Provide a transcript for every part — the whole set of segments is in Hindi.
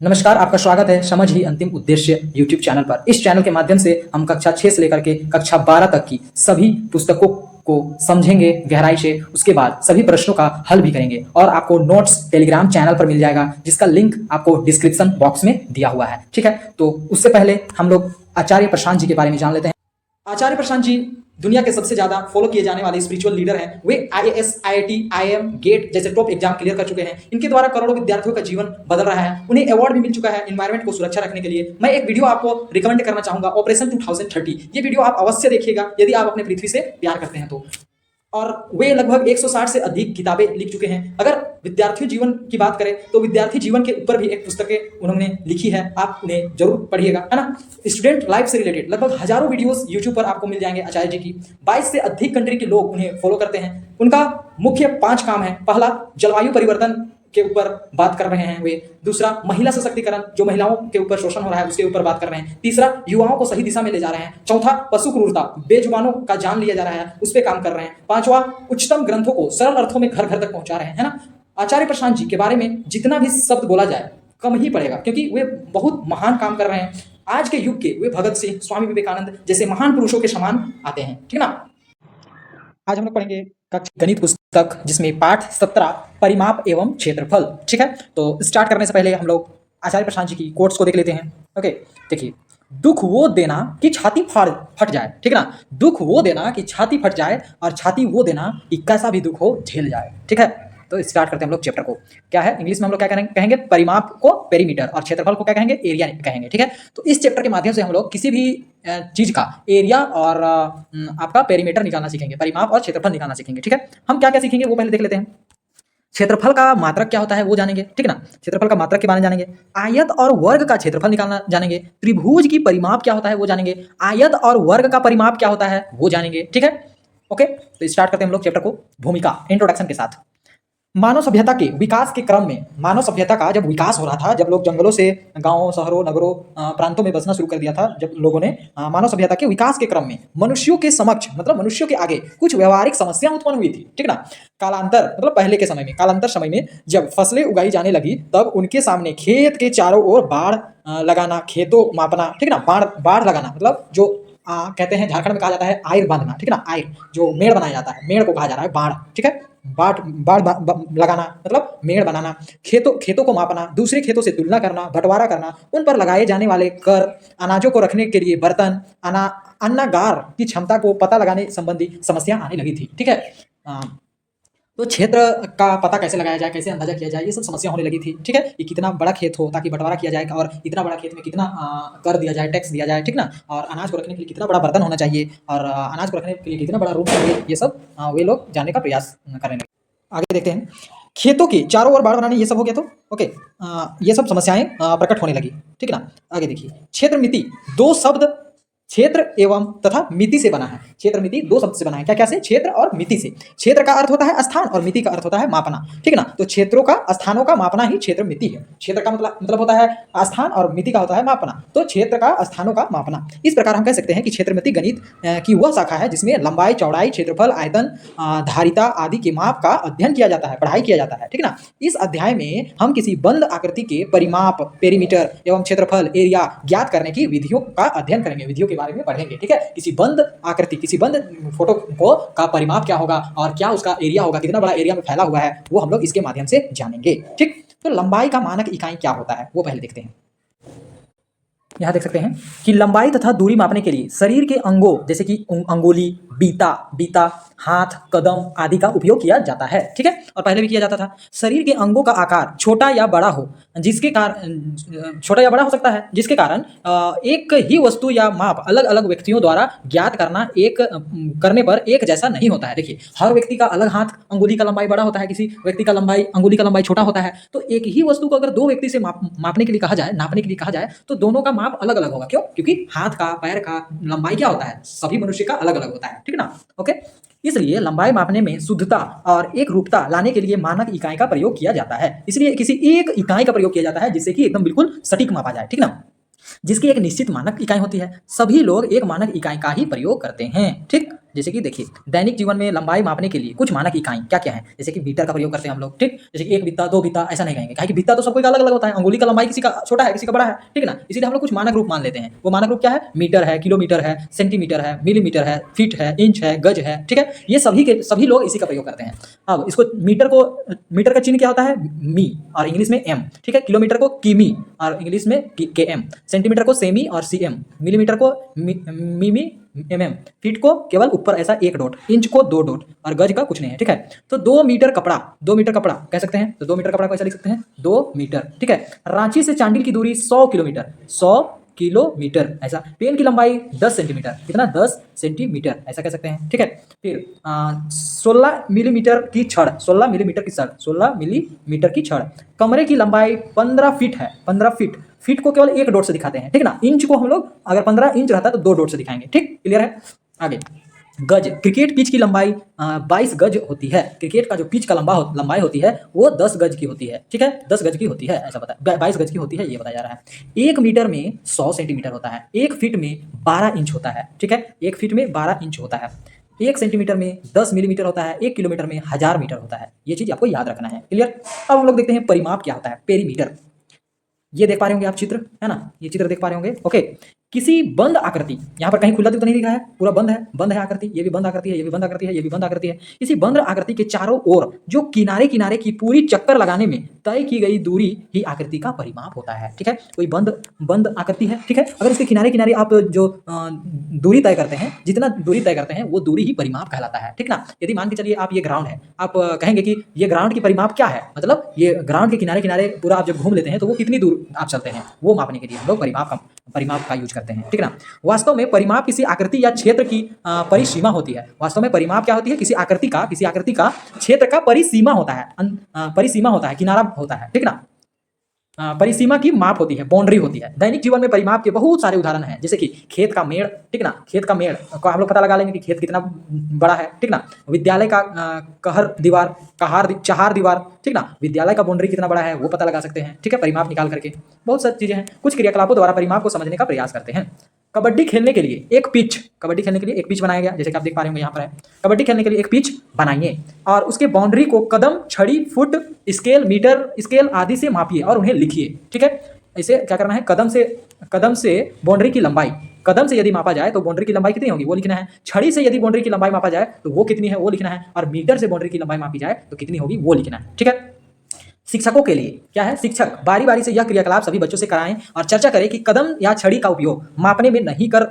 नमस्कार, आपका स्वागत है समझ ही अंतिम उद्देश्य यूट्यूब चैनल पर। इस चैनल के माध्यम से हम कक्षा 6 से लेकर के कक्षा 12 तक की सभी पुस्तकों को समझेंगे गहराई से, उसके बाद सभी प्रश्नों का हल भी करेंगे और आपको नोट्स टेलीग्राम चैनल पर मिल जाएगा, जिसका लिंक आपको डिस्क्रिप्शन बॉक्स में दिया हुआ है। ठीक है, तो उससे पहले हम लोग आचार्य प्रशांत जी के बारे में जान लेते हैं। आचार्य प्रशांत जी दुनिया के सबसे ज्यादा फॉलो किए जाने वाले स्पिरिचुअल लीडर हैं। वे IAS, IIT, IIM, गेट जैसे टॉप एग्जाम क्लियर कर चुके हैं। इनके द्वारा करोड़ों विद्यार्थियों का जीवन बदल रहा है। उन्हें अवार्ड भी मिल चुका है एनवायरमेंट को सुरक्षा रखने के लिए। मैं एक वीडियो आपको रिकमेंड करना चाहूंगा, ऑपरेशन 2030। ये वीडियो आप अवश्य देखिएगा यदि आप अपने पृथ्वी से प्यार करते हैं तो। और वे लगभग 160 से अधिक किताबें लिख चुके हैं। अगर विद्यार्थी जीवन की बात करें तो विद्यार्थी जीवन के ऊपर भी एक पुस्तकें उन्होंने लिखी है, आप उन्हें जरूर पढ़िएगा, है ना। स्टूडेंट लाइफ से रिलेटेड लगभग हजारों वीडियोस यूट्यूब पर आपको मिल जाएंगे आचार्य जी की। 22 से अधिक कंट्री के लोग उन्हें फॉलो करते हैं। उनका मुख्य 5 काम है। पहला, जलवायु परिवर्तन के ऊपर बात कर रहे हैं वे। दूसरा, महिला सशक्तिकरण, जो महिलाओं के ऊपर शोषण हो रहा है उसके ऊपर बात कर रहे हैं। तीसरा, युवाओं को सही दिशा में ले जा रहे हैं। चौथा, पशु क्रूरता, बेजुबानों का जान लिया जा रहा है, उस पर काम कर रहे हैं। पांचवा, उच्चतम ग्रंथों को सरल अर्थों में घर घर तक पहुंचा रहे हैं, है ना। आचार्य प्रशांत जी के बारे में जितना भी शब्द बोला जाए कम ही पड़ेगा, क्योंकि वे बहुत महान काम कर रहे हैं। आज के युग के वे भगत सिंह, स्वामी विवेकानंद जैसे महान पुरुषों के समान आते हैं। ठीक है ना। आज हम लोग पढ़ेंगे गणित पुस्तक, जिसमें पाठ 17 परिमाप एवं क्षेत्रफल। ठीक है, तो स्टार्ट करने से पहले हम लोग आचार्य प्रशांत जी की कोट्स को देख लेते हैं। ओके, देखिए, दुख वो देना कि छाती फट जाए। ठीक है ना, दुख वो देना कि छाती फट जाए और छाती वो देना कि कैसा भी दुख हो झेल जाए। ठीक है, तो स्टार्ट करते हैं हम लोग चैप्टर को। क्या है इंग्लिश में हम लोग क्या कहेंगे? परिमाप को पेरीमीटर और क्षेत्रफल को क्या कहेंगे? एरिया कहेंगे। ठीक है, तो इस चैप्टर के माध्यम से हम लोग किसी भी चीज का एरिया और आपका पेरीमीटर निकालना सीखेंगे, परिमाप और क्षेत्रफल निकालना सीखेंगे। ठीक है, हम क्या क्या सीखेंगे वो पहले देख लेते हैं। क्षेत्रफल का मात्रक क्या होता है वो जानेंगे। ठीक है ना, क्षेत्रफल का मात्रक के बारे में जानेंगे। आयत और वर्ग का क्षेत्रफल निकालना जानेंगे। त्रिभुज की परिमाप क्या होता है वो जानेंगे। आयत और वर्ग का परिमाप क्या होता है वो जानेंगे। ठीक है, ओके, तो स्टार्ट करते हैं हम लोग चैप्टर को भूमिका, इंट्रोडक्शन के साथ। मानव सभ्यता के विकास के क्रम में, मानव सभ्यता का जब विकास हो रहा था, जब लोग जंगलों से गांवों, शहरों, नगरों, प्रांतों में बसना शुरू कर दिया था, जब लोगों ने मानव सभ्यता के विकास के क्रम में मनुष्यों के समक्ष, मतलब मनुष्यों के आगे कुछ व्यवहारिक समस्याएं उत्पन्न हुई थी। ठीक है ना। कालांतर, मतलब पहले के समय में, कालांतर समय में जब फसलें उगाई जाने लगी, तब उनके सामने खेत के चारों ओर बाढ़ लगाना, खेतों मापना। ठीक है ना, बाढ़ लगाना मतलब जो कहते हैं झारखंड में कहा जाता है आयर बांधना। ठीक है ना, आयर जो मेड़ बनाया जाता है, मेड़ को कहा जा रहा है बाढ़। ठीक है, बाढ़ लगाना मतलब मेड़ बनाना। खेतों को मापना, दूसरे खेतों से तुलना करना, बंटवारा करना, उन पर लगाए जाने वाले कर, अनाजों को रखने के लिए बर्तन, अन्नागार की क्षमता को पता लगाने संबंधी समस्या आने लगी थी। ठीक है, तो क्षेत्र का पता कैसे लगाया जाए, कैसे अंदाजा किया जाए, ये सब समस्या होने लगी थी। ठीक है, कि कितना बड़ा खेत हो ताकि बंटवारा किया जाए, और इतना बड़ा खेत में कितना कर दिया जाए, टैक्स दिया जाए। ठीक ना, और अनाज को रखने के लिए कितना बड़ा बर्तन होना चाहिए, और अनाज को रखने के लिए कितना बड़ा रूम चाहिए, ये सब वे लोग जानने का प्रयास करने लगे। आगे देखते हैं, खेतों के चारों ओर बाढ़ बनाने, ये सब हो गया। तो ओके, ये सब समस्याएं प्रकट होने लगी। ठीक है ना, आगे देखिए, क्षेत्र मिति, दो शब्द क्षेत्र एवं तथा मिति से बना है। क्षेत्र मिति दो शब्द से बना है। क्या क्या से? क्षेत्र और मिति से। क्षेत्र का अर्थ होता है स्थान और मिति का अर्थ होता है मापना। ठीक है ना, तो क्षेत्रों का, स्थानों का मापना ही क्षेत्र मिति है। क्षेत्र का मतलब होता है स्थान और मिति का होता है मापना, तो क्षेत्र का, स्थानों का मापना। इस प्रकार हम कह सकते हैं कि क्षेत्र मिति गणित की वह शाखा है जिसमें लंबाई, चौड़ाई, क्षेत्रफल, आयतन, धारिता आदि के माप का अध्ययन किया जाता है, पढ़ाई किया जाता है। ठीक है ना, इस अध्याय में हम किसी बंद आकृति के परिमाप, पेरीमीटर एवं क्षेत्रफल, एरिया ज्ञात करने की विधियों का अध्ययन करेंगे, विधियों के बारे में पढ़ेंगे। ठीक है, किसी बंद आकृति, किसी बंद फोटो को का परिमाप क्या होगा और क्या उसका एरिया होगा, कितना बड़ा एरिया में फैला हुआ है, वो हम लोग इसके माध्यम से जानेंगे। ठीक, तो लंबाई का मानक इकाई क्या होता है वो पहले देखते हैं। यहाँ देख सकते हैं कि लंबाई तथा दूरी मापने के लिए शरीर के अंगों जैसे कि अंगुली, बीता, हाथ, कदम आदि का उपयोग किया जाता है। ठीक है, और पहले भी किया जाता था। शरीर के अंगों का आकार छोटा या बड़ा हो, जिसके कारण छोटा या बड़ा हो सकता है, जिसके कारण एक ही वस्तु या माप अलग अलग व्यक्तियों द्वारा ज्ञात करने पर एक जैसा नहीं होता है। देखिए, हर व्यक्ति का अलग हाथ अंगुली का लंबाई बड़ा होता है, किसी व्यक्ति का अंगुली का लंबाई छोटा होता है। तो एक ही वस्तु को अगर दो व्यक्ति से नापने के लिए कहा जाए तो दोनों का माप अलग अलग होगा। क्यों? क्योंकि हाथ का, पैर का लंबाई क्या होता है, सभी मनुष्य का अलग अलग होता है। ठीक है ना, ओके। इसलिए लंबाई मापने में शुद्धता और एक रूपता लाने के लिए मानक इकाई का प्रयोग किया जाता है। इसलिए किसी एक इकाई का प्रयोग किया जाता है जिससे कि एकदम बिल्कुल सटीक मापा जाए। ठीक ना, जिसकी एक निश्चित मानक इकाई होती है। सभी लोग एक मानक इकाई का ही प्रयोग करते हैं। ठीक, जैसे कि देखिए दैनिक जीवन में लंबाई मापने के लिए कुछ मानक इकाई क्या क्या है, जैसे कि मीटर का प्रयोग करते हैं हम लोग, ठीक। जैसे कि 1 बित्ता 2 बित्ता ऐसा नहीं कहेंगे, कि बित्ता तो सबको अलग अलग होता है, अंगुली का लंबाई किसी का छोटा है किसी का बड़ा है, ठीक ना। इसीलिए हम लोग कुछ मानक रूप मान लेते हैं। वो मानक रूप क्या है, मीटर है, किलोमीटर है, सेंटीमीटर है, मिलीमीटर है, फीट है, इंच है, गज है, ठीक है। ये सभी लोग इसी का प्रयोग करते हैं। अब इसको मीटर का चिन्ह क्या होता है, मी और इंग्लिश में एम, ठीक है। किलोमीटर को किमी और इंग्लिश में के एम, सेंटीमीटर को सेमी और सी एम, मिलीमीटर को मिमी mm, फीट को केवल ऊपर ऐसा 1 डॉट, इंच को 2 डॉट और गज का कुछ नहीं है, ठीक है। तो 2 मीटर कपड़ा कह सकते हैं, तो 2 मीटर कपड़ा को ऐसा लिख सकते हैं 2 मीटर, ठीक है। रांची से चांडिल की दूरी 100 किलोमीटर ऐसा। पेन की लंबाई 10 सेंटीमीटर, कितना 10 सेंटीमीटर ऐसा कह सकते हैं, ठीक है। फिर 16 मिलीमीटर की छड़, 16 मिलीमीटर की छड़। कमरे की लंबाई 15 फीट है, 15 फीट। फीट को केवल 1 डॉट से दिखाते हैं, ठीक ना। इंच को हम लोग अगर 15 इंच रहता है तो 2 डॉट से दिखाएंगे, ठीक, क्लियर है। आगे गज, क्रिकेट पिच की लंबाई 22 गज होती है। क्रिकेट का जो पिच का लंबाई होती है वो 10 गज की होती है, ठीक है, 10 गज की होती है ऐसा बता, 22 गज की होती है ये बताया जा रहा है। 1 मीटर में 100 सेंटीमीटर होता है, 1 फीट में 12 इंच होता है, ठीक है। 1 फीट में 12 इंच होता है। 1 सेंटीमीटर में 10 मिलीमीटर होता है, 1 किलोमीटर में 1000 मीटर होता है। ये चीज आपको याद रखना है, क्लियर। अब हम लोग देखते हैं परिमाप क्या होता है, पेरीमीटर। ये देख पा रहे होंगे आप चित्र, है ना, ये चित्र देख पा रहे होंगे, ओके। किसी बंद आकृति, यहाँ पर कहीं खुला तो नहीं दिखा है, पूरा बंद है आकृति, ये भी बंद आकृति है, ये भी बंद आकृति है, ये भी बंद आकृति है। किसी बंद आकृति के चारों ओर जो किनारे किनारे की पूरी चक्कर लगाने में तय की गई दूरी ही आकृति का परिमाप होता है, ठीक है। कोई बंद आकृति है, ठीक है, अगर इसके किनारे किनारे आप जो दूरी तय करते हैं, जितना दूरी तय करते हैं वो दूरी ही परिमाप कहलाता है, ठीक ना। यदि मान के चलिए आप ये ग्राउंड है, आप कहेंगे कि ये ग्राउंड की परिमाप क्या है, मतलब ये ग्राउंड के किनारे किनारे पूरा आप जब घूम लेते हैं तो वो कितनी दूर आप चलते हैं, वो मापने के लिए हम लोग परिमाप का यूज करते हैं, ठीक ना। वास्तव में परिमाप किसी आकृति या क्षेत्र की परिसीमा होती है। वास्तव में परिमाप क्या होती है, किसी आकृति का क्षेत्र का परिसीमा होता है, किनारा होता है, ठीक ना। परिसीमा की माप होती है, बाउंड्री होती है। दैनिक जीवन में परिमाप के बहुत सारे उदाहरण हैं, जैसे कि खेत का मेड़, ठीक ना। खेत का मेड़ को हम लोग पता लगा लेंगे कि खेत कितना बड़ा है, ठीक ना। विद्यालय का चहार दीवार, ठीक ना। विद्यालय का बाउंड्री कितना बड़ा है वो पता लगा सकते हैं, ठीक है, परिमाप निकाल करके। बहुत सारी चीजें हैं, कुछ क्रियाकलापों द्वारा परिमाप को समझने का प्रयास करते हैं। कबड्डी खेलने के लिए एक पिच बनाया गया, जैसे कि आप देख पा रहे होंगे यहाँ पर है। कबड्डी खेलने के लिए एक पिच बनाइए और उसके बाउंड्री को कदम, छड़ी, फुट, स्केल, मीटर स्केल आदि से मापिए और उन्हें लिखिए, ठीक है। इसे क्या करना है, कदम से बाउंड्री की लंबाई, कदम से यदि मापा जाए तो बाउंड्री की लंबाई कितनी होगी वो लिखना है। छड़ी से यदि बाउंड्री की लंबाई मापा जाए तो वो कितनी है वो लिखना है, और मीटर से बाउंड्री की लंबाई मापी जाए तो कितनी होगी वो लिखना है, ठीक है। शिक्षकों के लिए क्या है, शिक्षक बारी बारी से यह क्रियाकलाप सभी बच्चों से कराएं और चर्चा करें कि कदम या छड़ी का उपयोग मापने में नहीं कर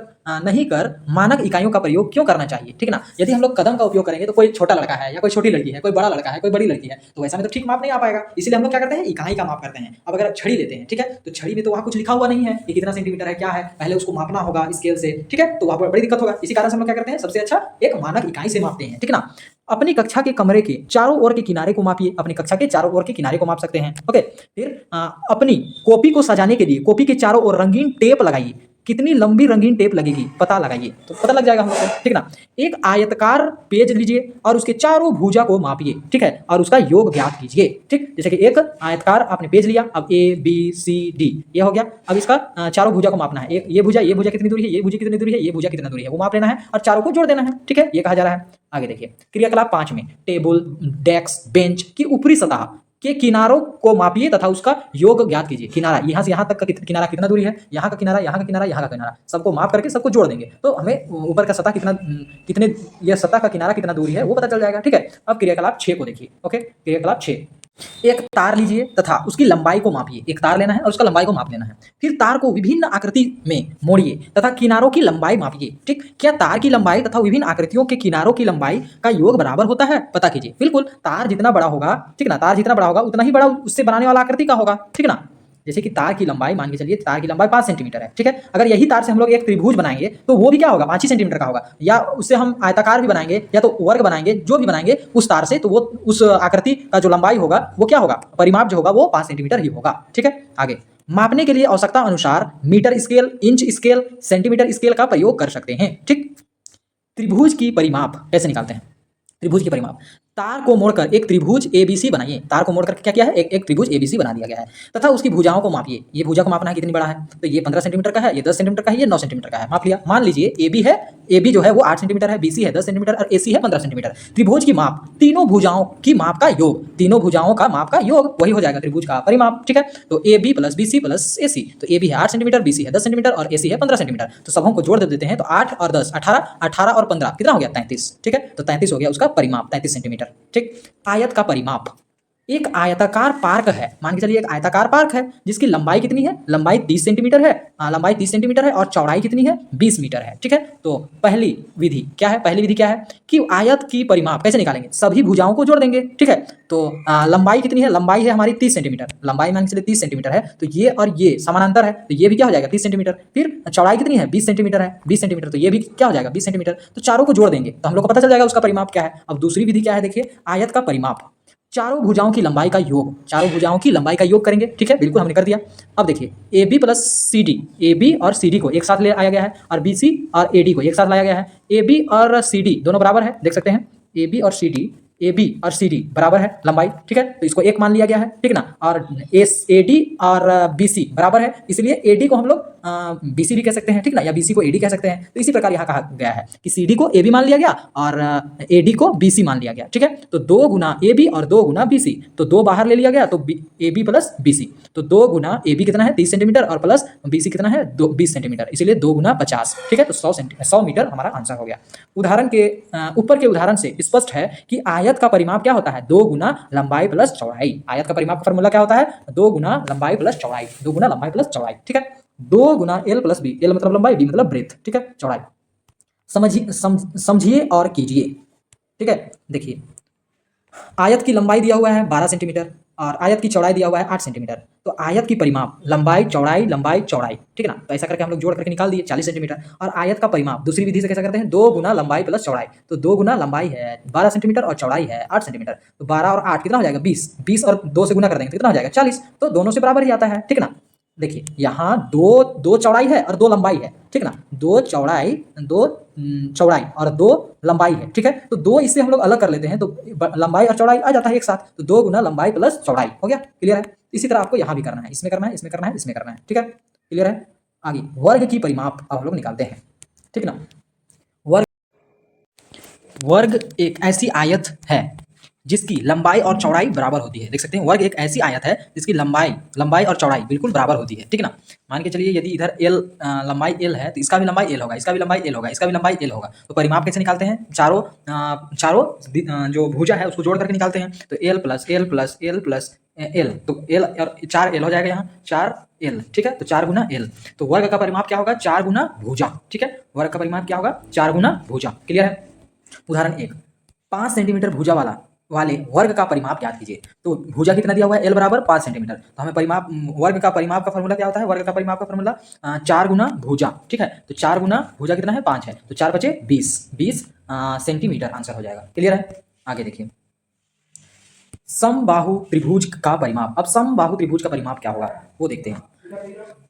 मानक इकाइयों का प्रयोग क्यों करना चाहिए, ठीक ना। यदि हम लोग कदम का उपयोग करेंगे तो कोई छोटा लड़का है या कोई छोटी लड़की है, कोई बड़ा लड़का है कोई बड़ी लड़की है, तो ऐसा में तो ठीक माप नहीं आ पाएगा। इसलिए हम लोग क्या करते हैं, इकाई का माप करते हैं। अब अगर छड़ी लेते हैं, ठीक है, तो छड़ी में तो वहाँ कुछ लिखा हुआ नहीं है कि कितना सेंटीमीटर है क्या है, पहले उसको मापना होगा स्केल से, ठीक है, तो वहाँ पर बड़ी दिक्कत होगा। इसी कारण से हम लोग क्या करते हैं, सबसे अच्छा एक मानक इकाई से मापते हैं, ठीक ना। अपनी कक्षा के कमरे के चारों ओर के किनारे को मापिए, अपनी कक्षा के चारों ओर के किनारे को माप सकते हैं, ओके। फिर अपनी कॉपी को सजाने के लिए कॉपी के चारों ओर रंगीन टेप लगाइए, कितनी लंबी रंगीन टेप लगेगी पता लगाइए, तो पता लग जाएगा हम लोग को, ठीक ना। एक आयतकार पेज लीजिए और उसके चारों भुजा को मापिए, ठीक है, और उसका योग ज्ञात कीजिए, ठीक। जैसे कि एक आयतकार आपने पेज लिया, अब ABCD ये हो गया, अब इसका चारों भुजा को मापना है। एक ये भुजा कितनी दूरी है, ये भुजा कितनी दूरी है, ये भुजा कितना दूरी है, वो माप लेना है और चारों को जोड़ देना है, ठीक है, ये कहा जा रहा है। आगे देखिए क्रियाकलाप 5 में टेबल, डेस्क, बेंच की ऊपरी सतह के किनारों को मापिए तथा उसका योग ज्ञात कीजिए। किनारा यहाँ से यहाँ तक का किनारा कितना दूरी है, यहाँ का किनारा, यहाँ का किनारा, यहाँ का किनारा, सबको माप करके सबको जोड़ देंगे तो हमें ऊपर का सतह कितने यह सतह का किनारा कितना दूरी है वो पता चल जाएगा, ठीक है। अब क्रियाकलाप 6 को देखिए, ओके। क्रियाकलाप 6, एक तार लीजिए तथा उसकी लंबाई को मापिए। एक तार लेना है और उसका लंबाई को माप लेना है। फिर तार को विभिन्न आकृति में मोड़िए तथा किनारों की लंबाई मापिए, ठीक। क्या तार की लंबाई तथा विभिन्न आकृतियों के किनारों की लंबाई का योग बराबर होता है, पता कीजिए। बिल्कुल, तार जितना बड़ा होगा, ठीक ना, तार जितना बड़ा होगा उतना ही बड़ा उससे बनाने वाला आकृति का होगा, ठीक ना। जैसे कि तार की लंबाई, मान के चलिए तार की लंबाई 5 सेंटीमीटर है, ठीक है। अगर यही तार से हम लोग एक त्रिभुज बनाएंगे तो वो भी क्या होगा, 5 ही सेंटीमीटर का होगा, या उससे हम आयताकार भी बनाएंगे या तो वर्ग बनाएंगे, जो भी बनाएंगे उस तार से, तो वो उस आकृति का जो लंबाई होगा वो क्या होगा, परिमाप जो होगा वो 5 सेंटीमीटर ही होगा, ठीक है। आगे मापने के लिए आवश्यकता अनुसार metre scale, inch scale, centimetre scale का प्रयोग कर सकते हैं, ठीक। त्रिभुज की परिमाप कैसे निकालते हैं, त्रिभुज की परिमाप तार को मोड़कर एक त्रिभुज ABC बनाइए। तार को मोड़कर क्या किया है, एक त्रिभुज ABC बना दिया गया है तथा उसकी भुजाओं को मापिए। ये भुजा को मापना है कितनी बड़ा है, तो ये 15 सेंटीमीटर का है, ये 10 सेंटीमीटर का है, ये 9 सेंटीमीटर का है, माप लिया। मान लीजिए AB है, AB जो है वो 8 सेंटीमीटर है, BC है 10 सेंटीमीटर और AC है 15 सेंटीमीटर। त्रिभुज की माप तीनों भुजाओं की माप का योग, तीनों भुजाओं का माप का योग वही हो जाएगा त्रिभुज का परिमाप। ठीक है, तो AB plus BC plus AC, तो AB है 8 सेंटीमीटर, BC है 10 सेंटीमीटर और AC है 15 सेंटीमीटर। तो सबों को जोड़ देते हैं, तो 8 और 10 18, 18 और 15 कितना हो गया, 33। ठीक है, तो 33 हो गया उसका परिमाप, 33 सेंटीमीटर। ठीक, आयत का परिमाप। एक आयताकार पार्क है, मान के चलिए एक आयताकार पार्क है जिसकी लंबाई कितनी है, लंबाई 30 सेंटीमीटर है, लंबाई 30 सेंटीमीटर है और चौड़ाई कितनी है, 20 मीटर है। ठीक है, तो पहली विधि क्या है, पहली विधि क्या है कि आयत की परिमाप कैसे निकालेंगे, सभी भुजाओं को जोड़ देंगे। ठीक है, तो लंबाई कितनी है, लंबाई है हमारी 30 सेंटीमीटर, लंबाई मान के चलिए 30 सेंटीमीटर है, तो ये और ये समानांतर है, तो ये भी क्या हो जाएगा 30 सेंटीमीटर। फिर चौड़ाई कितनी है, 20 सेंटीमीटर है, 20 सेंटीमीटर, तो ये भी क्या हो जाएगा 20 सेंटीमीटर। तो चारों को जोड़ देंगे तो हम लोग को पता चल जाएगा उसका परिमाप क्या है। अब दूसरी विधि क्या है, देखिए आयत का परिमाप, चारों भुजाओं की लंबाई का योग, चारों भुजाओं की लंबाई का योग करेंगे। ठीक है, बिल्कुल हमने कर दिया। अब देखिए AB प्लस CD, AB और CD को एक साथ ले आया गया है और BC और AD को एक साथ लाया गया है। AB और CD दोनों बराबर है, देख सकते हैं AB और CD, AB और CD बराबर है लंबाई। ठीक है, तो इसको एक मान लिया गया है, ठीक ना। और AD और BC बराबर है, इसलिए AD को हम लोग BC भी कह सकते हैं, ठीक ना, या BC को AD कह सकते हैं। तो इसी प्रकार यहाँ कहा गया है कि CD को AB मान लिया गया और AD को BC मान लिया गया। ठीक है, तो 2 गुना AB और 2 गुना BC, तो 2 बाहर ले लिया गया, तो AB प्लस BC, तो 2 गुना AB कितना है 30 सेंटीमीटर और प्लस BC कितना है 20 सेंटीमीटर, इसीलिए 2 गुना 50। ठीक है, तो 100 मीटर हमारा आंसर हो गया। उदाहरण के ऊपर के उदाहरण से स्पष्ट है कि आयत का परिमाप क्या होता है, 2 गुना लंबाई प्लस चौड़ाई। आयत का परिमाप का फॉर्मूला क्या होता है, 2 गुना लंबाई प्लस चौड़ाई, 2 गुना लंबाई प्लस चौड़ाई। ठीक है, 2 गुना L प्लस B, L मतलब लंबाई, B मतलब ब्रेथ। ठीक है, चौड़ाई। समझिए और कीजिए। ठीक है, देखिए आयत की लंबाई दिया हुआ है 12 सेंटीमीटर और आयत की चौड़ाई दिया हुआ है 8 सेंटीमीटर। तो आयत की परिमाप लंबाई चौड़ाई लंबाई चौड़ाई, ठीक है ना, तो ऐसा करके हम लोग जोड़ करके निकाल दिए 40 सेंटीमीटर। और आयत का परिमाप दूसरी विधि से कैसा करते हैं, 2 गुना लंबाई प्लस चौड़ाई, तो 2 गुना लंबाई है 12 सेंटीमीटर और चौड़ाई है 8 सेंटीमीटर, तो 12 और 8 कितना हो जाएगा 20, 20 और 2 से गुना कर देंगे तो कितना हो जाएगा 40, तो दोनों से बराबर ही आता है। ठीक है ना, देखिए यहाँ दो चौड़ाई है और 2 लंबाई है, ठीक ना, 2 चौड़ाई और 2 लंबाई है। ठीक है, तो 2 इससे हम लोग अलग कर लेते हैं तो लंबाई और चौड़ाई आ जाता है एक साथ, तो 2 गुना लंबाई प्लस चौड़ाई हो गया। क्लियर है, इसी तरह आपको यहाँ भी करना है, इसमें करना है, इसमें करना है, इसमें करना है। ठीक है, क्लियर है। आगे वर्ग की परिमाप अब हम लोग निकालते हैं। ठीक ना, वर्ग एक ऐसी आयत है जिसकी लंबाई और चौड़ाई बराबर होती है। देख सकते हैं वर्ग एक ऐसी आयत है जिसकी लंबाई और चौड़ाई बिल्कुल बराबर होती है। ठीक है ना, मान के चलिए यदि इधर L लंबाई L है तो इसका भी लंबाई L होगा, इसका भी लंबाई L होगा, इसका भी लंबाई L होगा। तो परिमाप कैसे निकालते हैं, चारों जो भुजा है उसको जोड़ करके निकालते हैं। तो L plus L plus L plus L, तो L और 4 L हो जाएगा यहाँ 4L। ठीक है, तो 4 गुना L, तो वर्ग का परिमाप क्या होगा 4 गुना भुजा। ठीक है, वर्ग का परिमाप क्या होगा 4 गुना भुजा। क्लियर है। उदाहरण 1, 5 सेंटीमीटर भुजा वाले वर्ग का परिमाप ज्ञात कीजिए। तो भुजा कितना दिया हुआ है L बराबर 5 सेंटीमीटर, तो हमें वर्ग का परिमाप का फॉर्मूला क्या होता है, वर्ग का परिमाप का फॉर्मूला 4 गुना भुजा। ठीक है, तो 4 गुना भुजा कितना है 5 है, तो 4 बचे 20 सेंटीमीटर आंसर हो जाएगा। क्लियर है। आगे देखिए समबाहु त्रिभुज का परिमाप। अब समबाहु त्रिभुज का परिमाप क्या होगा वो देखते हैं।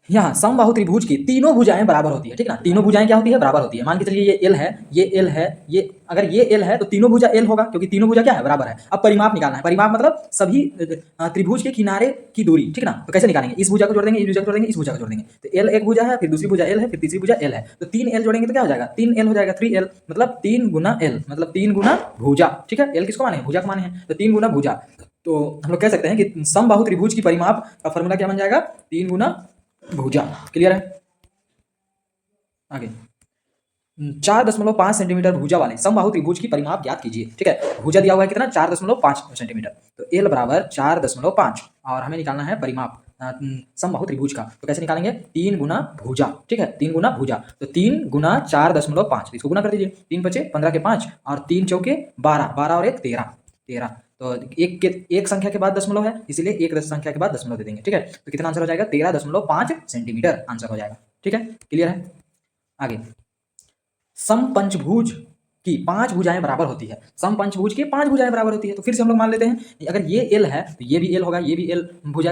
यहाँ समबाहु त्रिभुज की तीनों भुजाएं बराबर होती है। ठीक ना, तीनों भुजाएं क्या होती है, बराबर होती है। मान के चलिए ये L है, ये L है, ये अगर ये L है तो तीनों भुजा L होगा क्योंकि तीनों भुजा क्या है, बराबर है। अब परिमाप निकालना है, परिमाप मतलब सभी त्रिभुज के किनारे की दूरी। ठीक ना, तो कैसे निकालेंगे, इस भुजा को जोड़ देंगे, इस भुजा को जोड़ देंगे, इस भुजा को जोड़ देंगे। तो L एक भुजा है, फिर दूसरी भुजा L है, फिर तीसरी भुजा L है, तो 3 L जोड़ेंगे तो क्या हो जाएगा 3L हो जाएगा, 3L मतलब 3 गुना L मतलब 3 गुना भुजा। ठीक है, L किसको माने हैं, भुजा को माने हैं, तो 3 गुना भुजा। तो हम लोग कह सकते हैं कि समबाहु त्रिभुज की परिमाप का फॉर्मूला क्या बन जाएगा 3 गुना भुजा। क्लियर है। आगे 4.5 सेंटीमीटर भुजा वाले समबाहु त्रिभुज की परिमाप ज्ञात कीजिए। ठीक है, भुजा दिया हुआ है कितना 4.5 सेंटीमीटर, तो L बराबर 4.5 और हमें निकालना है परिमाप समबाहु त्रिभुज का। तो कैसे निकालेंगे 3 गुना भुजा। ठीक है, 3 गुना भुजा, तो 3 गुना 4.5, इसको गुना कर दीजिए, 3 बचे 15 के 5 और 3 चौके 12, 12 और 1 13, तो एक संख्या के बाद दशमलव है इसीलिए एक संख्या के बाद दशमलव दे देंगे। ठीक है, तो कितना आंसर हो जाएगा 13.5 सेंटीमीटर आंसर हो जाएगा। ठीक है, क्लियर है। आगे समपंचभुज की 5 भुजाएं बराबर होती है, समपंचभुज की 5 भुजाएं बराबर होती है। तो फिर से हम लोग मान लेते हैं अगर ये L है तो ये भी L होगा, ये भी L भुजा,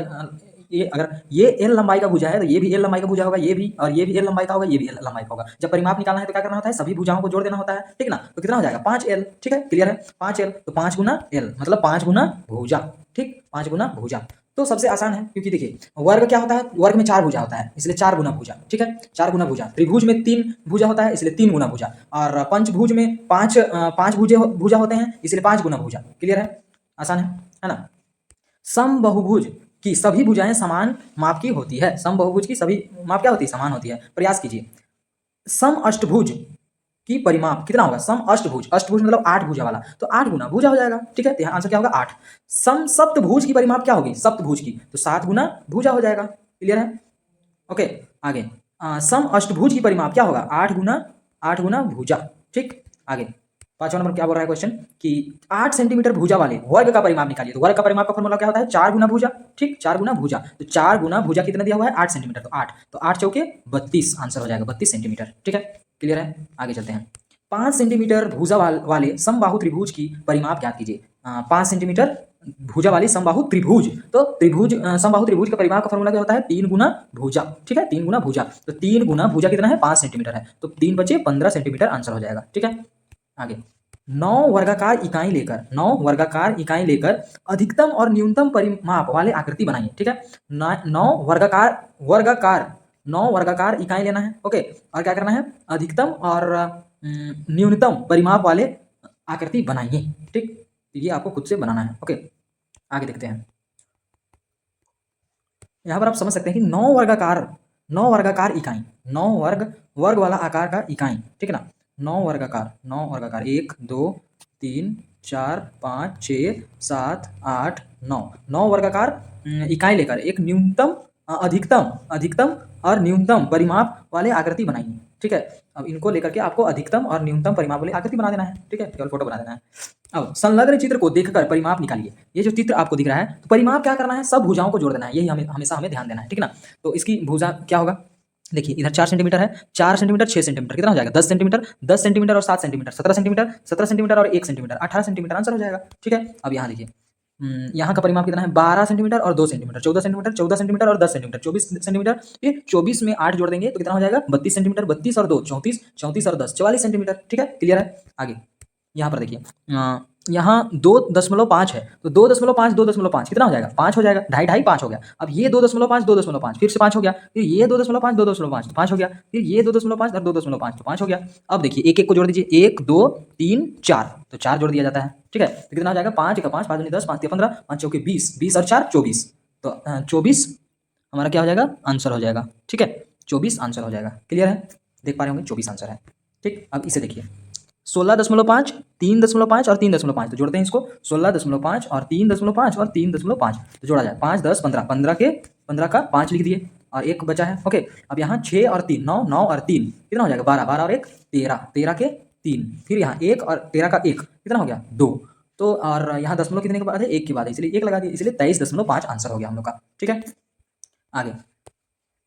ये अगर ये एल लंबाई का भुजा है तो ये भी एल लंबाई का भुजा होगा, ये भी, और ये भी एल लंबाई का होगा, ये भी एल लंबाई का होगा। जब परिमाप निकालना है तो क्या करना होता है, सभी भुजाओं को जोड़ देना होता है, ठीक ना। तो कितना हो जाएगा 5L, ठीक है, क्लियर है। 5L तो 5 गुना L मतलब 5 गुना भुजा, ठीक, 5 गुना भुजा। तो सबसे आसान है, क्योंकि देखिए वर्ग क्या होता है, वर्ग में 4 भुजा होता है, इसलिए 4 गुना भुजा, ठीक है, 4 गुना भुजा। त्रिभुज में 3 भुजा होता है, इसलिए 3 गुना भुजा। और पंचभुज में 5 भुजा होते हैं, इसलिए 5 गुना भुजा। क्लियर है, आसान है ना। समबाहुभुज की सभी भुजाएं समान माप की होती है। समबाहुभुज की सभी माप क्या होती है, समान होती है। प्रयास कीजिए। सम अष्टभुज की परिमाप कितना होगा, सम अष्टभुज, अष्टभुज मतलब 8 भुजा वाला, तो 8 गुना भुजा हो जाएगा, ठीक है। तो यहाँ आंसर क्या होगा 8। सम सप्तभुज की परिमाप क्या होगी, सप्तभुज की, तो 7 गुना भुजा हो जाएगा। क्लियर है, ओके। आगे सम अष्टभुज की परिमाप क्या होगा, 8 गुना भुजा, ठीक। आगे 5वां नंबर क्या बोल रहा है क्वेश्चन कि 8 सेंटीमीटर भुजा वाले वर्ग का परिमाप निकालिए। तो वर्ग का परिमाप का फॉर्मूला क्या होता है, 4 गुना भुजा, ठीक, 4 गुना भुजा। तो 4 गुना भुजा कितना दिया हुआ है, 8 सेंटीमीटर, तो 8, तो 8 चौके 32, आंसर हो जाएगा 32 सेंटीमीटर, ठीक है। क्लियर है, आगे चलते हैं। 5 सेंटीमीटर भुजा वाले समबाहु त्रिभुज की परिमाप ज्ञात कीजिए। 5 सेंटीमीटर भुजा वाली समबाहु त्रिभुज, तो त्रिभुज समबाहु त्रिभुज का परिमाप का फॉर्मूला क्या होता है, 3 गुना भुजा, ठीक है, 3 गुना भुजा। तो 3 गुना भुजा कितना है, 5 सेंटीमीटर है, तो 3 बचे 15 सेंटीमीटर, आंसर हो जाएगा, ठीक है। आगे 9 वर्गाकार इकाई लेकर अधिकतम और न्यूनतम परिमाप वाले आकृति बनाइए, ठीक है। 9 वर्गाकार इकाई लेना है, ओके, और क्या करना है, अधिकतम और न्यूनतम परिमाप वाले आकृति बनाइए, ठीक। ये आपको खुद से बनाना है, ओके। आगे देखते हैं। यहाँ पर आप समझ सकते हैं कि 9 वर्गाकार इकाई, 9 वर्ग वाला आकार का इकाई, ठीक है ना। 9 वर्गाकार 1 2 3 4 5 6 7 8 9 वर्गाकार इकाई लेकर एक न्यूनतम अधिकतम और न्यूनतम परिमाप वाले आकृति बनाइए, ठीक है। अब इनको लेकर के आपको अधिकतम और न्यूनतम परिमाप वाली आकृति बना देना है, ठीक है, केवल फोटो बना देना है। अब संलग्न चित्र को देखकर परिमाप निकालिए। ये जो चित्र आपको दिख रहा है, तो परिमाप क्या करना है, सब भुजाओं को जोड़ देना है, यही हमेशा हमें ध्यान देना है, ठीक है ना। तो इसकी भुजा क्या होगा, देखिए इधर 4 सेंटीमीटर है, 4 सेंटीमीटर 6 सेंटीमीटर कितना हो जाएगा, 10 सेंटीमीटर और 7 सेंटीमीटर 17 सेंटीमीटर और 1 सेंटीमीटर 18 सेंटीमीटर, आंसर हो जाएगा, ठीक है। अब यहाँ देखिए यहाँ का परिमाप कितना है, 12 सेंटीमीटर और 2 सेंटीमीटर, 14 सेंटीमीटर और 10 सेंटीमीटर, 24 सेंटीमीटर। ये 24 में 8 जोड़ देंगे तो कितना हो जाएगा, 32 सेंटीमीटर, 32 और 2 34, 34 और 10 44 सेंटीमीटर, ठीक है, क्लियर है। आगे यहाँ पर देखिए यहाँ 2.5 है, तो 2.5 कितना हो जाएगा, 5 हो जाएगा, 2.5 5 हो गया। अब ये 2.5 फिर से 5 हो गया, फिर ये 2.5 तो 5 हो गया, फिर ये 2.5 और 2.5 तो 5 हो गया। अब देखिए एक एक को जोड़ दीजिए, 1 2 3 4, तो 4 जोड़ दिया जाता है, ठीक है। तो कितना हो जाएगा, 5 का 5 5 10 5 15 5 चौके 20 20 और 4 24, तो 24 हमारा क्या हो जाएगा, आंसर हो जाएगा, ठीक है, 24 आंसर हो जाएगा। क्लियर है, देख पा रहे होंगे 24 आंसर है, ठीक। अब इसे देखिए 16.5 3.5 और 3.5, तो जोड़ते हैं इसको, 16.5 और 3.5 और 3.5, तो जोड़ा जाए 5 10 15 15 का 5 लिख दिए और एक बचा है, ओके। अब यहाँ 6 और 3 9 9 और 3 कितना हो जाएगा, 12 12 और 1 13 13 के 3, फिर यहाँ 1 और 13 का 1 कितना हो गया 2, तो और यहाँ दशमलव कितने के बाद है, 1 के बाद है, इसलिए 1 लगा दिया, इसलिए 23.5 आंसर हो गया हम लोग का, ठीक है। आगे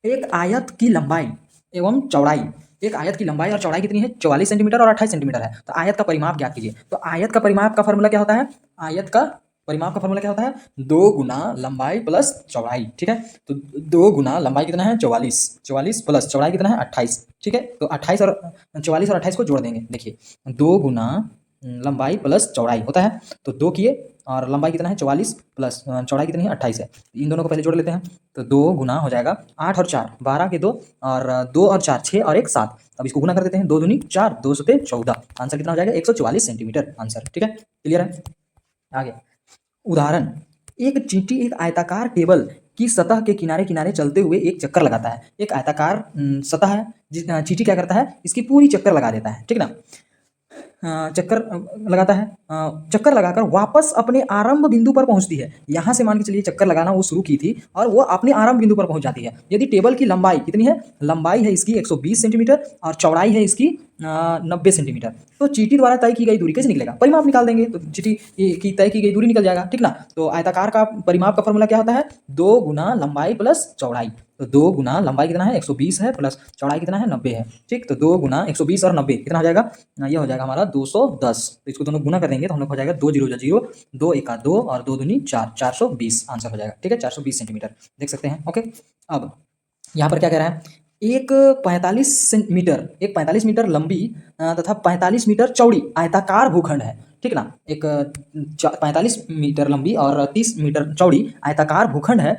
एक आयत की लंबाई एवं चौड़ाई, एक आयत की लंबाई और चौड़ाई कितनी है, 44 सेंटीमीटर और 28 सेंटीमीटर है। तो आयत का परिमाप ज्ञात कीजिए। तो आयत का परिमाप का फॉर्मूला क्या होता है, आयत का परिमाप का फॉर्मूला क्या होता है, 2 गुना लंबाई प्लस चौड़ाई, ठीक है। तो 2 गुना लंबाई कितना है 44 प्लस चौड़ाई कितना है 28, ठीक है। तो 28 और 44 और 28 को जोड़ देंगे, देखिए 2 गुना लंबाई प्लस चौड़ाई होता है, तो 2 किए और लंबाई कितना है 44 प्लस चौड़ाई कितनी है 28 है, इन दोनों को पहले जोड़ लेते हैं। तो 2 गुना हो जाएगा 8 और 4 12 के 2 और 2 और 4 6 और 1 7, अब इसको गुना कर देते हैं, 2 दूनी 4 2 सते 14, आंसर कितना हो जाएगा 144 सेंटीमीटर, आंसर, ठीक है, क्लियर है। आगे उदाहरण, एक चींटी एक आयताकार टेबल की सतह के किनारे किनारे चलते हुए एक चक्कर लगाता है। एक आयताकार सतह है, चींटी क्या करता है, इसकी पूरी चक्कर लगा देता है, ठीक ना, चक्कर लगाता है, चक्कर लगाकर वापस अपने आरंभ बिंदु पर पहुंचती है। यहाँ से मान के चलिए चक्कर लगाना वो शुरू की थी और वो अपने आरंभ बिंदु पर पहुंच जाती है। यदि टेबल की लंबाई कितनी है, लंबाई है इसकी 120 सेंटीमीटर और चौड़ाई है इसकी 90 सेंटीमीटर, तो चींटी द्वारा तय की गई दूरी कैसे निकलेगा, परिमाप निकाल देंगे तो चींटी की तय की गई दूरी निकल जाएगा, ठीक ना। तो आयताकार का परिमाप का फॉर्मूला क्या होता है, 2 गुना लंबाई प्लस चौड़ाई, तो 2 गुना लंबाई कितना है 120 है प्लस चौड़ाई कितना है 90 है। ठीक, तो 2 गुना 120 और 90 कितना हो जाएगा, ये हो जाएगा हमारा 210। तो इसको दोनों गुना कर देंगे तो हम लोग हो जाएगा 2 जीरो जा जीरो, 2 एका 2 और 2 दूनी 4, 420 आंसर हो जाएगा। ठीक है, 420 सेंटीमीटर देख सकते हैं। ओके, अब यहाँ पर क्या कह रहा है, एक 45 मीटर लंबी तथा 45 मीटर चौड़ी आयताकार भूखंड है। ठीक ना, एक 45 मीटर लंबी और 30 मीटर चौड़ी आयताकार भूखंड है।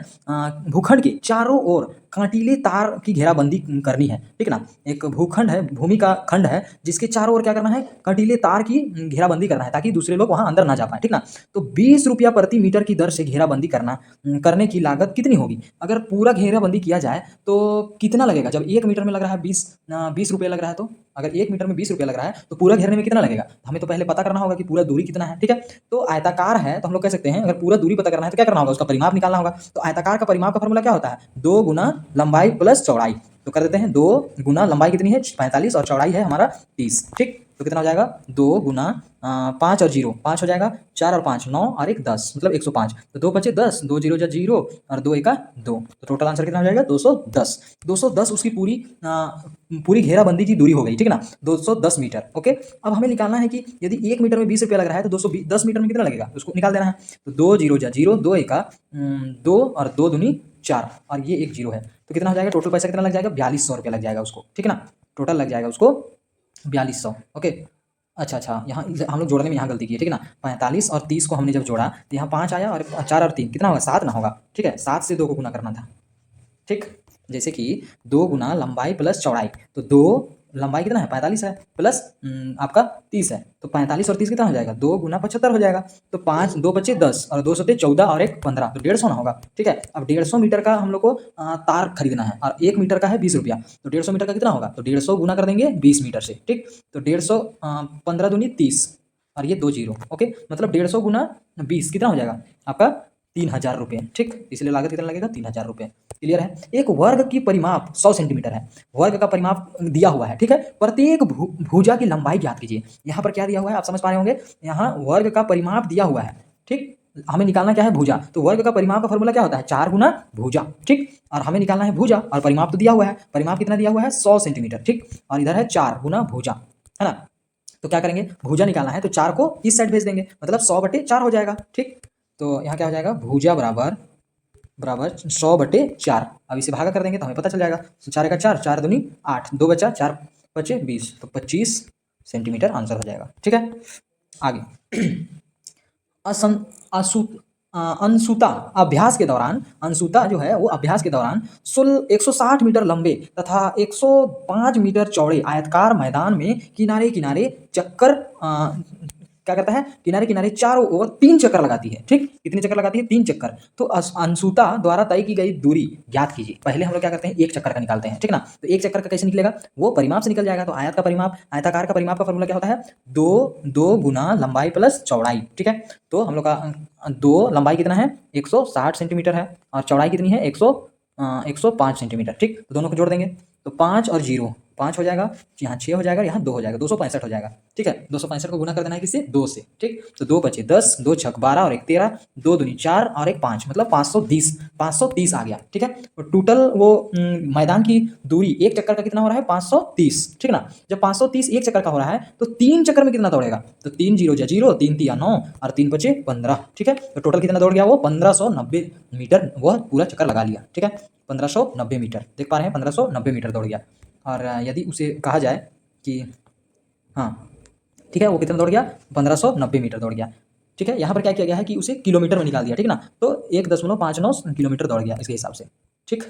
भूखंड के चारों ओर कांटीले तार की घेराबंदी करनी है। ठीक ना, एक भूखंड है, भूमि का खंड है जिसके चारों ओर क्या करना है, कांटीले तार की घेराबंदी करना है ताकि दूसरे लोग वहां अंदर ना जा पाए। ठीक ना, तो 20 रुपया प्रति मीटर की दर से घेराबंदी करने की लागत कितनी होगी। अगर पूरा घेराबंदी किया जाए तो कितना लगेगा, जब 1 मीटर में लग रहा है 20 रुपये लग रहा है, तो अगर 1 मीटर में 20 रुपया लग रहा है तो पूरा घेरने में कितना लगेगा, हमें तो पहले पता करना होगा कि पूरा दूरी कितना है। ठीक है, तो आयताकार है तो हम लोग कह सकते हैं अगर पूरा दूरी पता करना है तो क्या करना होगा, उसका परिमाप निकालना होगा। तो आयताकार का परिमाप का फॉर्मूला क्या होता है, 2 गुना लंबाई प्लस चौड़ाई। तो कर देते हैं 2 गुना लंबाई कितनी है 45 और चौड़ाई है हमारा 30। ठीक, तो कितना हो जाएगा 2 गुना 5 और 0 5 हो जाएगा, 4 और 5 9 और 1 10 मतलब 105। तो 2 बचे 10, 2 जीरो जा जीरो और 2 एका 2, तो टोटल आंसर कितना हो जाएगा 210। 210 उसकी पूरी घेराबंदी की दूरी हो गई। ठीक है ना, 210 मीटर। ओके, अब हमें निकालना है कि यदि 1 मीटर में 20 रुपया लग रहा है तो 210 मीटर में कितना लगेगा उसको निकाल देना है। तो 2 जीरो जा जीरो, 2 एका 2 और 2 दूनी 4 और ये 1 जीरो है, तो कितना हो जाएगा, टोटल पैसा कितना लग जाएगा 4200 रुपया लग जाएगा उसको। ठीक है ना, टोटल लग जाएगा उसको 4200। ओके, अच्छा, यहाँ हम लोग जोड़ने में यहाँ गलती की है। ठीक है ना, 45 और 30 को हमने जब जोड़ा तो यहाँ 5 आया और 4 और 3 कितना होगा 7 ना होगा। ठीक है, 7 से 2 को गुना करना था। ठीक, जैसे कि 2 गुना लंबाई प्लस चौड़ाई, तो 2 लंबाई कितना है 45 है प्लस आपका 30 है, तो 45 और 30 कितना हो जाएगा 2 गुना 75 हो जाएगा। तो 5 2 बचे 10 और 2 सते 14 और 1 15, तो 150 ना होगा। ठीक है, अब 150 मीटर का हम लोग को तार खरीदना है और 1 मीटर का है 20 रुपया, तो 150 मीटर का कितना होगा, तो 150 गुना कर देंगे 20 मीटर से। ठीक, तो 150 15 दूनी 30 और ये 2 जीरो। ओके, मतलब 150 गुना 20 कितना हो जाएगा आपका 3000 रुपये। ठीक, इसलिए लागत कितना लगेगा 3000 रुपये। क्लियर है, एक वर्ग की परिमाप 100 सेंटीमीटर है, वर्ग का परिमाप दिया हुआ है। ठीक है, प्रत्येक भुजा की लंबाई ज्ञात कीजिए। यहाँ पर क्या दिया हुआ है आप समझ पा रहे होंगे, यहाँ वर्ग का परिमाप दिया हुआ है। ठीक, हमें निकालना क्या है भुजा, तो वर्ग का परिमाप का फॉर्मूला क्या होता है 4 गुना भुजा। ठीक, और हमें निकालना है भुजा और परिमाप तो दिया हुआ है, परिमाप कितना दिया हुआ है 100 सेंटीमीटर। ठीक, और इधर है 4 गुना भुजा, है ना, तो क्या करेंगे भुजा निकालना है तो 4 को इस साइड भेज देंगे, मतलब 100/4 हो जाएगा। ठीक, तो यहाँ क्या हो जाएगा भुजा बराबर 100/4। अब इसे भागा कर देंगे तो हमें पता चल जाएगा, 4 का 4, 4 दूनी 8, 2 बचा 4 बचे 20, तो 25 सेंटीमीटर आंसर हो जाएगा। ठीक है, आगे असन असु अंशुता अभ्यास के दौरान, अंशुता जो है वो अभ्यास के दौरान 160 मीटर लंबे तथा 105 मीटर चौड़े आयतकार मैदान में किनारे किनारे चक्कर क्या करता है, किनारे किनारे चारों ओर 3 चक्कर लगाती है। ठीक, कितने चक्कर लगाती है 3 चक्कर। तो अंशुता द्वारा तय की गई दूरी ज्ञात कीजिए। पहले हम लोग क्या करते हैं 1 चक्कर का निकालते हैं। ठीक ना, तो 1 चक्कर का कैसे निकलेगा, वो परिमाप से निकल जाएगा। तो आयत का परिमाप, आयताकार का परिमाप का फॉर्मूला क्या होता है 2 गुना लंबाई प्लस चौड़ाई। ठीक है, तो हम लोग का 2 लंबाई कितना है 160 सेंटीमीटर है और चौड़ाई कितनी है 105 सेंटीमीटर। ठीक, तो दोनों को जोड़ देंगे तो 5 और 0 5 हो जाएगा, यहाँ 6 हो जाएगा, यहाँ 2 हो जाएगा, 265 हो जाएगा। ठीक है, 265 को गुना कर देना है किससे 2 से। ठीक, तो 2 बचे 10, 2 छक 12 और 1 13, 2 दूनी 4 और 1 5, मतलब 530 आ गया। ठीक है, तो टोटल वो मैदान की दूरी 1 चक्कर का कितना हो रहा है 530। ठीक ना, जब 530 1 चक्कर का हो रहा है तो 3 चक्कर में कितना दौड़ेगा, तो 3 जीरो जा जीरो, 3 तिया 9 और 3 बचे 15। ठीक है, तो टोटल कितना दौड़ गया वो 1590 मीटर, वह पूरा चक्कर लगा लिया। ठीक है, 1590 मीटर देख पा रहे हैं 1590 मीटर दौड़ गया। और यदि उसे कहा जाए कि हाँ ठीक है वो कितना दौड़ गया 1590 मीटर दौड़ गया। ठीक है, यहाँ पर क्या किया गया है कि उसे किलोमीटर में निकाल दिया। ठीक है ना, तो 1.59 किलोमीटर दौड़ गया इसके हिसाब से। ठीक,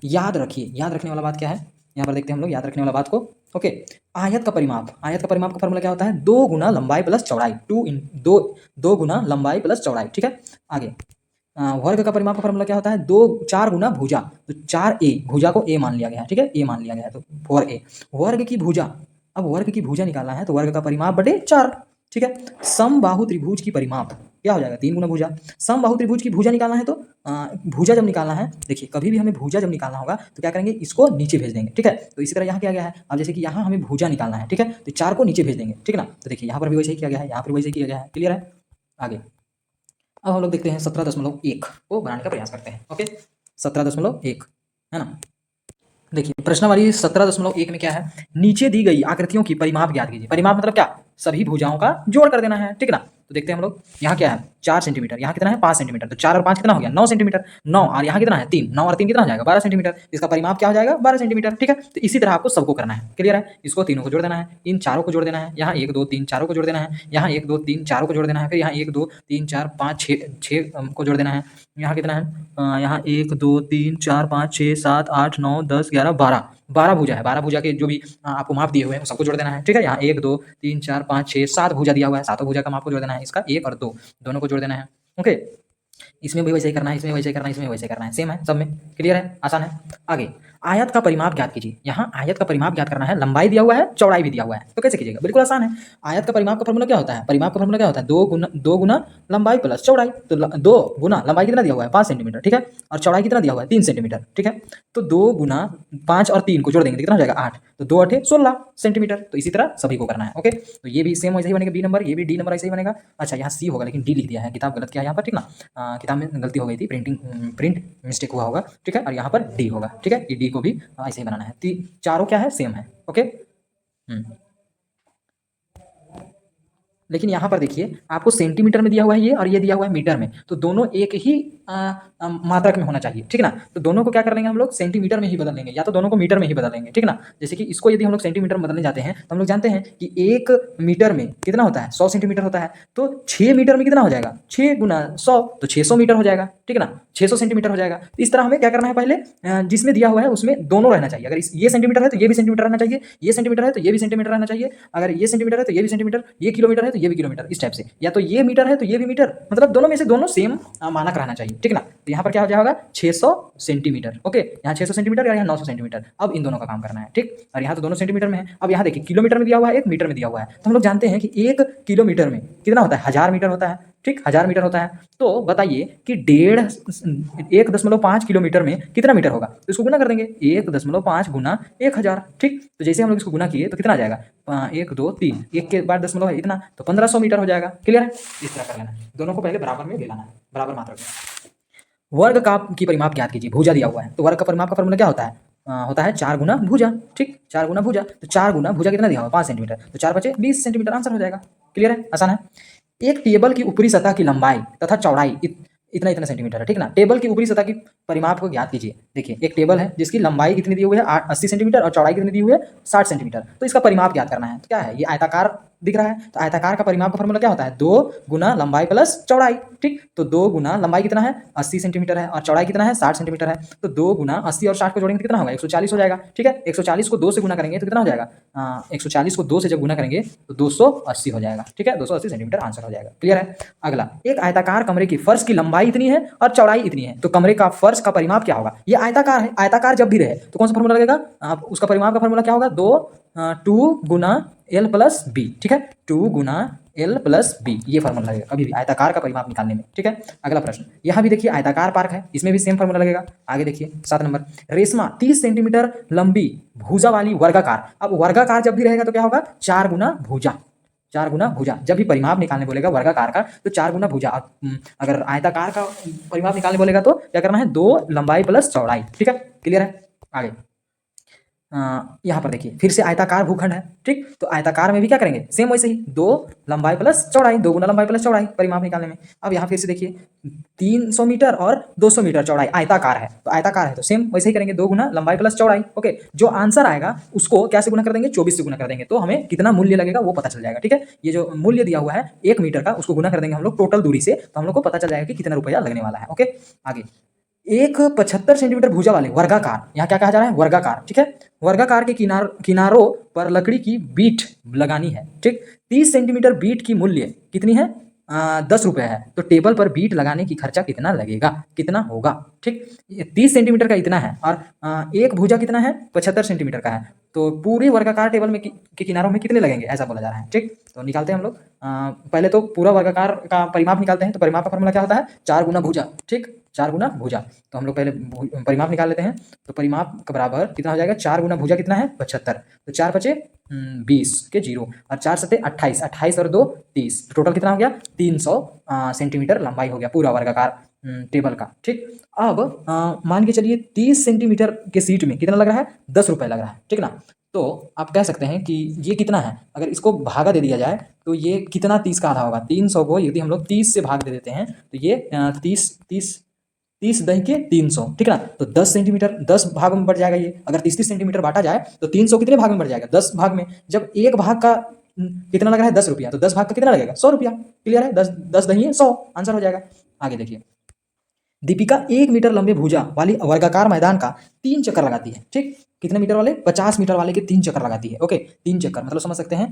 याद रखिए, याद रखने वाला बात क्या है, यहाँ पर देखते हैं हम लोग याद रखने वाला बात को। ओके, आयत का परिमाप, आयत का परिमाप का फॉर्मूला क्या होता है 2 गुना लंबाई प्लस चौड़ाई, 2 गुना लंबाई प्लस चौड़ाई। ठीक है, आगे वर्ग का परिमाप का फॉर्मूला क्या होता है 4 गुना भुजा, तो 4a, भुजा को a मान लिया गया है। ठीक है, a मान लिया गया है तो 4a वर्ग की भुजा। अब वर्ग की भुजा निकालना है तो वर्ग का परिमाप बटे 4। ठीक है, समबाहु त्रिभुज की परिमाप क्या हो जाएगा 3 गुना भुजा। समबाहु त्रिभुज की भुजा निकालना है तो भुजा जब निकालना है, देखिए कभी भी हमें भुजा जब निकालना होगा तो क्या करेंगे इसको नीचे भेज देंगे। ठीक है, तो इसी तरह यहाँ किया गया है। अब जैसे कि यहाँ हमें भुजा निकालना है, ठीक है, तो 4 को नीचे भेज देंगे। ठीक है ना, तो देखिए यहाँ पर भी वैसे ही किया गया है, यहाँ पर वैसे ही किया गया है। क्लियर है, आगे अब हम लोग देखते हैं 17.1 को बनाने का प्रयास करते हैं। ओके, 17.1 है ना। देखिए प्रश्नावली 17.1 में क्या है, नीचे दी गई आकृतियों की परिमाप ज्ञात कीजिए। परिमाप मतलब क्या, सभी भुजाओं का जोड़ कर देना है, ठीक है ना। तो देखते हैं हम लोग, यहाँ क्या है 4 सेंटीमीटर, यहाँ कितना है 5 सेंटीमीटर, तो 4 और 5 कितना हो गया 9 सेंटीमीटर, 9 और यहाँ कितना है 3, 9 और 3 कितना हो जाएगा 12 सेंटीमीटर, इसका परिमाप क्या हो जाएगा 12 सेंटीमीटर, ठीक है। तो इसी तरह आपको सबको करना है, क्लियर है। इसको तीनों को जोड़ देना है, इन चारों को जोड़ देना है, यहाँ 1 2 3 चारों को जोड़ देना है, यहाँ 1 2 3 चारों को जोड़ देना है, फिर यहाँ 1 2 3 4 5 6 को जोड़ देना है, यहाँ कितना है यहाँ 1 2 3 4 5 6 7 8 9 10 11 12 भुजा है, 12 भुजा के जो भी आपको माप दिए हुए हैं सबको जोड़ देना है, ठीक है। यहाँ 1 2 3 4 5 6 7 भुजा दिया हुआ है, सातों भुजा का माप को जोड़ देना है, इसका 1 और 2 दोनों को जोड़ देना है, ओके। इसमें भी वैसे ही करना है, इसमें वैसे ही करना है, इसमें वैसे करना है, सेम है सब में, क्लियर है, आसान है। आगे आयत का परिमाप ज्ञात कीजिए। यहाँ आयत का परिमाप ज्ञात करना है, लंबाई दिया हुआ है चौड़ाई भी दिया हुआ है, तो कैसे कीजिएगा, बिल्कुल आसान है। आयत का परिमाप का फॉर्मूला क्या होता है, परिमाप का फॉर्मूला क्या होता है, दो गुना लंबाई प्लस चौड़ाई। तो 2 गुना लंबाई कितना दिया हुआ है 5 सेंटीमीटर, ठीक है, और चौड़ाई कितना दिया हुआ है 3 सेंटीमीटर, ठीक है। तो 2 गुना 5 और 3 को जोड़ देंगे तो कितना हो जाएगा 8, तो 2 8 16 सेंटीमीटर। तो इसी तरह सभी को करना है, ओके। तो ये भी सेम वैसे ही बनेगा बी नंबर, ये भी डी नंबर ऐसे ही बनेगा। अच्छा यहाँ सी होगा लेकिन डी लिख दिया है, किताब गलत किया है यहाँ पर, ठीक ना, किताब में गलती हो गई थी, प्रिंट मिस्टेक हुआ होगा, ठीक है। और यहाँ पर डी होगा, ठीक है, ये डी को भी ऐसे ही बनाना है। चारों क्या है सेम है, ओके। लेकिन यहाँ पर देखिए आपको सेंटीमीटर में दिया हुआ है ये, और ये दिया हुआ है मीटर में, तो दोनों एक ही मात्रक में होना चाहिए, ठीक है ना। तो दोनों को क्या कर लेंगे हम लोग सेंटीमीटर में ही बदल लेंगे, या तो दोनों को मीटर में ही बदल लेंगे, ठीक है ना। जैसे कि इसको यदि हम लोग सेंटीमीटर में बदलने जाते हैं तो हम लोग जानते हैं कि 1 मीटर में कितना होता है 100 सेंटीमीटर होता है, तो 6 मीटर में कितना हो जाएगा 6 गुना 100, तो 600 मीटर हो जाएगा, ठीक है ना, 600 सेंटीमीटर हो जाएगा। इस तरह हमें क्या करना है, पहले जिसमें दिया हुआ है उसमें दोनों रहना चाहिए। अगर ये सेंटीमीटर है तो ये भी सेंटीमीटर रहना चाहिए, ये सेंटीमीटर है तो ये भी सेंटीमीटर रहना चाहिए, अगर ये सेंटीमीटर है तो ये भी सेंटीमीटर, ये किलोमीटर है तो ये भी किलोमीटर, इस टाइप से, या तो ये मीटर है तो ये भी मीटर, मतलब दोनों में से दोनों सेम मानक रहना चाहिए, ठीक है ना। तो यहाँ पर क्या हो जाएगा 600 सेंटीमीटर, ओके, यहाँ 600 सेंटीमीटर और यहाँ 900 सेंटीमीटर। अब इन दोनों का काम करना है, ठीक। और यहाँ तो दोनों सेंटीमीटर में है। अब यहाँ देखिए किलोमीटर में दिया हुआ है, 1 मीटर में दिया हुआ है, तो हम लोग जानते हैं कि 1 किलोमीटर में कितना होता है 1000 मीटर होता है, ठीक, 1000 मीटर होता है। तो बताइए कि 1.5 किलोमीटर में कितना मीटर होगा, तो इसको गुना कर देंगे 1.5 गुना 1000, ठीक। तो जैसे हम लोग इसको गुना किए तो कितना आ जाएगा 1 2 3, 1 के बाद दशमलव है इतना, तो 1500 मीटर हो जाएगा, क्लियर है। इस तरह कर लेना है, दोनों को पहले बराबर में ले लाना है, बराबर मात्रा में। वर्ग का की परिमाप ज्ञात कीजिए, भुजा दिया हुआ है, तो वर्ग का परिमाप का फॉर्मूला क्या होता है, होता है 4 गुना भुजा, ठीक, 4 गुना भुजा। तो 4 गुना भुजा कितना दिया हुआ 5 सेंटीमीटर, तो 4 बचे 20 सेंटीमीटर, आंसर हो जाएगा, क्लियर है, आसान है। एक टेबल की ऊपरी सतह की लंबाई तथा चौड़ाई इतना इतना सेंटीमीटर है, ठीक ना। टेबल की ऊपरी सतह की परिमाप को ज्ञात कीजिए। देखिए एक टेबल है जिसकी लंबाई कितनी दी हुई है 80 सेंटीमीटर और चौड़ाई कितनी दी हुई है 60 सेंटीमीटर, तो इसका परिमाप ज्ञात करना है। तो क्या है, ये आयताकार दिख रहा है, तो आयताकार का परिमाप का फॉर्मूला क्या होता है 2 गुना लंबाई प्लस चौड़ाई, ठीक। तो 2 गुना लंबाई कितना है 80 सेंटीमीटर है और चौड़ाई कितना है 60 सेंटीमीटर है, तो 2 गुना 80 और 60 को जोड़ेंगे तो कितना होगा 140 हो जाएगा, ठीक है। 140 को 2 से गुना करेंगे तो कितना हो जाएगा 140 को 2 से जब गुना करेंगे तो 280 हो जाएगा, ठीक है, 280 सेंटीमीटर आंसर हो जाएगा, क्लियर है। अगला, एक आयताकार कमरे की फर्श की लंबाई इतनी है और चौड़ाई इतनी है, तो कमरे का फर्श का परिमाप क्या होगा। ये आयताकार है, आयताकार जब भी रहे तो कौन सा फॉर्मूला लगेगा, उसका परिमाप का फॉर्मूला क्या होगा 2 गुना एल प्लस बी, ठीक है, 2 गुना एल प्लस बी, ये फॉर्मूला लगेगा कभी भी आयताकार का परिमाप निकालने में, ठीक है। अगला प्रश्न, यहाँ भी देखिए आयताकार पार्क है, इसमें भी सेम फॉर्मूला लगेगा। आगे देखिए 7 नंबर, रेशमा 30 सेंटीमीटर लंबी भुजा वाली वर्गाकार। अब वर्गाकार जब भी रहेगा तो क्या होगा 4 गुना भुजा, 4 गुना भुजा। जब भी परिमाप निकालने बोलेगा वर्गाकार का तो 4 गुना भुजा। अगर आयताकार का परिमाप निकालने बोलेगा तो क्या करना है 2 लंबाई प्लस चौड़ाई, ठीक है, क्लियर है। आगे यहाँ पर देखिए फिर से आयताकार भूखंड है, ठीक, तो आयताकार में भी क्या करेंगे सेम वैसे ही 2 लंबाई प्लस चौड़ाई, 2 गुना लंबाई प्लस चौड़ाई परिमाप निकालने में। अब यहाँ फिर से देखिए 300 मीटर और 200 मीटर चौड़ाई, आयताकार है तो आयताकार है तो सेम वैसे ही करेंगे 2 गुना लंबाई प्लस चौड़ाई, ओके। जो आंसर आएगा उसको क्या से गुना कर देंगे 24 से गुना कर देंगे, तो हमें कितना मूल्य लगेगा वो पता चल जाएगा, ठीक है। ये जो मूल्य दिया हुआ है 1 मीटर का उसको गुना कर देंगे हम लोग टोटल दूरी से, तो हम लोग को पता चल जाएगा कि कितना रुपया लगने वाला है, ओके। आगे, एक 75 सेंटीमीटर भुजा वाले वर्गाकार, यहाँ क्या कहा जा रहा है वर्गाकार, ठीक है, वर्गाकार के किनारों पर लकड़ी की बीट लगानी है, ठीक। 30 सेंटीमीटर बीट की मूल्य कितनी है 10 रुपये है, तो टेबल पर बीट लगाने की खर्चा कितना लगेगा, कितना होगा, ठीक। 30 सेंटीमीटर का इतना है और एक भुजा कितना है 75 सेंटीमीटर का है, तो पूरे वर्गाकार टेबल में के किनारों में कितने लगेंगे ऐसा बोला जा रहा है, ठीक। तो निकालते हैं हम लोग, पहले तो पूरा वर्गाकार का परिमाप निकालते हैं, तो परिमाप का फॉर्मूला क्या होता है 4 गुना भुजा, ठीक, 4 गुना भुजा। तो हम लोग पहले परिमाप निकाल लेते हैं, तो परिमाप का बराबर कितना हो जाएगा 4 गुना भुजा कितना है 75, तो 4 बचे 20 के 0 और 4 सते 28, 28 और 2 30, टोटल कितना हो गया 300 सेंटीमीटर लंबाई हो गया पूरा वर्गाकार टेबल का। ठीक, अब मान के चलिए 30 सेंटीमीटर के सीट में कितना लग रहा है, 10 रुपये लग रहा है, ठीक ना। तो आप कह सकते हैं कि ये कितना है, अगर इसको भागा दे दिया जाए तो ये कितना 30 का आधा होगा, 300 को यदि हम लोग 30 से भाग दे देते हैं तो ये 30 ठीक है ना। तो 10 सेंटीमीटर 10 भाग में बढ़ जाएगा ये, अगर 30 सेंटीमीटर बांटा जाए तो 300 कितने भाग में बढ़ जाएगा, 10 भाग में। जब एक भाग का कितना लग रहा है 10 रुपया, तो 10 भाग का कितना लगेगा 100 रुपया। क्लियर है, 10 10 दही है 100, आंसर हो जाएगा। आगे देखिए, दीपिका 1 मीटर लंबे भुजा वाली वर्गाकार मैदान का 3 चक्कर लगाती है। ठीक, कितने मीटर वाले, 50 मीटर वाले के 3 चक्कर लगाती है। ओके, 3 चक्कर मतलब समझ सकते हैं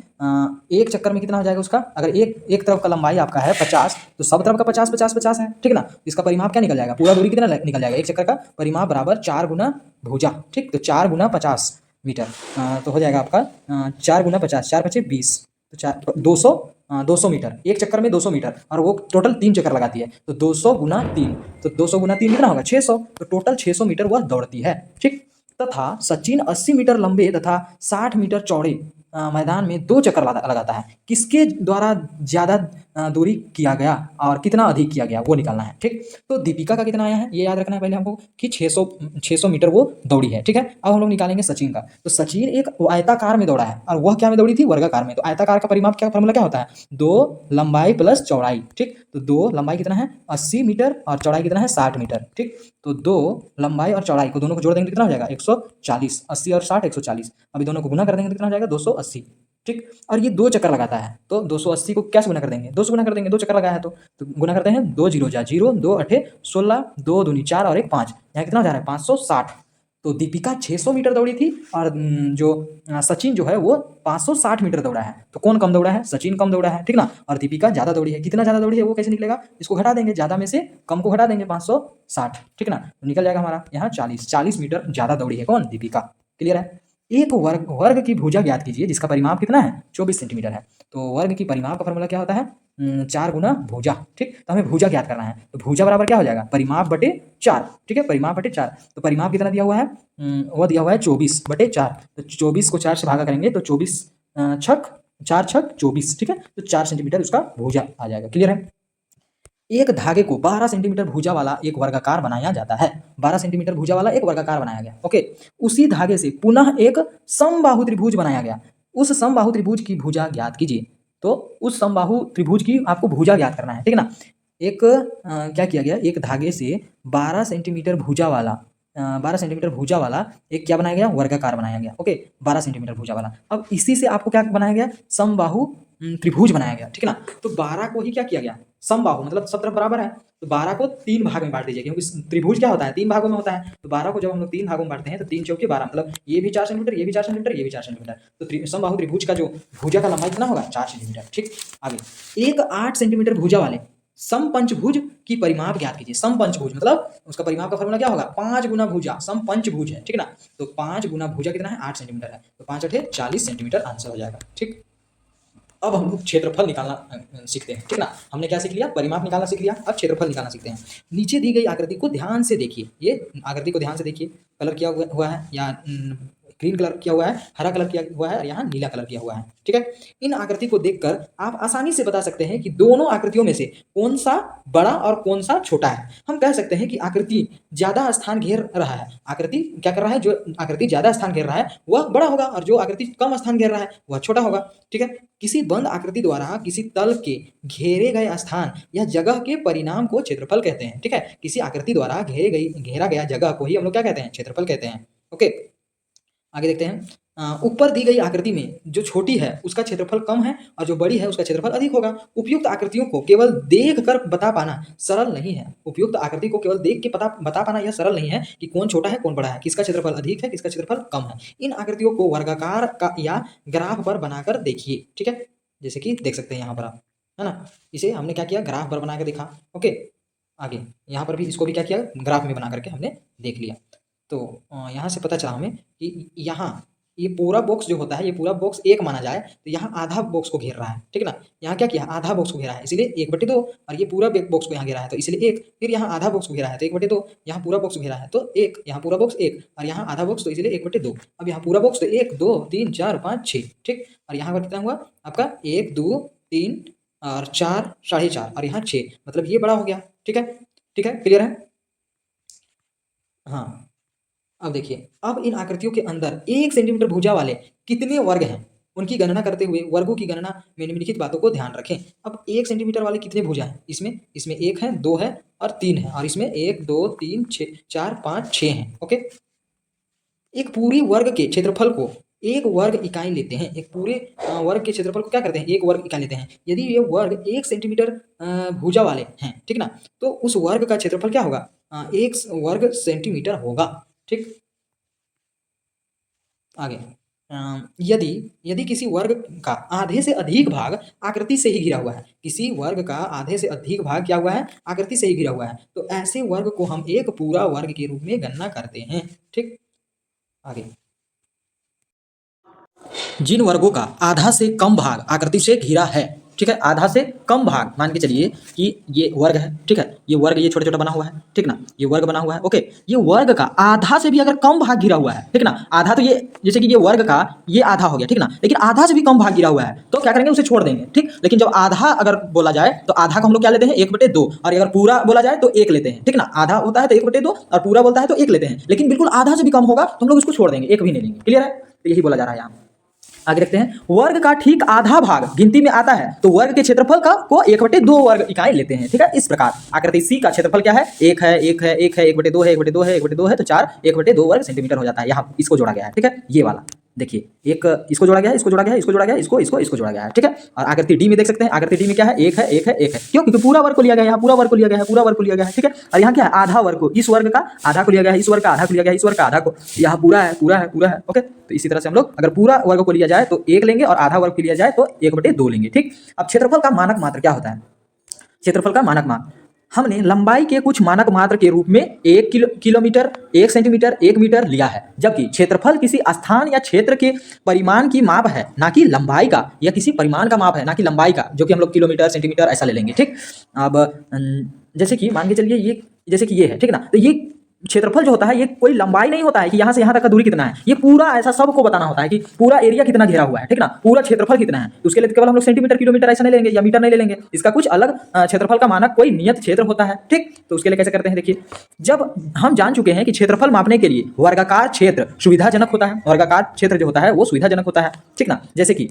एक चक्कर में कितना हो जाएगा उसका, अगर एक तरफ का लंबाई आपका है 50 तो सब तरफ का 50 50 50 है, ठीक ना। इसका परिमाप क्या निकल जाएगा, पूरा दूरी कितना निकल जाएगा, एक चक्कर का परिमाप बराबर 4 गुना भुजा। ठीक, तो 4 गुना 50 मीटर तो हो जाएगा आपका 4 गुना 50, 4 पचे 20, तो 200 मीटर, एक चक्कर में 200 मीटर, और वो टोटल 3 चक्कर लगाती है, तो 200 गुना 3, तो 200 गुना 3 कितना होगा 600, तो टोटल 600 मीटर वह दौड़ती है। ठीक, तथा सचिन 80 मीटर लंबे तथा 60 मीटर चौड़े मैदान में 2 चक्कर लगाता है, किसके द्वारा ज़्यादा दूरी किया गया और कितना अधिक किया गया वो निकालना है। ठीक, तो दीपिका का कितना आया है ये याद रखना है पहले हमको कि 600 मीटर वो दौड़ी है। ठीक है, अब हम लोग निकालेंगे सचिन का। तो सचिन एक आयताकार में दौड़ा है और वह क्या में दौड़ी थी, वर्गाकार में। तो आयताकार का परिमाप क्या, फॉर्मूला क्या होता है, 2 लंबाई प्लस चौड़ाई। ठीक, तो 2 लंबाई कितना है 80 मीटर और चौड़ाई कितना है 60 मीटर। ठीक, तो 2 लंबाई और चौड़ाई को दोनों को जोड़ देंगे कितना हो जाएगा 140, 80 और 60 140, अभी दोनों को गुना कर देंगे तो कितना हो जाएगा 280। ठीक, और ये 2 चक्कर लगाता है तो 280 को कैसे गुना कर देंगे, 2 से गुना कर देंगे, 2 चक्कर लगाया है तो गुना करते हैं, 2 जीरो जा जीरो, 2 अठे 16, 2 दूनी 4 और 1 5, यहाँ कितना हो जा रहा है 560। तो दीपिका 600 मीटर दौड़ी थी और जो सचिन जो है वो 560 मीटर दौड़ा है। तो कौन कम दौड़ा है, सचिन कम दौड़ा है, ठीक ना, और दीपिका ज़्यादा दौड़ी है। कितना ज़्यादा दौड़ी है वो कैसे निकलेगा, इसको घटा देंगे, ज़्यादा में से कम को घटा देंगे 560, ठीक ना, तो निकल जाएगा हमारा यहाँ 40 मीटर ज़्यादा दौड़ी है कौन, दीपिका। क्लियर है। एक वर्ग की भुजा ज्ञात कीजिए जिसका परिमाप कितना है 24 सेंटीमीटर है। तो वर्ग की परिमाप का फॉर्मूला क्या होता है 4 गुना भुजा। ठीक, तो हमें भुजा ज्ञात करना है, तो भुजा बराबर क्या हो जाएगा परिमाप बटे 4। ठीक है, परिमाप बटे 4, तो परिमाप कितना दिया हुआ है वह दिया हुआ है 24 बटे 4, तो 24 को 4 से भागा करेंगे तो 24 छक 4 छक 24। ठीक है, तो 4 सेंटीमीटर उसका भुजा आ जाएगा। क्लियर है। एक धागे को 12 सेंटीमीटर भुजा वाला एक वर्गाकार बनाया जाता है, 12 सेंटीमीटर भुजा वाला एक वर्गाकार बनाया गया। ओके, उसी धागे से पुनः एक समबाहु त्रिभुज बनाया गया, उस समबाहु त्रिभुज की भुजा ज्ञात कीजिए। तो उस समबाहु त्रिभुज की आपको भुजा ज्ञात करना है, ठीक ना। एक क्या किया गया, एक धागे से 12 सेंटीमीटर भुजा वाला 12 सेंटीमीटर भुजा वाला एक क्या बनाया गया, वर्गाकार बनाया गया। ओके, 12 सेंटीमीटर भुजा वाला। अब इसी से आपको क्या बनाया गया, समबाहु त्रिभुज बनाया गया। ठीक है ना, तो 12 को ही क्या किया गया, समबाहु मतलब सब तरफ बराबर है, तो 12 को 3 भाग में बांट दीजिए, क्योंकि त्रिभुज क्या होता है 3 भागों में होता है। तो 12 को जब हम लोग 3 भागों में बांटते हैं तो 3 चौके 12, मतलब ये भी 4 सेंटीमीटर, ये भी 4 सेंटीमीटर, ये भी 4 सेंटीमीटर, तो समबाहु त्रिभुज का जो भुजा का लंबाई कितना होगा 4 सेंटीमीटर। ठीक, आगे एक 8 सेंटीमीटर भुजा वाले समपंचभुज की परिमाप ज्ञात कीजिए। समपंचभुज मतलब उसका परिमाप का फॉर्मूला क्या होगा 5 गुना भुजा, समपंचभुज है, ठीक ना। तो 5 गुना भुजा कितना है 8 सेंटीमीटर है, तो 5 अठे 40 सेंटीमीटर आंसर हो जाएगा। ठीक, अब हम लोग क्षेत्रफल निकालना सीखते हैं, ठीक ना। हमने क्या सीख लिया, परिमाप निकालना सीख लिया, अब क्षेत्रफल निकालना सीखते हैं। नीचे दी गई आकृति को ध्यान से देखिए, ये आकृति को ध्यान से देखिए, कलर किया हुआ है, या ग्रीन कलर किया हुआ है, हरा कलर किया हुआ है और यहाँ नीला कलर किया हुआ है। ठीक है, इन आकृति को देखकर आप आसानी से बता सकते हैं कि दोनों आकृतियों में से कौन सा बड़ा और कौन सा छोटा है। हम कह सकते हैं कि आकृति ज्यादा स्थान घेर रहा है, आकृति क्या कर रहा है, जो आकृति ज्यादा स्थान घेर रहा है वह बड़ा होगा और जो आकृति कम स्थान घेर रहा है वह छोटा होगा। ठीक है, किसी बंद आकृति द्वारा किसी तल के घेरे गए स्थान या जगह के परिणाम को क्षेत्रफल कहते हैं। ठीक है, किसी आकृति द्वारा घेरा गया जगह को ही हम लोग क्या कहते हैं, क्षेत्रफल कहते हैं। ओके, आगे देखते हैं। ऊपर दी गई आकृति में जो छोटी है उसका क्षेत्रफल कम है और जो बड़ी है उसका क्षेत्रफल अधिक होगा। उपयुक्त आकृतियों को केवल देख कर बता पाना सरल नहीं है, उपयुक्त आकृति को केवल देख के बता पाना यह सरल नहीं है कि कौन छोटा है कौन बड़ा है, किसका क्षेत्रफल अधिक है किसका क्षेत्रफल कम है। इन आकृतियों को वर्गाकार का या ग्राफ पर बनाकर देखिए। ठीक है, जैसे कि देख सकते हैं यहाँ पर आप, है ना, इसे हमने क्या किया ग्राफ पर बना के देखा। ओके, आगे यहाँ पर भी इसको भी क्या किया ग्राफ में बना करके हमने देख लिया। तो यहाँ से पता चला हमें कि यहाँ ये पूरा बॉक्स जो होता है, ये पूरा बॉक्स एक माना जाए तो यहाँ आधा बॉक्स को घेर रहा है। ठीक है ना, यहाँ क्या किया आधा बॉक्स को घेरा है, इसलिए 1/2, और ये पूरा बॉक्स को यहाँ घेरा है तो इसलिए 1, फिर यहाँ आधा बॉक्स को घेरा है तो 1/2, यहाँ पूरा बॉक्स को घेरा है तो 1, यहाँ पूरा बॉक्स 1 और यहाँ आधा बॉक्स तो इसलिए 1/2। अब यहाँ पूरा बॉक्स तो 1 2 3 4 5 6। ठीक, और यहाँ पर कितना हुआ आपका 1 2 3 और 4 4.5 और यहाँ 6, मतलब ये बड़ा हो गया। ठीक है, ठीक है, क्लियर है। हाँ, अब देखिए, अब इन आकृतियों के अंदर 1 सेंटीमीटर भुजा वाले कितने वर्ग हैं, उनकी गणना करते हुए वर्गों की गणना में निम्नलिखित बातों को ध्यान रखें। अब 1 सेंटीमीटर वाले कितने भुजा हैं, इसमें 1 है, 2 है और 3 है, और इसमें 1 2 3 4 5 6 हैं। ओके, एक पूरे वर्ग के क्षेत्रफल को एक वर्ग इकाई लेते हैं, एक पूरे वर्ग के क्षेत्रफल को क्या करते हैं, एक वर्ग इकाई लेते हैं। यदि ये वर्ग 1 सेंटीमीटर भुजा वाले हैं, ठीक ना, तो उस वर्ग का क्षेत्रफल क्या होगा, 1 वर्ग सेंटीमीटर होगा। ठीक, आगे यदि यदि किसी वर्ग का आधे से अधिक भाग आकृति से ही घिरा हुआ है, किसी वर्ग का आधे से अधिक भाग क्या हुआ है, आकृति से ही घिरा हुआ है, तो ऐसे वर्ग को हम एक पूरा वर्ग के रूप में गणना करते हैं। ठीक, आगे जिन वर्गों का आधा से कम भाग आकृति से घिरा है, ठीक है, आधा से कम भाग मान के चलिए कि ये वर्ग है, ठीक है, ये वर्ग ये छोटा छोटा बना हुआ है, ठीक ना, ये वर्ग बना हुआ है। ओके, ये वर्ग का आधा से भी अगर कम भाग घिरा हुआ है, ठीक ना, आधा तो ये जैसे कि ये वर्ग का ये आधा हो गया, ठीक ना, लेकिन आधा से भी कम भाग घिरा हुआ है तो क्या करेंगे, उसे छोड़ देंगे। ठीक, लेकिन जब आधा अगर बोला जाए तो आधा को हम लोग क्या लेते हैं, 1/2, और अगर पूरा बोला जाए तो 1 लेते हैं। ठीक ना, आधा होता है तो 1/2 और पूरा बोलता है तो 1 लेते हैं, लेकिन बिल्कुल आधा से भी कम होगा तो हम लोग उसको छोड़ देंगे, 1 भी नहीं लेंगे। क्लियर है, तो यही बोला जा रहा है यहाँ। आगे देखते हैं, वर्ग का ठीक आधा भाग गिनती में आता है तो वर्ग के क्षेत्रफल का को 1/2 वर्ग इकाई लेते हैं। ठीक है, इस प्रकार आकृति सी का क्षेत्रफल क्या है, 1 है, 1 है, 1 है, 1/2 है, 1/2 है, 1/2 है, तो 4 1/2 वर्ग सेंटीमीटर हो जाता है। यहाँ इसको जोड़ा गया है। ठीक है, ये वाला देखिए, एक इसको जोड़ा गया है, इसको जोड़ा गया है, इसको जोड़ा गया है, इसको जोड़ा गया है। ठीक है, और आकृति डी में देख सकते हैं, आकृति डी में क्या है, 1 है, 1 है, 1 है। क्यों, क्योंकि पूरा वर्ग को लिया गया है, यहाँ पूरा वर्ग को लिया गया है, पूरा वर्ग को लिया गया है। ठीक है, और यहाँ क्या है, आधा वर्ग को, इस वर्ग का आधा को लिया गया है, इस वर्ग का आधा को लिया गया है, इस वर्ग का आधा को, यहाँ पूरा है, पूरा है, पूरा है। ओके, तो इसी तरह से हम लोग अगर पूरा वर्ग को लिया जाए तो 1 लेंगे और आधा वर्ग को लिया जाए तो 1/2 लेंगे। ठीक, अब क्षेत्रफल का मानक मात्र क्या होता है, क्षेत्रफल का मानक मात्र हमने लंबाई के कुछ मानक मात्र के रूप में 1 किलोमीटर, 1 सेंटीमीटर, 1 मीटर लिया है, जबकि क्षेत्रफल किसी स्थान या क्षेत्र के परिमाण की माप है, ना कि लंबाई का, या किसी परिमाण का माप है ना कि लंबाई का, जो कि हम लोग किलोमीटर सेंटीमीटर ऐसा ले लेंगे। ठीक, अब जैसे कि मान के चलिए ये जैसे कि ये है, ठीक ना, तो ये क्षेत्रफल जो होता है ये कोई लंबाई नहीं होता है कि यहाँ से यहाँ तक का दूरी कितना है, ये पूरा ऐसा सबको बताना होता है कि पूरा एरिया कितना घेरा हुआ है। ठीक ना, पूरा क्षेत्रफल कितना है, तो उसके लिए केवल हम लोग सेंटीमीटर किलोमीटर ऐसा नहीं लेंगे या मीटर नहीं ले लेंगे, इसका कुछ अलग क्षेत्रफल का मानक कोई नियत क्षेत्र होता है। ठीक, तो उसके लिए कैसे करते हैं, देखिए, जब हम जान चुके हैं कि क्षेत्रफल मापने के लिए वर्गाकार क्षेत्र सुविधाजनक होता है, वर्गाकार क्षेत्र जो होता है वो सुविधाजनक होता है। ठीक ना, जैसे कि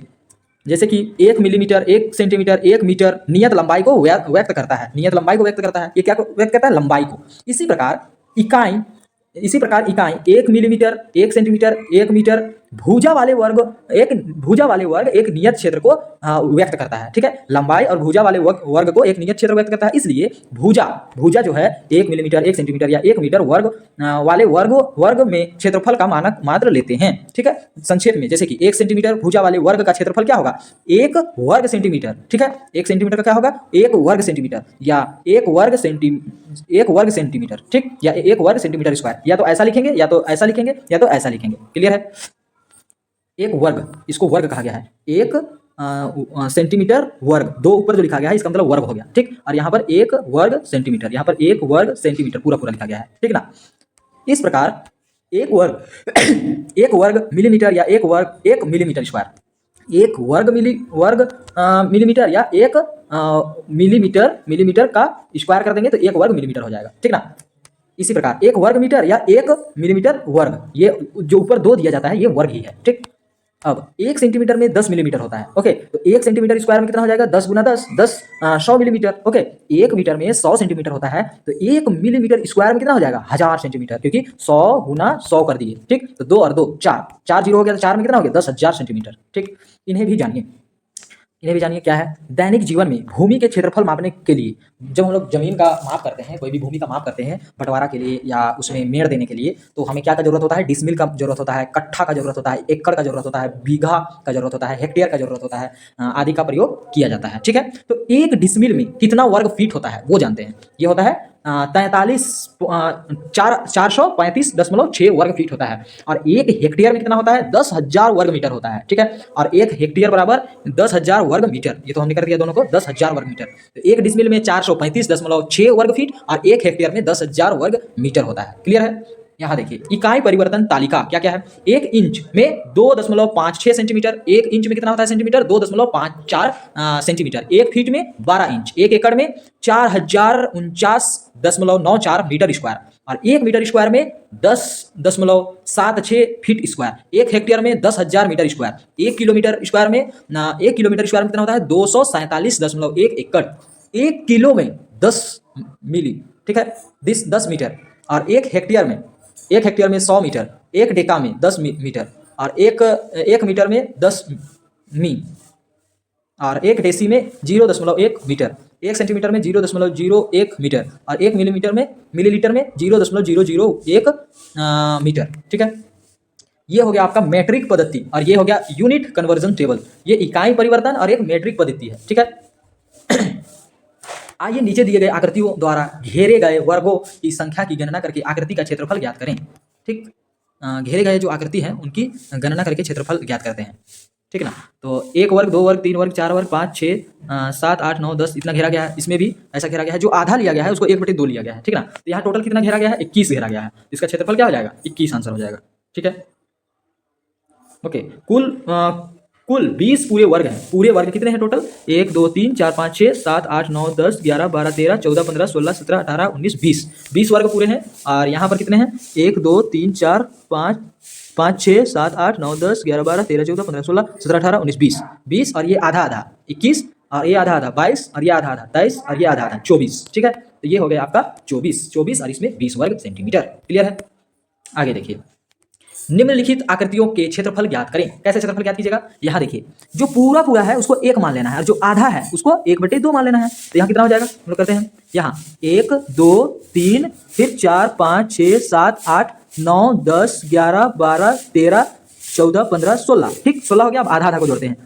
1 मिलीमीटर, 1 सेंटीमीटर, 1 मीटर नियत लंबाई को व्यक्त करता है, नियत लंबाई को व्यक्त करता है, ये क्या व्यक्त करता है, लंबाई को। इसी प्रकार इकाई 1 मिलीमीटर, 1 सेंटीमीटर, 1 मीटर भुजा वाले वर्ग एक नियत क्षेत्र को व्यक्त करता है। ठीक है, लंबाई और भुजा वाले वर्ग को एक नियत क्षेत्र व्यक्त करता है, इसलिए भुजा जो है 1 मिलीमीटर, 1 सेंटीमीटर या 1 मीटर वर्ग वाले वर्ग में क्षेत्रफल का मानक मात्र लेते हैं। ठीक है, संक्षेप में जैसे कि 1 सेंटीमीटर भुजा वाले वर्ग का क्षेत्रफल क्या होगा, 1 वर्ग सेंटीमीटर। ठीक है, 1 सेंटीमीटर का क्या होगा, 1 वर्ग सेंटीमीटर या 1 वर्ग सेंटीमीटर। ठीक, या 1 वर्ग सेंटीमीटर स्क्वायर, या तो ऐसा लिखेंगे या तो ऐसा लिखेंगे या तो ऐसा लिखेंगे। क्लियर है, एक वर्ग, इसको वर्ग कहा गया है, 1 सेंटीमीटर वर्ग, 2 ऊपर जो लिखा गया है इसका मतलब वर्ग हो गया। ठीक, और यहाँ पर 1 वर्ग सेंटीमीटर, यहाँ पर 1 वर्ग सेंटीमीटर पूरा लिखा गया है। ठीक ना, इस प्रकार एक वर्ग मिलीमीटर या 1 मिलीमीटर स्क्वायर, 1 वर्ग मिलीमीटर या 1 मिलीमीटर का स्क्वायर कर देंगे तो 1 वर्ग मिलीमीटर हो जाएगा। ठीक ना, इसी प्रकार 1 वर्ग मीटर या 1 मिलीमीटर वर्ग, ये जो ऊपर 2 दिया जाता है ये वर्ग ही है। ठीक, अब 1 सेंटीमीटर में 10 मिलीमीटर होता है। ओके, तो 1 सेंटीमीटर स्क्वायर में कितना हो जाएगा, 10 गुना 10, 100 मिलीमीटर। ओके, 1 मीटर में 100 सेंटीमीटर होता है, तो 1 मिलीमीटर स्क्वायर में कितना हो जाएगा, 1000 सेंटीमीटर, क्योंकि 100 गुना 100 कर दिए। ठीक, तो 2 और 2 4, 4 जीरो हो गया, तो 4 में कितना हो गया, 10,000 सेंटीमीटर। ठीक, इन्हें भी जानिए क्या है, दैनिक जीवन में भूमि के क्षेत्रफल मापने के लिए जब हम लोग जमीन का माप करते हैं, कोई भी भूमि का माप करते हैं बंटवारा के लिए या उसमें मेड़ देने के लिए, तो हमें क्या का जरूरत होता है, डिसमिल का जरूरत होता है, कट्ठा का जरूरत होता है, एकड़ का जरूरत होता है, बीघा का जरूरत होता है, हेक्टेयर का जरूरत होता है, आदि का प्रयोग किया जाता है। ठीक है, तो 1 डिसमिल में कितना वर्ग फीट होता है वो जानते हैं, ये होता है 435.6 वर्ग फीट होता है, और 1 हेक्टेयर में कितना होता है, 10,000 वर्ग मीटर होता है। ठीक है, और 1 हेक्टेयर बराबर 10,000 वर्ग मीटर, ये तो हमने कर दिया दोनों को, 10,000 वर्ग मीटर। तो 1 डिसमिल में 435.6 वर्ग फीट और 1 हेक्टेयर में 10,000 वर्ग मीटर होता है। क्लियर है, यहाँ देखिए इकाई परिवर्तन तालिका क्या क्या है। 1 इंच में 2.56 सेंटीमीटर, 1 इंच में कितना होता है सेंटीमीटर, 2.54 सेंटीमीटर, 1 फीट में 12 इंच, 1 एकड़ में 4049.94 मीटर स्क्वायर, और 1 मीटर स्क्वायर में 10.76 फीट स्क्वायर, 1 हेक्टेयर में 10,000 मीटर स्क्वायर, 1 किलोमीटर स्क्वायर में 1 किलोमीटर स्क्वायर में कितना होता है 247.1 एकड़, 1 किलो में 10 मिली, ठीक है 10 मीटर, और 1 हेक्टेयर में 100 मीटर, 1 डेका में 10 मीटर, और 1 मीटर में 10 मी, और 1 डेसी में 0.1 मीटर, 1 सेंटीमीटर में 0.01 मीटर, और 1 मिलीलीटर में 0.001 मीटर, ठीक है। ये हो गया आपका मैट्रिक पद्धति, और ये हो गया यूनिट कन्वर्जन टेबल। ये इकाई परिवर्तन और एक मैट्रिक पद्धति है, ठीक है। आइए नीचे दिए गए आकृतियों द्वारा घेरे गए वर्गों की संख्या की गणना करके आकृति का क्षेत्रफल ज्ञात करें, ठीक। घेरे गए जो आकृति हैं उनकी गणना करके क्षेत्रफल ज्ञात करते हैं, ठीक है ना। तो 1 वर्ग, 2 वर्ग, 3 वर्ग, 4 वर्ग, 5, 6, 7, 8, 9, 10 इतना घेरा गया है। इसमें भी ऐसा घेरा गया है, जो आधा लिया गया है उसको 1/2 लिया गया है, ठीक है ना। तो यहाँ टोटल कितना घेरा गया है 21 घेरा गया है, इसका क्षेत्रफल क्या हो जाएगा 21 आंसर हो जाएगा, ठीक है। ओके, कुल 20 पूरे वर्ग हैं। पूरे वर्ग कितने हैं टोटल 1 2 3 4 5 6 7 8 9 10 11 12 13 14 15 16 17 18 19 20 वर्ग पूरे हैं। और यहाँ पर कितने हैं 1 2 3 4 5 6 7 8 9 10 11 12 13 14 15 16 17 18 19 20 और ये आधा आधा 21 और ये आधा आधा 22 और ये आधा आधा 23 और ये आधा आधा 24, ठीक है। तो ये हो गया आपका 24 और इसमें 20 वर्ग सेंटीमीटर। क्लियर है। आगे देखिए, निम्नलिखित आकृतियों के क्षेत्रफल ज्ञात करें। कैसे क्षेत्रफल ज्ञात कीजिएगा, यहाँ देखिए जो पूरा है उसको 1 मान लेना है और जो आधा है उसको 1/2 मान लेना है। तो यहाँ कितना हो जाएगा हम लोग करते हैं, यहाँ 1 2 3 फिर 4 5 6 7 8 9 10 11 12 13 14 15 16, ठीक 16 हो गया। अब आधा आधा को जोड़ते हैं,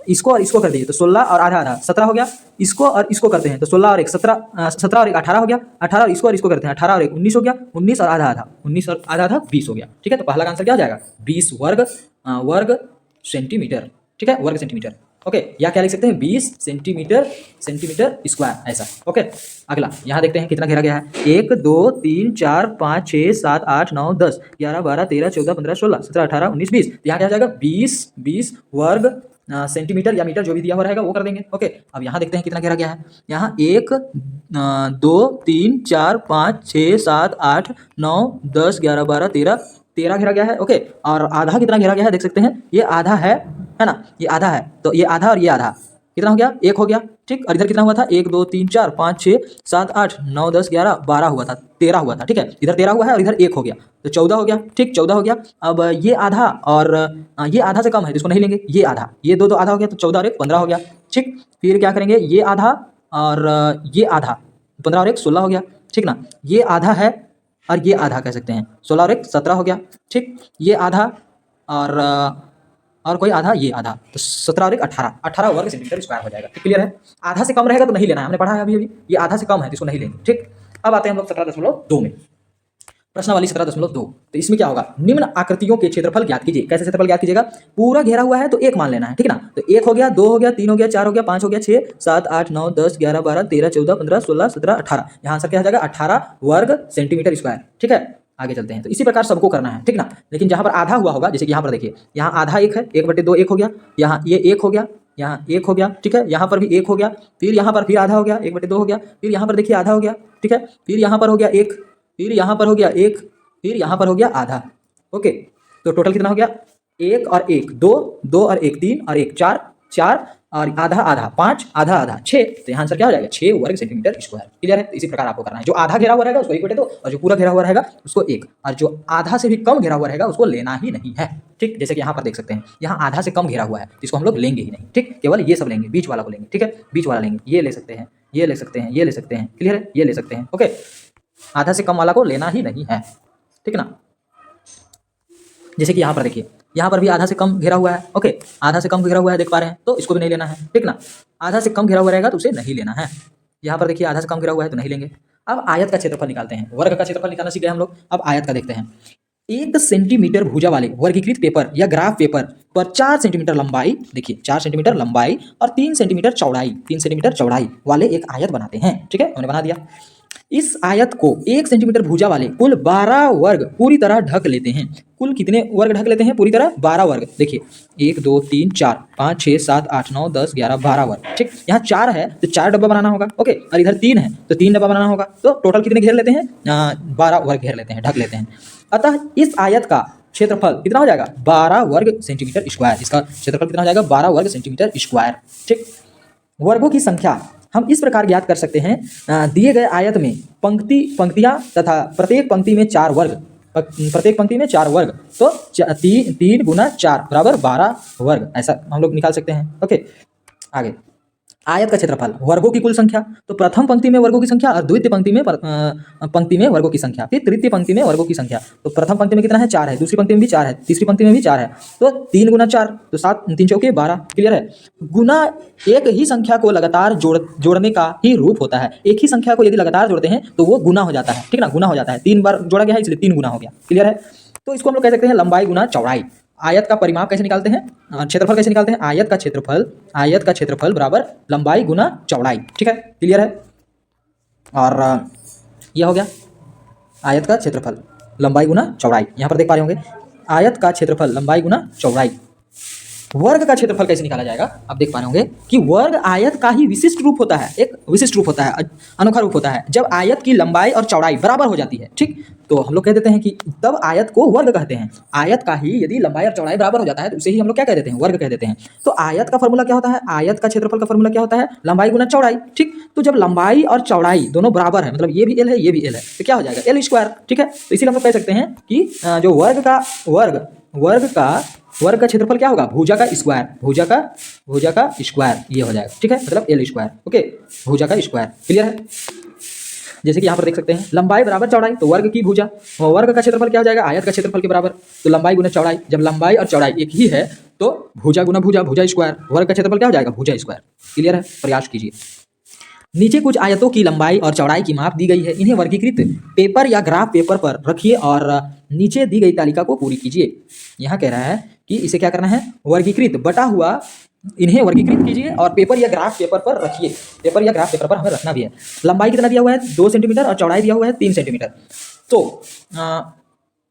इसको और इसको कर दीजिए तो 16 और आधा आधा 17 हो गया। इसको और इसको करते हैं तो 16 और 1 17, 17 और 1 18 हो गया। 18 और इसको करते हैं 18 और 1 19 हो गया। 19 और आधा आधा 19 और आधा आधा 20 हो गया, ठीक है। तो पहला का आंसर क्या हो जाएगा 20 वर्ग सेंटीमीटर, ठीक है, वर्ग सेंटीमीटर। ओके, या क्या लिख सकते हैं 20 सेंटीमीटर स्क्वायर, ऐसा। ओके, अगला यहाँ देखते हैं कितना घेरा गया है 1 2 3 4 5 6 7 8 9 10 11 12 13 14 15 16 17 18 19 20। यहाँ क्या हो जाएगा 20 वर्ग सेंटीमीटर या मीटर जो भी दिया हुआ रहेगा वो कर देंगे। ओके, अब यहाँ देखते हैं कितना घेरा गया है। यहाँ 1 2 3 4 5 6 7 8 9 10 11 12 13 घेरा गया है। ओके, और आधा कितना घेरा गया है देख सकते हैं, ये आधा है ना, ये आधा है। तो ये आधा और ये आधा कितना हो गया 1 हो गया, ठीक। और इधर कितना हुआ था 1 2 3 4 5 6 7 8 9 10 11 12 हुआ था, 13 हुआ था, ठीक है। इधर 13 हुआ है और इधर 1 हो गया तो 14 हो गया, ठीक 14 हो गया। अब ये आधा और ये आधा से कम है तो इसको नहीं लेंगे, ये आधा, ये दो आधा हो गया तो 14 और 1 15 हो गया, ठीक। फिर क्या करेंगे ये आधा और ये आधा 15 और 1 16 हो गया, ठीक ना। ये आधा है और ये आधा कह सकते हैं 16 और 1 17 हो गया, ठीक। ये आधा और कोई आधा, ये आधा, तो 17 और 1 18 वर्ग सेंटीमीटर स्क्वायर हो जाएगा। क्लियर है। आधा से कम रहेगा तो नहीं लेना है, हमने पढ़ा है अभी ये आधा से कम है तो इसको नहीं लेंगे, ठीक। अब आते हैं हम लोग 17.2 में, प्रश्नावली 17.2। तो इसमें क्या होगा, निम्न आकृतियों के क्षेत्रफल ज्ञात कीजिए। कैसे क्षेत्रफल ज्ञात कीजिएगा, पूरा घेरा हुआ है तो 1 मान लेना है, ठीक है ना। तो 1 हो गया, 2 हो गया, 3 हो गया, 4 हो गया, 5 हो गया, 6 7 8 9 10 11 12 13 14 15 16 17 18। यहाँ आंसर क्या हो जाएगा 18 वर्ग सेंटीमीटर स्क्वायर, ठीक है। आगे चलते हैं, तो इसी प्रकार सबको करना है, ठीक ना। लेकिन जहाँ पर आधा हुआ होगा, जैसे कि यहाँ पर देखिए, यहाँ आधा 1 है, 1/2 1 हो गया, यहाँ ये 1 हो गया, यहाँ 1 हो गया, ठीक है। यहाँ पर भी 1 हो गया, फिर यहाँ पर फिर आधा हो गया 1/2 हो गया, फिर यहाँ पर देखिए आधा हो गया, ठीक है। फिर यहाँ पर हो गया 1, फिर यहाँ पर हो गया 1, फिर यहाँ पर हो गया आधा। ओके, तो टोटल कितना हो गया 1 और 1 2 और 1 3 और 1 4 और आधा आधा 5 आधा आधा 6। तो यहाँ आंसर क्या हो जाएगा 6 वर्ग सेंटीमीटर स्क्वायर। क्लियर है। तो इसी प्रकार आपको करना है, जो आधा घेरा हुआ रहेगा उसको 1/2 और जो पूरा घेरा हुआ रहेगा उसको 1, और जो आधा से भी कम घेरा हुआ रहेगा उसको लेना ही नहीं है, ठीक। जैसे कि यहाँ पर देख सकते हैं, यहाँ आधा से कम घेरा हुआ है इसको हम लोग लेंगे ही नहीं, ठीक। केवल ये सब लेंगे, बीच वाला को लेंगे, ठीक है। बीच वाला लेंगे, ये ले सकते हैं, ये ले सकते हैं, ये ले सकते हैं, क्लियर है, ये ले सकते हैं। ओके, आधा से कम वाला को लेना ही नहीं है, ठीक ना। जैसे कि यहाँ पर देखिए, यहाँ पर भी आधा से कम घेरा हुआ है। ओके, आधा से कम घेरा हुआ है, देख पा रहे हैं, तो इसको भी नहीं लेना है, ठीक ना। आधा से कम घेरा हुआ रहेगा तो उसे नहीं लेना है। यहाँ पर देखिए आधा से कम घेरा हुआ है तो नहीं लेंगे। अब आयत का क्षेत्रफल निकालते हैं, वर्ग का क्षेत्रफल निकालना सीख गए हम लोग। अब आयत का देखते हैं। 1 सेंटीमीटर भुजा वाले वर्गीकृत पेपर या ग्राफ पेपर पर 4 सेंटीमीटर लंबाई, देखिए 4 सेंटीमीटर लंबाई और 3 सेंटीमीटर चौड़ाई वाले एक आयत बनाते हैं, ठीक है, हमने बना दिया। इस आयत को 1 सेंटीमीटर भुजा वाले कुल 12 वर्ग पूरी तरह ढक लेते हैं। कुल कितने वर्ग ढक लेते हैं पूरी तरह? 12 वर्ग। देखिए 1 2 3 4 5 6 7 8 9 10 11 12 वर्ग। ठीक, यहाँ 4 है तो 4 डब्बा बनाना होगा। ओके, और इधर 3 है तो 3 डब्बा बनाना होगा। तो टोटल कितने घेर लेते हैं? 12 वर्ग घेर लेते हैं, ढक लेते हैं। अतः इस आयत का क्षेत्रफल कितना हो जाएगा? 12 वर्ग सेंटीमीटर स्क्वायर। इसका क्षेत्रफल कितना हो जाएगा? 12 वर्ग सेंटीमीटर स्क्वायर। ठीक, वर्गों की संख्या हम इस प्रकार ज्ञात कर सकते हैं। दिए गए आयत में पंक्तियां तथा प्रत्येक पंक्ति में 4 वर्ग, प्रत्येक पंक्ति में 4 वर्ग, तो 3 गुना 4 बराबर 12 वर्ग, ऐसा हम लोग निकाल सकते हैं। ओके, आगे आयत का क्षेत्रफल, वर्गों की कुल संख्या, तो प्रथम पंक्ति में वर्गों की संख्या और द्वितीय पंक्ति में वर्गों की संख्या, फिर तृतीय पंक्ति में वर्गों की संख्या। तो प्रथम पंक्ति में कितना है? 4 है, दूसरी पंक्ति में भी 4 है, तीसरी पंक्ति में भी 4 है, तो 3 गुना 4 तो 7 3 चौके 12। क्लियर है? गुना एक ही संख्या को लगातार जोड़ने का ही रूप होता है। एक ही संख्या को यदि लगातार जोड़ते हैं तो वो गुना हो जाता है। ठीक ना, गुना हो जाता है। 3 बार जोड़ा गया है इसलिए 3 गुना हो गया। क्लियर है? तो इसको हम लोग कह सकते हैं लंबाई गुना चौड़ाई। आयत का परिमाप कैसे निकालते हैं? क्षेत्रफल कैसे निकालते हैं? आयत का क्षेत्रफल बराबर लंबाई गुना चौड़ाई। ठीक है, क्लियर है? और यह हो गया आयत का क्षेत्रफल लंबाई गुना चौड़ाई। यहाँ पर देख पा रहे होंगे आयत का क्षेत्रफल लंबाई गुना चौड़ाई। वर्ग का क्षेत्रफल कैसे निकाला जाएगा? आप देख पा रहे होंगे कि वर्ग आयत का ही विशिष्ट रूप होता है, एक विशिष्ट रूप होता है, अनोखा रूप होता है जब आयत की लंबाई और चौड़ाई बराबर हो जाती है। ठीक, तो हम लोग कह देते हैं कि तब आयत को वर्ग कहते हैं। आयत का ही यदि लंबाई और चौड़ाई बराबर हो जाता है तो उसे ही हम लोग क्या कह देते हैं? वर्ग कह देते हैं। तो आयत का फॉर्मूला क्या होता है? आयत का क्षेत्रफल का फॉर्मूला क्या होता है? लंबाई गुना चौड़ाई। ठीक, तो जब लंबाई और चौड़ाई दोनों बराबर है, मतलब ये भी एल है ये भी एल है, तो क्या हो जाएगा? L square. ठीक है, तो इसीलिए हम लोग कह सकते हैं कि जो वर्ग का क्षेत्रफल क्या होगा? भुजा का स्क्वायर, भुजा का स्क्वायर ये हो जाएगा। ठीक है, मतलब एल स्क्वायर। ओके, भुजा का स्क्वायर। क्लियर है? जैसे कि यहाँ पर देख सकते हैं लंबाई बराबर चौड़ाई, तो वर्ग की भुजा, वर्ग का क्षेत्रफल क्या हो जाएगा? आयत का क्षेत्रफल के बराबर। तो लंबाई गुना चौड़ाई, जब लंबाई और चौड़ाई एक ही है तो भुजा गुना भुजा, भुजा स्क्वायर, वर्ग का क्षेत्रफल क्या हो जाएगा? भुजा स्क्वायर। क्लियर है? प्रयास कीजिए। नीचे कुछ आयतों की लंबाई और चौड़ाई की माप दी गई है। इन्हें वर्गीकृत पेपर या ग्राफ पेपर पर रखिए और नीचे दी गई तालिका को पूरी कीजिए। यहाँ कह रहा है कि इसे क्या करना है? वर्गीकृत, बटा हुआ, इन्हें वर्गीकृत कीजिए और पेपर या ग्राफ पेपर पर रखिए। पेपर या ग्राफ पेपर पर हमें रखना भी है। लंबाई कितना दिया हुआ है? 2 सेंटीमीटर और चौड़ाई दिया हुआ है 3 सेंटीमीटर। तो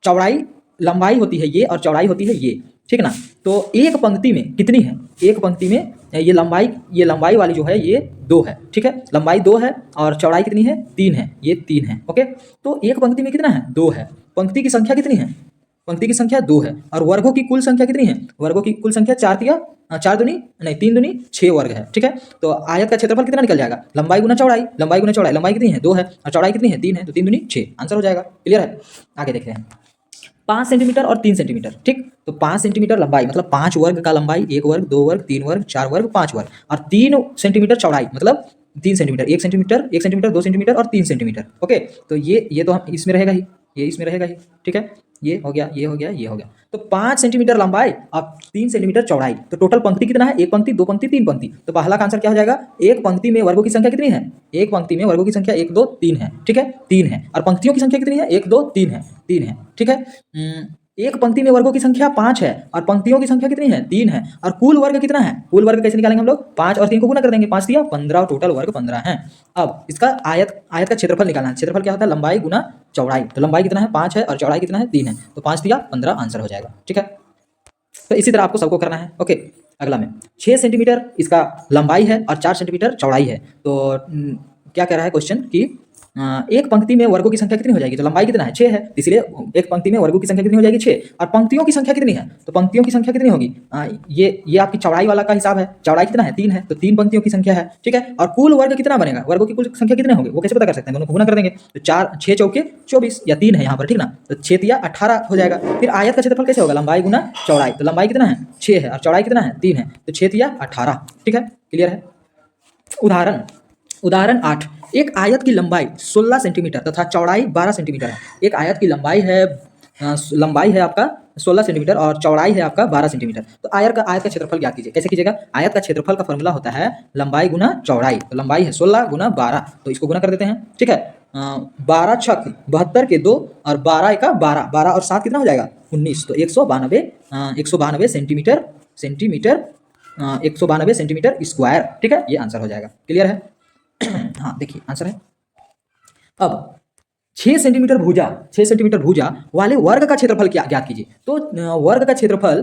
चौड़ाई, लंबाई होती है ये और चौड़ाई होती है ये। ठीक ना? तो एक पंक्ति में कितनी है? एक पंक्ति में ये लंबाई वाली जो है ये 2 है। ठीक है, लंबाई 2 है और चौड़ाई कितनी है? 3 है, ये 3 है। ओके, तो एक पंक्ति में कितना है? 2 है। पंक्ति की संख्या कितनी है? पंक्ति की संख्या 2 है और वर्गों की कुल संख्या कितनी है? वर्गों की कुल संख्या 3 दूनी 6 वर्ग है। ठीक है, तो आयत का क्षेत्रफल कितना निकल जाएगा? लंबाई गुना चौड़ाई, लंबाई गुना चौड़ाई, लंबाई कितनी है? 2 है और चौड़ाई कितनी है? 3 है, तो 3 दूनी 6 आंसर हो जाएगा। क्लियर है? आगे देखते हैं 5 सेंटीमीटर और 3 सेंटीमीटर। ठीक, तो 5 सेंटीमीटर लंबाई मतलब 5 वर्ग का लंबाई, 1 वर्ग 2 वर्ग 3 वर्ग 4 वर्ग 5 वर्ग, और 3 सेंटीमीटर चौड़ाई मतलब 3 सेंटीमीटर, 1 सेंटीमीटर 1 सेंटीमीटर 2 सेंटीमीटर और 3 सेंटीमीटर। ओके, तो ये तो हम इसमें रहेगा ही, ये इसमें रहेगा ही। ठीक है, ये हो गया, ये हो गया, ये हो गया। तो 5 सेंटीमीटर लंबाई और 3 सेंटीमीटर चौड़ाई, तो टोटल पंक्ति कितना है? एक पंक्ति, दो पंक्ति, 3 पंक्ति। तो पहला का आंसर क्या हो जाएगा? एक पंक्ति में वर्गों की संख्या कितनी है? एक पंक्ति में वर्गों की संख्या 1 2 3 है। ठीक है, 3 है और पंक्तियों की संख्या कितनी है? 1 2 3 है, 3 है। ठीक है, एक पंक्ति में वर्गों की संख्या 5 है और पंक्तियों की संख्या कितनी है? 3 है। और कुल वर्ग कितना है? कुल वर्ग कैसे निकालेंगे हम लोग? 5 और 3 को गुना कर देंगे, 5 दिया 15 और टोटल वर्ग 15 है। अब इसका आयत का क्षेत्रफल निकालना है। क्षेत्रफल क्या होता है? लंबाई गुना चौड़ाई। तो लंबाई कितना है? 5 है और चौड़ाई कितना है? 3 है, तो 5 दिया 15 आंसर हो जाएगा। ठीक है, तो इसी तरह आपको सबको करना है। ओके, अगला में 6 सेंटीमीटर इसका लंबाई है और 4 सेंटीमीटर चौड़ाई है। तो क्या कह रहा है क्वेश्चन कि एक पंक्ति में वर्गों की संख्या कितनी हो जाएगी? तो लंबाई कितना है? 6 है, इसलिए एक पंक्ति में वर्गों की संख्या कितनी हो जाएगी? 6। और पंक्तियों की संख्या कितनी है? तो पंक्तियों की संख्या कितनी होगी? ये आपकी चौड़ाई वाला का हिसाब है। चौड़ाई कितना है? 3 है, तो 3 पंक्तियों की संख्या है। ठीक है, और कुल वर्ग कितना बनेगा? वर्गों की कुल संख्या कितने होंगे वो कैसे पता कर सकते हैं? दोनों को गुना कर देंगे, तो 4 6 चौके 24 या 3 है यहाँ पर। ठीक ना, तो 6 तिया 18 हो जाएगा। फिर आयत का क्षेत्रफल कैसे होगा? लंबाई गुना चौड़ाई। तो लंबाई कितना है? 6 है और चौड़ाई कितना है? 3 है, तो 6 तिया 18। ठीक है, क्लियर है? उदाहरण 8, एक आयत की लंबाई 16 सेंटीमीटर तथा चौड़ाई 12 सेंटीमीटर है। एक आयत की लंबाई है आपका 16 सेंटीमीटर और चौड़ाई है आपका 12 सेंटीमीटर। तो आयत का क्षेत्रफल ज्ञात कीजिए। कैसे कीजिएगा? आयत का क्षेत्रफल का फॉर्मूला होता है लंबाई गुना चौड़ाई। तो लंबाई है 16 गुना 12, तो इसको गुना कर देते हैं। ठीक है, 12 छक 72 के 2 और 12 एका 12, 12 और 7 कितना हो जाएगा? 19, तो 192 सेंटीमीटर 192 सेंटीमीटर स्क्वायर। ठीक है, ये आंसर हो जाएगा। क्लियर है? हाँ देखिए आंसर है अब 6 सेंटीमीटर भुजा 6 सेंटीमीटर भुजा वाले वर्ग का क्षेत्रफल क्या ज्ञात कीजिए। तो वर्ग का क्षेत्रफल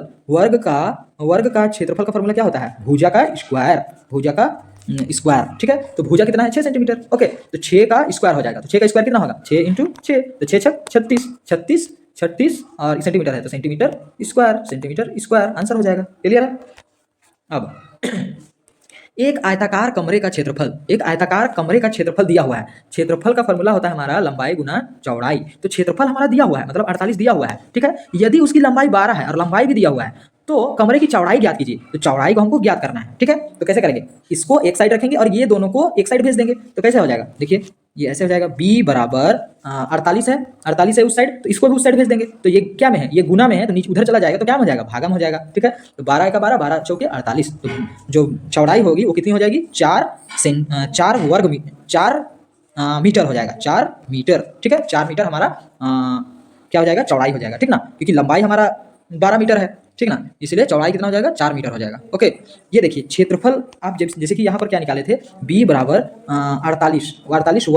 का फॉर्मूला क्या होता है, भुजा का स्क्वायर, भुजा का स्क्वायर, ठीक है। तो भुजा कितना है 6 सेंटीमीटर, ओके। तो 6 का स्क्वायर हो जाएगा, तो 6 का स्क्वायर कितना होगा 6 × 6, तो 6 छक 36, 36 36 और सेंटीमीटर है तो सेंटीमीटर स्क्वायर आंसर हो जाएगा। क्लियर है। अब एक आयताकार कमरे का क्षेत्रफल दिया हुआ है। क्षेत्रफल का फॉर्मूला होता है हमारा लंबाई गुना चौड़ाई। तो क्षेत्रफल हमारा दिया हुआ है, मतलब 48 दिया हुआ है, ठीक है। यदि उसकी लंबाई 12 है और लंबाई भी दिया हुआ है तो कमरे की चौड़ाई ज्ञात कीजिए। तो चौड़ाई को हमको ज्ञात करना है, ठीक है। तो कैसे करेंगे, इसको एक साइड रखेंगे और ये दोनों को एक साइड भेज देंगे। तो कैसे हो जाएगा, देखिए ये ऐसे हो जाएगा, b बराबर 48 है उस साइड, तो इसको भी उस साइड भेज देंगे। तो ये क्या में है, ये गुना में है, तो नीचे उधर चला जाएगा तो क्या हो जाएगा, भागा में हो जाएगा, ठीक है। तो 12 का 12, 12 चौके 48, तो जो चौड़ाई होगी वो कितनी हो जाएगी 4 मीटर हो जाएगा, 4 मीटर, ठीक है। 4 मीटर हमारा क्या हो जाएगा, चौड़ाई हो जाएगा, ठीक ना, क्योंकि लंबाई हमारा 12 मीटर है, ठीक ना, इसलिए चौड़ाई कितना हो जाएगा 4 मीटर हो जाएगा, ओके। ये देखिए क्षेत्रफल आप जैसे कि यहाँ पर क्या निकाले थे, b बराबर 48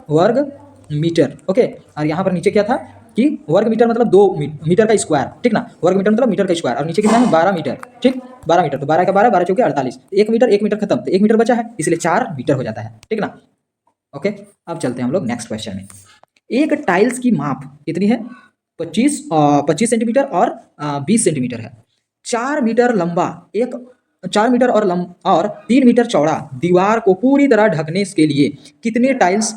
वर्ग मीटर, ओके। और यहाँ पर नीचे क्या था कि वर्ग मीटर मतलब 2 मीटर का स्क्वायर, ठीक ना, वर्ग मीटर मतलब मीटर का स्क्वायर, और नीचे कितना है 12 मीटर, ठीक, 12 मीटर, तो 12 का 12, 12 चौके 48, 1 मीटर खत्म, तो 1 मीटर बचा है, इसलिए 4 मीटर हो जाता है, ठीक ना, ओके। अब चलते हैं हम लोग नेक्स्ट क्वेश्चन में। एक टाइल्स की माप कितनी है, 25 सेंटीमीटर और 20 सेंटीमीटर है। 4 मीटर लंबा 4 मीटर और 3 मीटर चौड़ा दीवार को पूरी तरह ढकने के लिए कितने टाइल्स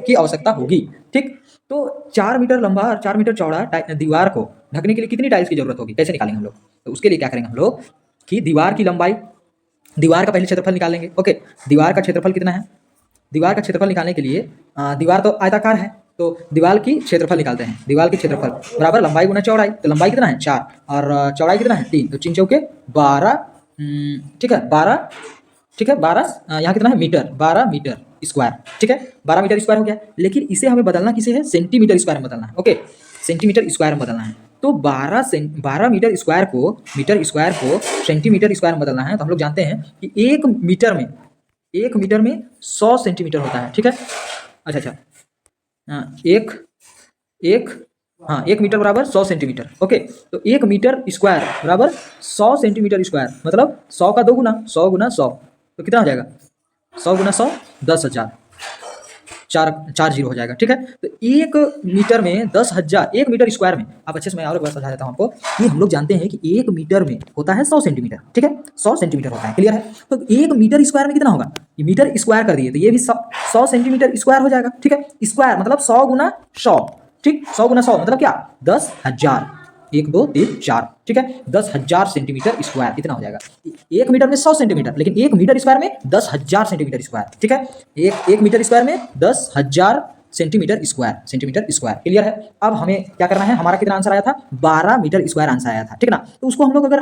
की आवश्यकता होगी, ठीक। तो 4 मीटर लंबा और 4 मीटर चौड़ा दीवार को ढकने के लिए कितनी टाइल्स की जरूरत होगी, कैसे निकालेंगे हम लोग। तो उसके लिए क्या करेंगे हम लोग कि दीवार की लंबाई, दीवार का पहले क्षेत्रफल निकालेंगे, ओके। दीवार का क्षेत्रफल कितना है, दीवार का क्षेत्रफल निकालने के लिए दीवार तो आयताकार है, तो दीवार की क्षेत्रफल निकालते हैं। दीवार की क्षेत्रफल बराबर लंबाई गुना चौड़ाई, तो लंबाई कितना है 4 और चौड़ाई कितना है 3, तो 3 चौके 12, ठीक है 12, ठीक है 12, यहाँ कितना है मीटर, 12 मीटर स्क्वायर, ठीक है 12 मीटर स्क्वायर हो गया। लेकिन इसे हमें बदलना किसे है, सेंटीमीटर स्क्वायर में बदलना है, ओके, सेंटीमीटर स्क्वायर में बदलना है। तो 12 मीटर स्क्वायर को सेंटीमीटर स्क्वायर में बदलना है। तो हम लोग जानते हैं कि 1 मीटर में 100 सेंटीमीटर होता है, ठीक है। अच्छा, एक मीटर बराबर 100 सेंटीमीटर, ओके। तो 1 मीटर स्क्वायर बराबर 100 सेंटीमीटर स्क्वायर, मतलब 100 का 2 गुना 100 गुना 100, तो कितना हो जाएगा 100 गुना 100 10,000, 4 जीरो हो जाएगा, ठीक है। तो 1 मीटर में 10,000, 1 मीटर स्क्वायर में, आप अच्छे से मैं और एक बार समझा देता हूँ आपको कि हम लोग जानते हैं कि 1 मीटर में होता है 100 सेंटीमीटर, ठीक है 100 सेंटीमीटर होता है, क्लियर है। तो 1 मीटर स्क्वायर में कितना होगा, ये मीटर स्क्वायर कर दिए तो ये भी 100 सेंटीमीटर स्क्वायर हो जाएगा, ठीक है। स्क्वायर मतलब 100 गुना 100, ठीक, 100 गुना 100 मतलब क्या 10,000, 1 2 3 4, ठीक है 10,000 सेंटीमीटर स्क्वायर इतना हो जाएगा। 1 मीटर में 100 सेंटीमीटर, लेकिन 1 मीटर स्क्वायर में 10,000 सेंटीमीटर स्क्वायर, ठीक है। एक मीटर स्क्वायर में 10,000 सेंटीमीटर स्क्वायर, क्लियर है। अब हमें क्या करना है, हमारा कितना आंसर आया था 12 मीटर स्क्वायर आंसर आया था, ठीक ना। तो उसको हम लोग अगर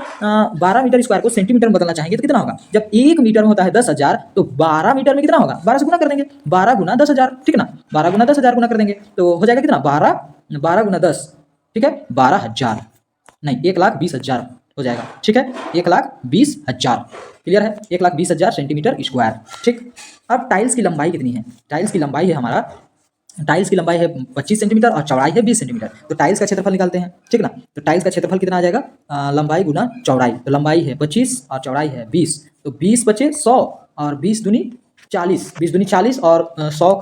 12 मीटर स्क्वायर को सेंटीमीटर में बदलना चाहेंगे तो कितना होगा, जब 1 मीटर में होता है 10,000 तो 12 मीटर में कितना होगा, 12 से गुना कर देंगे, 12 गुना 10,000, ठीक ना, 12 गुना 10,000 गुना कर देंगे तो हो जाएगा कितना 12 गुना 10, ठीक है 12,000 नहीं 1,20,000 हो जाएगा, ठीक है 1,20,000, क्लियर है 1,20,000 सेंटीमीटर स्क्वायर, ठीक। अब टाइल्स की लंबाई कितनी है, टाइल्स की लंबाई है 25 सेंटीमीटर और चौड़ाई है 20 सेंटीमीटर। तो टाइल्स का क्षेत्रफल निकालते हैं, ठीक ना। तो टाइल्स का क्षेत्रफल कितना आ जाएगा, लंबाई गुना चौड़ाई, तो लंबाई है 25 और चौड़ाई है 20, तो 20 बचे 100 और 20 दूनी 40 और 100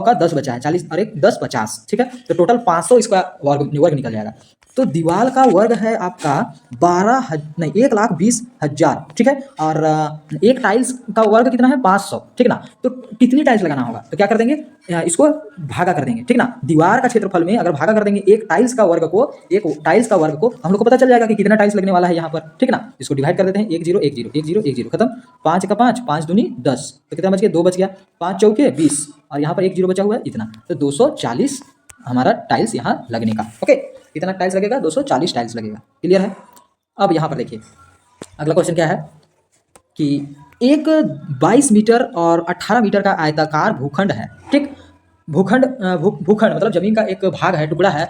का 10 बचा है, 40 और 1 10 50, ठीक है। तो टोटल 500 इसका वर्ग निकल जाएगा। तो दीवार का वर्ग है आपका 1,20,000, ठीक है। और एक टाइल्स का वर्ग कितना है 500, ठीक ना। तो कितनी टाइल्स लगाना होगा, तो क्या कर देंगे इसको भागा कर देंगे, ठीक ना। दीवार का क्षेत्रफल में अगर भागा कर देंगे एक टाइल्स का वर्ग को हम लोग को पता चल जाएगा कि कितना टाइल्स लगने वाला है यहाँ पर, ठीक ना। इसको डिवाइड कर देते हैं 1 0 1 0 1 0 1 0 खत्म, 5 का 5 5 दूनी 10, तो कितना बच गया 2 बच गया, 5 चौके 20 और यहाँ पर 1 0 बचा हुआ है इतना, तो 240 हमारा टाइल्स यहाँ लगने का, ओके। कितना टाइल्स लगेगा 240 टाइल्स लगेगा, क्लियर है। अब यहाँ पर देखिए अगला क्वेश्चन क्या है कि एक 22 मीटर और 18 मीटर का आयताकार भूखंड है, ठीक। भूखंड मतलब जमीन का एक भाग है, टुकड़ा है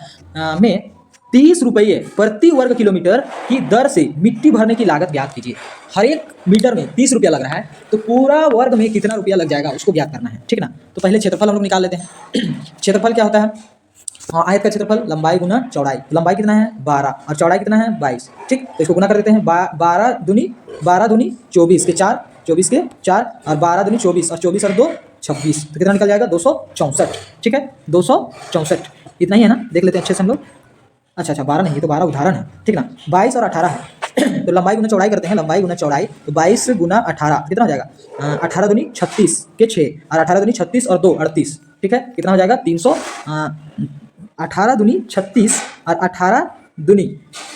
में ₹30 प्रति वर्ग किलोमीटर की दर से मिट्टी भरने की लागत ज्ञात कीजिए। हर एक मीटर में ₹30 लग रहा है, तो पूरा वर्ग में कितना रुपया लग जाएगा उसको ज्ञात करना है, ठीक ना। तो पहले क्षेत्रफल हम लोग निकाल लेते हैं। क्षेत्रफल क्या होता है? आयत का क्षेत्रफल लंबाई गुना चौड़ाई। लंबाई कितना है? 12 और चौड़ाई कितना है? 22। ठीक, तो इसको गुना कर देते हैं। 12 दूनी 24 के 4, 24 के 4 और 12 दूनी 24 और 24 और 2 26, तो कितना निकल जाएगा? 264। ठीक है, 264 इतना ही है ना। देख लेते हैं अच्छे से हम लोग। अच्छा 12 नहीं, ये तो 12 उदाहरण है, ठीक ना। 22 और 18 है। तो लंबाई गुना चौड़ाई करते हैं। लंबाई गुना चौड़ाई, तो 22 गुना 18 कितना हो जाएगा? 18 दूनी 36 के 6 और 18 दूनी 36 और 2 38। ठीक है, कितना हो जाएगा? 300। 18 दूनी 36 और 18 दूनी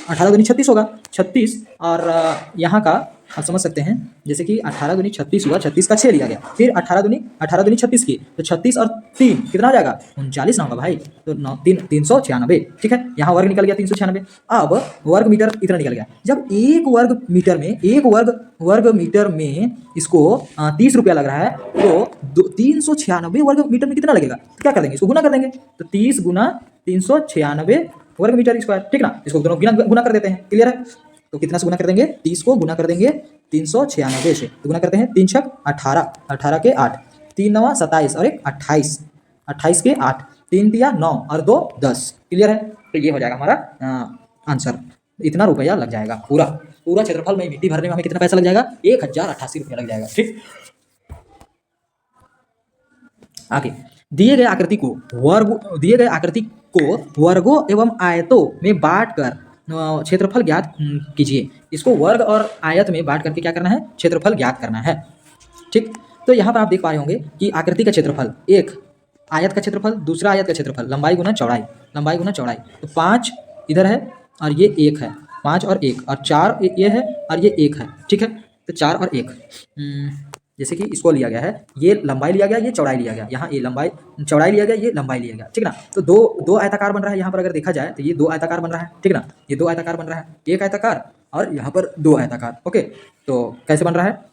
36 होगा। 36 और यहाँ का आप समझ सकते हैं, जैसे कि 18 दूनी 36 हुआ, 36 का 6 लिया गया, फिर 18 दूनी 36 की, तो 36 और 3 कितना हो जाएगा? 39 ना होगा भाई, तो 396। ठीक है, यहाँ वर्ग निकल गया 396। अब वर्ग मीटर इतना निकल गया। जब एक वर्ग मीटर में इसको 30 रुपया लग रहा है, तो 396 वर्ग मीटर में कितना लगेगा? तो क्या कर देंगे? इसको गुना कर देंगे। तो 30 गुना 396 वर्ग मीटर स्क्वायर, ठीक ना। इसको दोनों गुना कर देते हैं। क्लियर है? तो कितना से गुना कर देंगे? 30 को गुना कर देंगे 396 से, तो गुना करते हैं। 3 छक 18, 18 के 8, 3 9 27 और 1 28, 28 के 8, 3 तिया 9 और 2 10। क्लियर है? तो ये हो जाएगा हमारा आंसर। इतना रुपया लग जाएगा। पूरा क्षेत्रफल में मिट्टी भरने में हमें कितना पैसा लग जाएगा? 1088 रुपया लग जाएगा। ठीक, आगे दिए गए आकृति को वर्गों एवं आयतों में बांट कर क्षेत्रफल ज्ञात कीजिए। इसको वर्ग और आयत में बांट करके क्या करना है? क्षेत्रफल ज्ञात करना है। ठीक, तो यहाँ पर आप देख पा रहे होंगे कि आकृति का क्षेत्रफल, एक आयत का क्षेत्रफल, दूसरा आयत का क्षेत्रफल, लंबाई गुना चौड़ाई, तो 5 इधर है और ये 1 है, 5 और 1 और 4 ये है और ये 1 है। ठीक है, तो 4 और 1 जैसे कि इसको लिया गया है, ये लंबाई लिया गया, ये चौड़ाई लिया गया, यहाँ ये लंबाई चौड़ाई लिया गया, ये लंबाई लिया गया। ठीक ना। तो दो आयताकार बन रहा है यहाँ पर। अगर देखा जाए तो ये 2 आयताकार बन रहा है। ठीक ना, ये 2 आयताकार बन रहा है, एक आयताकार और यहाँ पर 2 आयताकार। ओके, तो कैसे बन रहा है?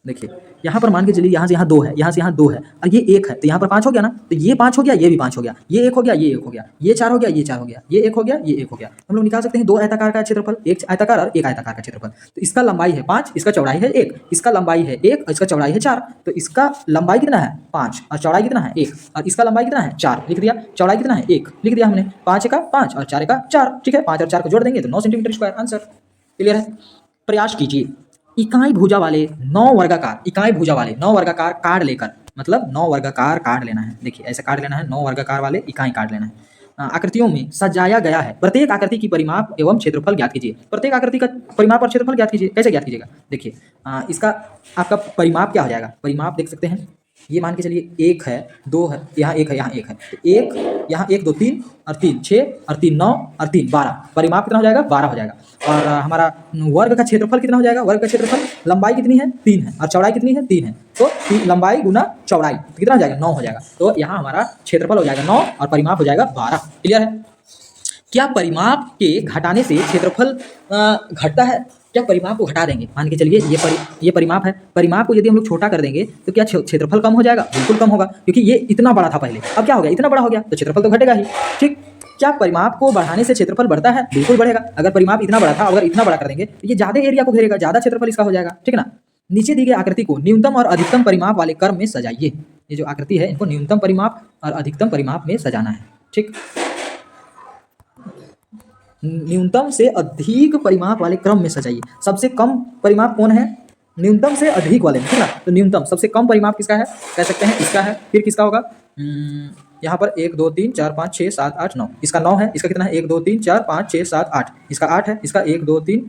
देखिए, यहाँ पर मान के चलिए यहाँ से यहाँ 2 है, यहाँ से यहाँ 2 है और ये 1 है, तो यहाँ पर 5 हो गया ना। तो ये 5 हो गया, ये भी 5 हो गया, ये 1 हो गया, ये 1 हो गया, ये 4 हो गया, ये 4 हो गया, ये 1 हो गया, ये 1 हो गया। हम लोग निकाल सकते हैं 2 आयताकार का क्षेत्रफल, एक आयताकार और एक आयताकार का क्षेत्रफल। तो इसका लंबाई है 5, इसका चौड़ाई है 1, इसका लंबाई है 1 और इसका चौड़ाई है 4। तो इसका लंबाई कितना है? 5 और चौड़ाई कितना है? 1 और इसका लंबाई कितना है? 4 लिख दिया, चौड़ाई कितना है? 1 लिख दिया हमने। 5 का 5 और 4 का 4। ठीक है, 5 और 4 को जोड़ देंगे तो 9 सेंटीमीटर स्क्वायर आंसर। क्लियर है? प्रयास कीजिए इकाई भुजा वाले 9 वर्गाकार कार्ड लेकर, मतलब 9 वर्गाकार कार्ड लेना है। देखिए ऐसे कार्ड लेना है, 9 वर्गाकार वाले इकाई कार्ड लेना है। आकृतियों में सजाया गया है। प्रत्येक आकृति की परिमाप एवं क्षेत्रफल ज्ञात कीजिए। प्रत्येक आकृति का परिमाप और क्षेत्रफल ज्ञात कीजिए। कैसे ज्ञात कीजिएगा? देखिए इसका आपका परिमाप क्या हो जाएगा? परिमाप देख सकते हैं, ये मान के चलिए 1 है, 2 है, यहाँ 1 है, यहाँ 1 है, तो 1 यहाँ 1 2 3 और 3 6 और 3 9 और 3 12। परिमाप कितना हो जाएगा? 12 हो जाएगा। और हमारा वर्ग का क्षेत्रफल कितना हो जाएगा? वर्ग का क्षेत्रफल लंबाई कितनी है? 3 है और चौड़ाई कितनी है? 3 है, तो लंबाई गुना चौड़ाई तो कितना हो जाएगा? 9 हो जाएगा। तो यहाँ हमारा क्षेत्रफल हो जाएगा 9 और परिमाप हो जाएगा 12। क्लियर है? क्या परिमाप के घटाने से क्षेत्रफल घटता है? क्या परिमाप को घटा देंगे, मान के चलिए ये परिमाप है, परिमाप को यदि हम लोग छोटा कर देंगे तो क्या क्षेत्रफल कम हो जाएगा? बिल्कुल कम होगा, क्योंकि ये इतना बड़ा था पहले, अब क्या हो गया? इतना बड़ा हो गया, तो क्षेत्रफल तो घटेगा ही। ठीक, क्या परिमाप को बढ़ाने से क्षेत्रफल बढ़ता है? बिल्कुल बढ़ेगा। अगर परिमाप इतना बड़ा था, अगर इतना बड़ा कर देंगे तो ये ज्यादा एरिया को घेरेगा, ज्यादा क्षेत्रफल इसका हो जाएगा। ठीक ना। नीचे दी गई आकृति को न्यूनतम और अधिकतम परिमाप वाले क्रम में सजाइए। ये जो आकृति है, इनको न्यूनतम परिमाप और अधिकतम परिमाप में सजाना है। ठीक, न्यूनतम से अधिक परिमाप वाले क्रम में सजाइए। सबसे कम परिमाप कौन है? न्यूनतम से अधिक वाले में, ठीक ना। तो न्यूनतम सबसे कम परिमाप किसका है? कह सकते हैं इसका है। फिर किसका होगा? यहाँ पर 1 2 3 4 5 6 7 8 9, इसका 9 है। इसका कितना है? 1 2 3 4 5 6 7 8, इसका 8 है। इसका 1 2 3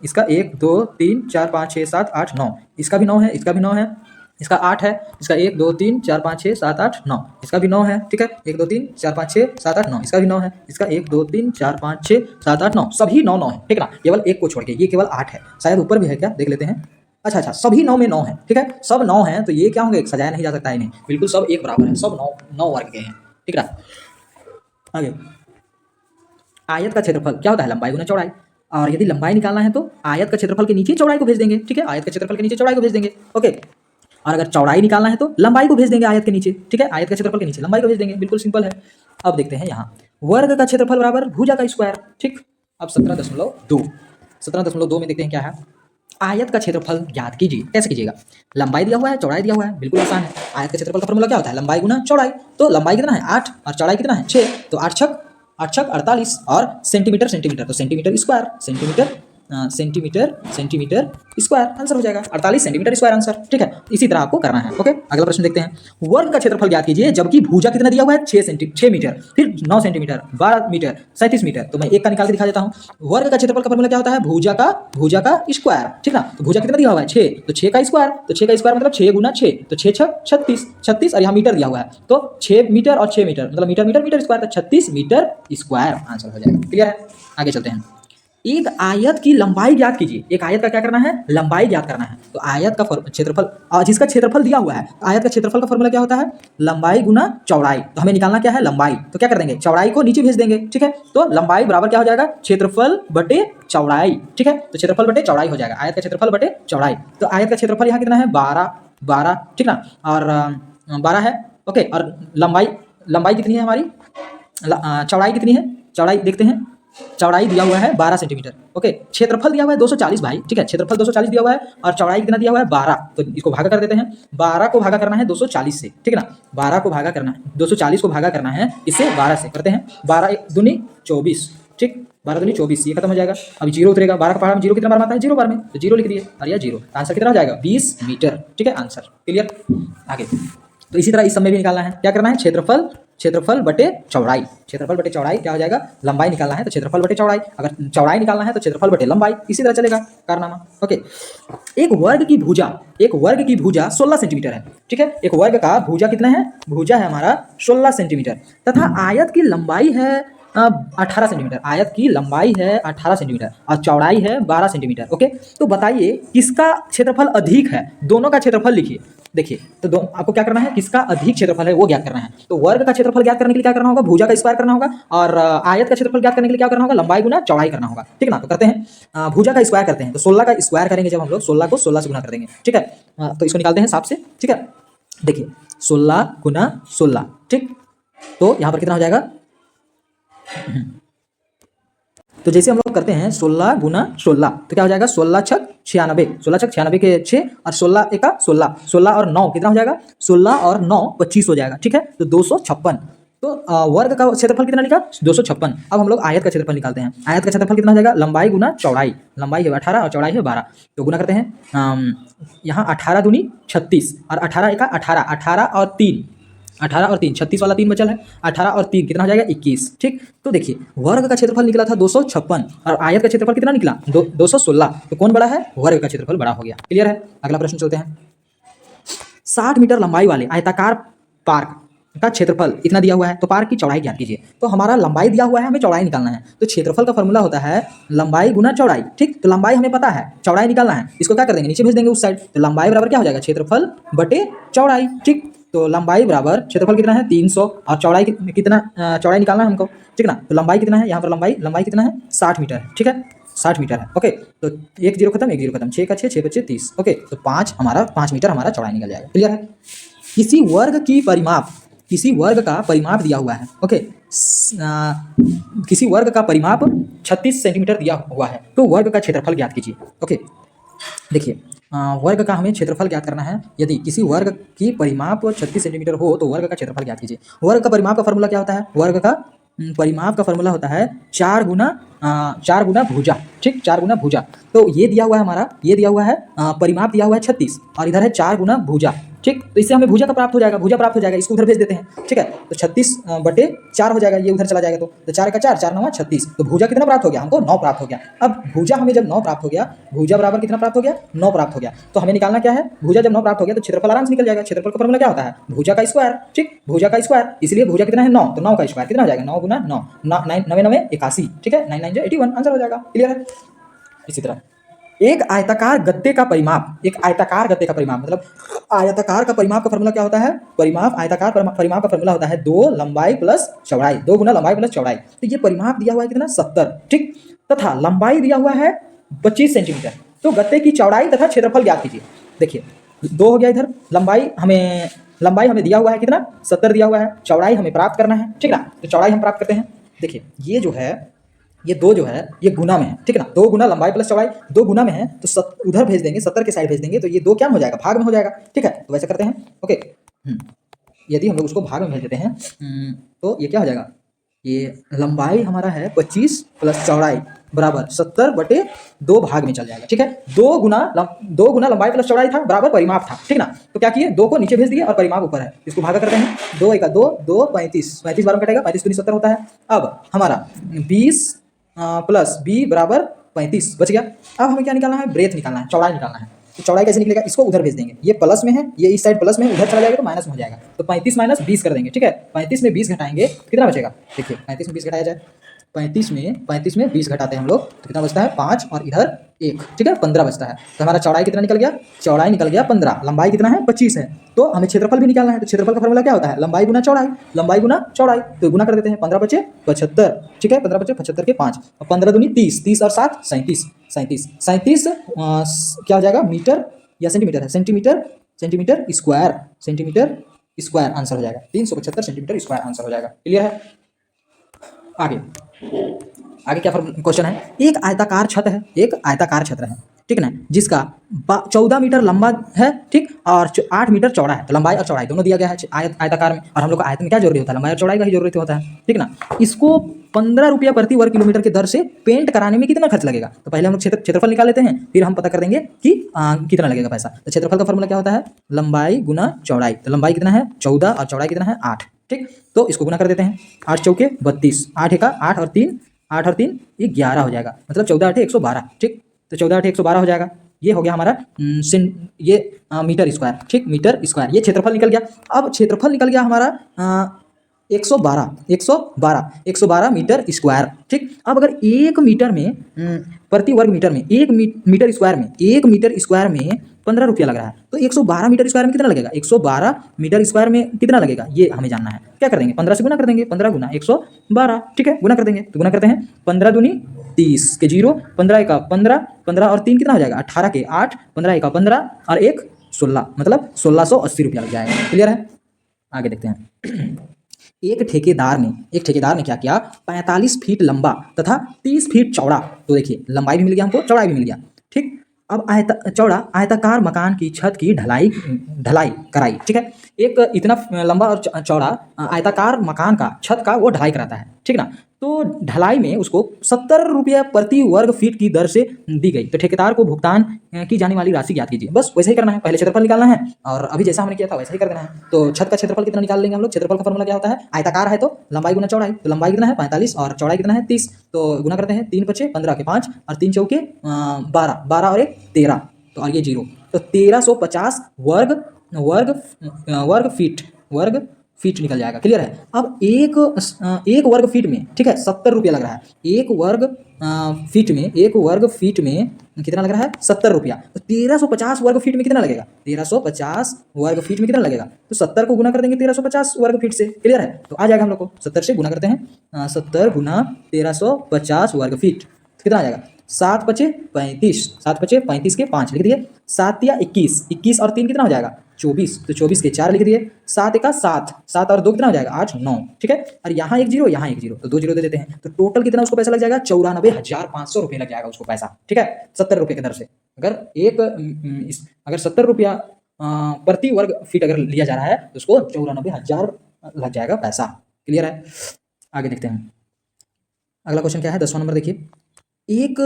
इसका 1 2 3 4 5 6 7 8 9, इसका भी 9 है। इसका भी 9 है। इसका 8 है। इसका 1 2 3 4 5 6 7 8 9, इसका भी 9 है। ठीक है, 1 2 3 4 5 6 7 8 9, इसका भी 9 है। इसका 1 2 3 4 5 6 7 8 9, सभी 9 9 है। ठीक है ना, केवल एक को छोड़ के, ये केवल 8 है। शायद ऊपर भी है क्या, देख लेते हैं। अच्छा, सभी 9 में 9 है। ठीक है, सब 9 है, तो ये क्या होंगे? सजाया नहीं जा सकता है इन्हें, बिल्कुल सब एक बराबर है, सब 9 वर्ग के हैं। ठीक है, आगे आयत का क्षेत्रफल क्या होता है? लंबाई गुना चौड़ाई। और यदि लंबाई निकालना है तो आयत का क्षेत्रफल के नीचे चौड़ाई को भेज देंगे। ठीक है, आयत के क्षेत्रफल के नीचे चौड़ाई को भेज देंगे। ओके, और अगर चौड़ाई निकालना है तो लंबाई को भेज देंगे आयत के नीचे, ठीक है, आयत का क्षेत्रफल के नीचे लंबाई को भेज देंगे, बिल्कुल सिंपल है। अब देखते हैं यहाँ वर्ग का क्षेत्रफल बराबर भुजा का स्क्वायर, ठीक। अब 17.2 में देखते हैं क्या है, आयत का क्षेत्रफल ज्ञात कीजिए। कैसे कीजिएगा, लंबाई दिया हुआ है, चौड़ाई दिया हुआ है, बिल्कुल आसान है। आयत का क्षेत्रफल का फॉर्मूला क्या होता है, लंबाई गुना चौड़ाई। तो लंबाई कितना है 8 और चौड़ाई कितना है 6, तो 8 छक 48 और सेंटीमीटर तो centimetre square, centimetre square answer हो जाएगा, 48 सेंटीमीटर स्क्वायर आंसर, ठीक है। इसी तरह आपको करना है। ओके, अगला प्रश्न देखते हैं। वर्ग का क्षेत्रफल ज्ञात कीजिए जबकि भुजा कितना दिया हुआ है 6 मीटर, फिर 9 सेंटीमीटर, 12 मीटर, 37 मीटर। तो मैं एक का निकाल के दिखा देता हूँ। वर्ग का क्षेत्रफल का फॉर्मूला क्या होता है, भुजा का स्क्वायर, ठीक ना। तो भुजा कितना दिया हुआ है 6, तो 6 का स्क्वायर, तो 6 का स्क्वायर मतलब 6 गुना 6, तो 6 छक 36 और यहाँ मीटर दिया हुआ है, तो 6 मीटर और 6 मीटर मतलब मीटर स्क्वायर, तो 36 मीटर स्क्वायर आंसर हो जाएगा। क्लियर है, आगे चलते हैं। एक आयत की लंबाई ज्ञात कीजिए। एक आयत का क्या करना है, लंबाई ज्ञात करना है। तो आयत का क्षेत्रफल, जिसका क्षेत्रफल दिया हुआ है, आयत का क्षेत्रफल का फॉर्मूला क्या होता है, लंबाई गुना चौड़ाई। तो हमें निकालना क्या है, लंबाई। तो क्या कर देंगे, चौड़ाई को नीचे भेज देंगे, ठीक है। तो लंबाई बराबर क्या हो जाएगा, क्षेत्रफल बटे चौड़ाई, ठीक है। तो क्षेत्रफल बटे चौड़ाई हो जाएगा, आयत का क्षेत्रफल बटे चौड़ाई। तो आयत का क्षेत्रफल यहाँ कितना है 12, ठीक ना, और 12 है। ओके, और लंबाई कितनी है हमारी, चौड़ाई कितनी है, चौड़ाई देखते हैं। चौड़ाई दिया हुआ है 12 सेंटीमीटर। ओके, क्षेत्रफल दिया हुआ है 240 भाई, ठीक है, क्षेत्रफल 240 दिया हुआ है और चौड़ाई कितना दिया हुआ है 12। तो इसको भागा कर देते हैं, 12 को भागा करना है 240 से, ठीक है ना। 12 को भागा करना है, 240 को भागा करना है इससे 12 से, करते हैं। 12 1 दूनी 24, ठीक, 12 दूनी 24, ये खत्म हो जाएगा। अब जीरो उतरेगा, 12 का पहाड़ में जीरो कितना बार आता है, 0 बार में, तो 0 लिख दिए और यह 0, आंसर कितना हो जाएगा 20 मीटर, ठीक है, आंसर क्लियर। आगे तो इसी तरह इस समय भी निकालना है, क्या करना है, क्षेत्रफल बटे चौड़ाई, क्षेत्रफल बटे चौड़ाई क्या हो जाएगा, लंबाई निकालना है तो क्षेत्रफल बटे चौड़ाई, अगर चौड़ाई निकालना है तो क्षेत्रफल बटे लंबाई, इसी तरह चलेगा कारनामा। ओके, एक वर्ग की भुजा 16 सेंटीमीटर है, ठीक है। एक वर्ग का भुजा कितना है, भुजा है हमारा 16 सेंटीमीटर तथा आयत की लंबाई है 18 सेंटीमीटर, आयत की लंबाई है 18 सेंटीमीटर और चौड़ाई है 12 सेंटीमीटर। ओके, तो बताइए किसका क्षेत्रफल अधिक है, दोनों का क्षेत्रफल लिखिए। देखिए, तो आपको क्या करना है, किसका अधिक क्षेत्रफल है वो ज्ञात करना है। तो वर्ग का क्षेत्रफल ज्ञात करने के लिए क्या करना होगा, भुजा का स्क्वायर करना होगा, और आयत का क्षेत्रफल ज्ञात करने के लिए क्या करना होगा, लंबाई गुना चौड़ाई करना होगा, ठीक ना। तो करते हैं, भुजा का स्क्वायर करते हैं, तो 16 का स्क्वायर करेंगे जब हम लोग 16 को 16 से गुना कर देंगे, ठीक है। तो इसको निकालते हैं 7 से, ठीक है। देखिए 16 गुना 16, ठीक, तो यहाँ पर कितना हो जाएगा, तो जैसे हम लोग करते हैं 16 गुना 16, तो क्या हो जाएगा, 16 छक 96, 16 छक 96 के 6 और 16 एका 16, 16 और 9 कितना हो जाएगा, 16 और 9 25 हो जाएगा, ठीक है। तो 256, तो वर्ग का क्षेत्रफल कितना लिखा 256। अब हम लोग आयत का क्षेत्रफल निकालते हैं। आयत का क्षेत्रफल कितना हो जाएगा, लंबाई गुना चौड़ाई, लंबाई है 18 और चौड़ाई है 12, तो गुना करते हैं। यहाँ 18 दूनी 36 और 18 एका 18, 18 और 3 36 वाला 3 बचल है, 18 और 3 कितना हो जाएगा 21, ठीक। तो देखिए वर्ग का क्षेत्रफल निकला था 256 और आयत का क्षेत्रफल कितना निकला 216, तो कौन बड़ा है, वर्ग का क्षेत्रफल बड़ा हो गया। क्लियर है, अगला प्रश्न चलते हैं। 60 मीटर लंबाई वाले आयताकार पार्क का क्षेत्रफल इतना दिया हुआ है, तो पार्क की चौड़ाई ज्ञात कीजिए। तो हमारा लंबाई दिया हुआ है, हमें चौड़ाई निकालना है, तो क्षेत्रफल का फॉर्मूला होता है लंबाई गुना चौड़ाई, ठीक। तो लंबाई हमें पता है, चौड़ाई निकालना है, इसको क्या कर देंगे, नीचे भेज देंगे उस साइड। तो लंबाई बराबर क्या हो जाएगा, क्षेत्रफल बटे चौड़ाई, ठीक। तो लंबाई बराबर क्षेत्रफल कितना है 300 और चौड़ाई कितना, चौड़ाई निकालना है हमको, ठीक ना। तो लंबाई कितना है, यहाँ पर लंबाई कितना है 60 मीटर है, ठीक है, 60 मीटर है। ओके, तो एक जीरो खत्म, 6 का 6, 6 बच्चे 30। ओके, तो 5 मीटर हमारा चौड़ाई निकल जाएगा। क्लियर है। किसी वर्ग का परिमाप दिया हुआ है। ओके, किसी वर्ग का परिमाप 36 सेंटीमीटर दिया हुआ है, तो वर्ग का क्षेत्रफल ज्ञात कीजिए। ओके, देखिए वर्ग का हमें क्षेत्रफल ज्ञात करना है। यदि किसी वर्ग की परिमाप 36 सेंटीमीटर हो तो वर्ग का क्षेत्रफल ज्ञात कीजिए। वर्ग का परिमाप का फॉर्मूला क्या होता है, वर्ग का परिमाप का फॉर्मूला होता है 4 गुना भुजा, ठीक, 4 गुना भुजा। तो ये दिया हुआ है हमारा, ये दिया हुआ है परिमाप दिया हुआ है 36 और इधर है 4 गुना भुजा, ठीक। तो इससे हमें भुजा प्राप्त हो जाएगा, इसको उधर भेज देते हैं, ठीक है। तो 36 बटे 4 हो जाएगा, ये उधर चला जाएगा, तो 4 का 4, 4 9 36। तो भुजा कितना प्राप्त हो गया, हमको 9 प्राप्त हो गया। अब भुजा हमें जब 9 प्राप्त हो गया, भुजा बराबर कितना प्राप्त हो गया, 9 प्राप्त हो गया। तो हमें निकालना क्या है, भुजा जब 9 प्राप्त हो गया तो क्षेत्रफल आराम से निकल जाएगा। क्षेत्रफल का फॉर्मूला क्या होता है, भुजा का स्क्वायर, ठीक, भुजा का स्क्वायर। इसलिए भुजा कितना है 9, तो 9 का स्क्वायर कितना हो जाएगा, 9 गुना 9, 9 9 81, ठीक है, 9 9 81 आंसर हो जाएगा। क्लियर है। इसी तरह एक आयताकार गत्ते का परिमाप, मतलब आयताकार का परिमाप का फॉर्मूला क्या होता है, आयताकार परिमाप का फॉर्मूला होता है 2 लंबाई प्लस चौड़ाई, 2 गुना लंबाई प्लस चौड़ाई। तो ये परिमाप दिया हुआ है कितना 70, ठीक, तथा लंबाई दिया हुआ है 25 सेंटीमीटर। तो गत्ते की चौड़ाई तथा क्षेत्रफल ज्ञात कीजिए। देखिए 2 हो गया इधर। लंबाई हमें दिया हुआ है कितना, 70 दिया हुआ है। चौड़ाई हमें प्राप्त करना है, ठीक ना। तो चौड़ाई हम प्राप्त करते हैं। देखिए ये जो है, ये 2 जो है ये गुना में है, ठीक है ना। 2 गुना लंबाई प्लस चौड़ाई, 2 गुना में है तो उधर भेज देंगे, 70 के साइड भेज देंगे, तो ये 2 क्या हो जाएगा, भाग में हो जाएगा, ठीक है। तो वैसे करते हैं, ओके। यदि हम लोग उसको भाग में भेज देते हैं तो ये क्या हो जाएगा, ये लंबाई हमारा है 25 प्लस चौड़ाई बराबर 70/2 भाग में चल जाएगा, ठीक है। 2 गुना लंबाई प्लस चौड़ाई था बराबर परिमाप था, ठीक ना। तो क्या किए, 2 को नीचे भेज दिए और परिमाप ऊपर है, इसको भागा करते हैं। 2 × 2 2 35 35 बार में कटेगा, 35 दूनी 70 होता है। अब हमारा 20 प्लस b बराबर 35 बच गया। अब हमें क्या निकालना है, ब्रेथ निकालना है, चौड़ाई निकालना है। तो चौड़ाई कैसे निकलेगा, इसको उधर भेज देंगे, ये प्लस में है, ये इस साइड प्लस में है, उधर चला जाएगा तो माइनस में हो जाएगा। तो 35 माइनस 20 कर देंगे, ठीक है। 35 में 20 घटाएंगे कितना बचेगा, देखिए 35 में 20 घटाया जाए, 35 में 20 घटाते हैं हम लोग तो कितना बचता है 5 और इधर 1, ठीक है 15 बचता है। तो हमारा चौड़ाई कितना निकल गया, चौड़ाई निकल गया 15, लंबाई कितना है 25 है। तो हमें क्षेत्रफल भी निकालना है, तो क्षेत्रफल का फॉर्मूला क्या होता है, लंबाई गुना चौड़ाई, लंबाई गुना चौड़ाई। तो गुना कर देते हैं, 15 बचे 75, ठीक है। 15 बचे 75 के 5 और 15 दूनी 30, 30 और 7 37 क्या हो जाएगा, मीटर या सेंटीमीटर है, सेंटीमीटर स्क्वायर आंसर हो जाएगा। 375 सेंटीमीटर स्क्वायर आंसर हो जाएगा। क्लियर है। आगे क्या क्वेश्चन है, एक आयताकार छत्र है, ठीक ना, जिसका 14 मीटर लंबा है, ठीक, और 8 मीटर चौड़ा है। तो लंबाई और चौड़ाई दोनों दिया गया है आयताकार में, और हम लोग को आयत में क्या जरूरी होता है, लंबाई और चौड़ाई का ही जरूरत होता है, ठीक ना। इसको 15 रुपया प्रति वर्ग किलोमीटर के दर से पेंट कराने में कितना खर्च लगेगा। तो पहले हम लोग क्षेत्रफल निकाल लेते हैं, फिर हम पता कर देंगे कि कितना लगेगा पैसा। तो क्षेत्रफल का फॉर्मूला क्या होता है, लंबाई गुना चौड़ाई। तो लंबाई कितना है 14 और चौड़ाई कितना है 8, ठीक। तो इसको गुना कर देते हैं, 8 चौके 32, 8 एका 8 और 3 ये 11 हो जाएगा, मतलब 14 8 112, ठीक। तो 14 8 112 हो जाएगा। ये हो गया हमारा मीटर स्क्वायर, ठीक, मीटर स्क्वायर। ये क्षेत्रफल निकल गया। अब क्षेत्रफल निकल गया हमारा 112 मीटर स्क्वायर, ठीक। अब अगर 1 मीटर में प्रति वर्ग मीटर में 1 मीटर स्क्वायर में 15 रुपया लग रहा है, तो 112 मीटर स्क्वायर में कितना लगेगा, 112 मीटर स्क्वायर में कितना लगेगा, ये हमें जानना है। क्या कर देंगे, 15 से गुना कर देंगे, 15 गुना 112, ठीक है। गुना कर देंगे, तो गुना करते हैं, 15 दूनी 30 के 0, 15 एका 15, 15 और 3 कितना हो जाएगा 18 के 8, 15 एका 15 और 1 16, मतलब 1680 रुपया लग जाएगा। क्लियर है। आगे देखते हैं। एक ठेकेदार ने क्या किया, 45 फीट लंबा तथा 30 फीट चौड़ा। तो देखिए लंबाई भी मिल गया हमको, चौड़ाई भी मिल गया, ठीक। अब आयताकार मकान की छत की ढलाई कराई, ठीक है। एक इतना लंबा और चौड़ा आयताकार मकान का छत का वो ढलाई कराता है, ठीक ना। तो ढलाई में उसको 70 रुपया प्रति वर्ग फीट की दर से दी गई। तो ठेकेदार को भुगतान की जाने वाली राशि ज्ञात कीजिए। बस वैसे ही करना है, पहले क्षेत्रफल निकालना है और अभी जैसा हमने किया था वैसे ही कर देना है। तो छत का क्षेत्रफल कितना निकाल लेंगे हम लोग। क्षेत्रफल का फॉर्मूला क्या होता है, आयताकार है तो लंबाई गुना चौड़ाई। तो लंबाई कितना है 45 और चौड़ाई कितना है 30। तो गुना करते हैं, 3 बचे 15 के 5 और 3 चौके 12, 12 और 1 13, तो और ये 0, तो 1350 वर्ग फीट निकल जाएगा। क्लियर है। अब एक वर्ग फीट में, ठीक है, 70 रुपया लग रहा है। एक वर्ग फीट में कितना लग रहा है 70 रुपया। तो 1350 वर्ग फीट में कितना लगेगा, 1350 वर्ग फीट में कितना लगेगा, तो 70 को गुना कर देंगे 1350 वर्ग फीट से। क्लियर है। तो आ जाएगा हम लोग को 70 से गुना करते हैं, 70 गुना 1350 वर्ग फीट कितना आ जाएगा, 7 बचे 35, 7 बचे 35 के 5 लिख दिए, 7 या 21, 21 और 3 कितना हो जाएगा 24, तो 24 के 4 लिख दिए, 7 एका 7, 7 और 2 कितना हो जाएगा 8 9, ठीक है। और यहाँ एक 0 यहाँ एक 0, तो 2 0 दे देते हैं। तो टोटल कितना उसको पैसा लग जाएगा 94,500 रुपये लग जाएगा उसको पैसा, ठीक है, 70 रुपये के दर से। अगर 70 रुपया प्रति वर्ग फीट अगर लिया जा रहा है तो उसको 94,000 लग जाएगा पैसा। क्लियर है। आगे देखते हैं अगला क्वेश्चन क्या है, 10वां नंबर देखिए। एक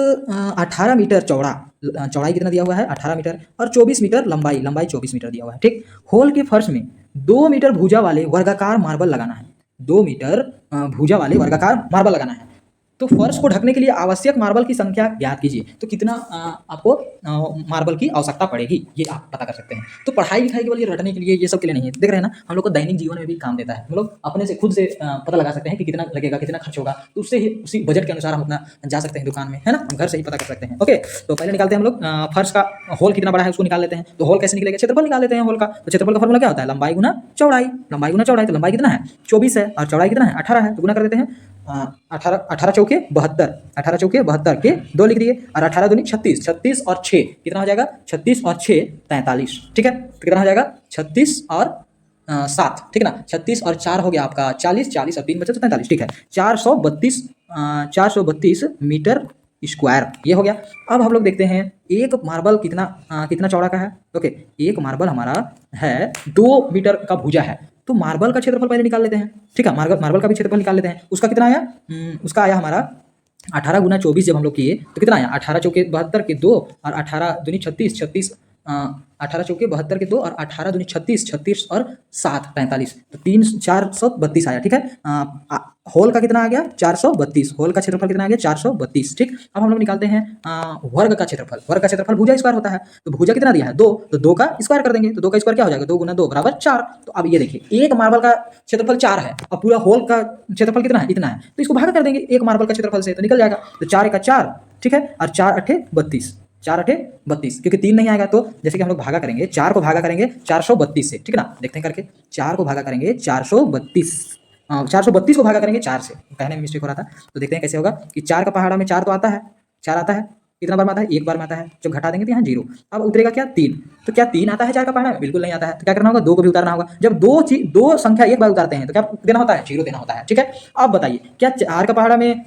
18 मीटर चौड़ाई कितना दिया हुआ है 18 मीटर और 24 मीटर लंबाई 24 मीटर दिया हुआ है, ठीक। होल के फर्श में 2 मीटर भुजा वाले वर्गाकार मार्बल लगाना है, 2 मीटर भुजा वाले वर्गाकार मार्बल लगाना है। तो फर्श को ढकने के लिए आवश्यक मार्बल की संख्या ज्ञात कीजिए। तो कितना आपको मार्बल की आवश्यकता पड़ेगी ये आप पता कर सकते हैं। तो पढ़ाई लिखाई केवल ये रटने के लिए ये सब के लिए नहीं है, देख रहे हैं ना, हम लोग को दैनिक जीवन में भी काम देता है। हम लोग अपने से खुद से पता लगा सकते हैं कि कितना लगेगा, कितना खर्च होगा, तो उससे ही उसी बजट के अनुसार हम अपना जा सकते हैं दुकान में, है ना, हम घर से ही पता कर सकते हैं। ओके, तो पहले निकालते हैं हम लोग फर्श का होल कितना बड़ा है उसको निकाल लेते हैं। तो होल कैसे निकलेगा, क्षेत्रफल निकाल लेते हैं होल का। तो क्षेत्रफल का फॉर्मूला क्या होता है, लंबाई गुना चौड़ाई। तो लंबाई कितना है 24 है और चौड़ाई कितना है 18 है, तो गुना कर देते हैं। 18 18 चौके 72, 18 चौके 72 के 2 लिख दिए और 18 दूनी 36, 36 और 6 कितना हो जाएगा? 36 और 6 43, ठीक है। तो कितना हो जाएगा? 36 और 7, ठीक है ना। 36 और 4 हो गया आपका 40, 40 और 3 बचे तो 43, ठीक है। 432 मीटर स्क्वायर ये हो गया। अब हम लोग देखते हैं एक मार्बल कितना चौड़ा का है। ओके, एक मार्बल हमारा है 2 मीटर का भुजा है, तो मार्बल का क्षेत्रफल पहले निकाल लेते हैं, ठीक है। मार्बल का भी क्षेत्रफल निकाल लेते हैं। उसका कितना आया? उसका आया हमारा 18 गुना 24 जब हम लोग किए तो कितना आया? 18 चौके 72 के 2 और 18 दूनी 36, 36 18 चौके 72 के 2 और 18 दूनी 36, 36 और 7 45, तो 432 आया, ठीक है। होल का कितना आ गया? 432, होल का क्षेत्रफल कितना आ गया? 432, ठीक। अब हम लोग निकालते हैं वर्ग का क्षेत्रफल। वर्ग का क्षेत्रफल भुजा स्क्वायर होता है, तो भुजा कितना दिया है? 2, तो 2 का स्क्वायर कर देंगे, तो 2 का स्क्वायर क्या हो जाएगा? 2 गुना 2 बराबर 4। तो अब ये देखिए एक मार्बल का क्षेत्रफल 4 है और पूरा होल का क्षेत्रफल कितना है? इतना है, तो इसको भागा कर देंगे एक मार्बल का क्षेत्रफल से, तो निकल जाएगा। तो 4 का 4, ठीक है, और 4 अठे 32, 4 अठे 32, क्योंकि 3 नहीं आएगा तो जैसे कि हम लोग भागा करेंगे 4 को भागा करेंगे 432 से, ठीक है ना। देखते हैं करके, 4 को भागा करेंगे 432, 432 को भागा करेंगे 4 से, कहने में मिस्टेक हो रहा था। तो देखते हैं कैसे होगा कि 4 का पहाड़ा में 4 तो आता है, 4 आता है, कितना बार में आता है? एक बार में आता है। जब घटा देंगे तो यहाँ 0, अब उतरेगा क्या? 3। तो क्या 3 आता है 4 का पहाड़ा में? बिल्कुल नहीं आता है। तो क्या करना होगा? 2 को भी उतारना होगा। जब दो संख्या एक बार उतारते हैं तो क्या देना होता है? 0 देना होता है, ठीक है। अब बताइए क्या 4 का पहाड़ा में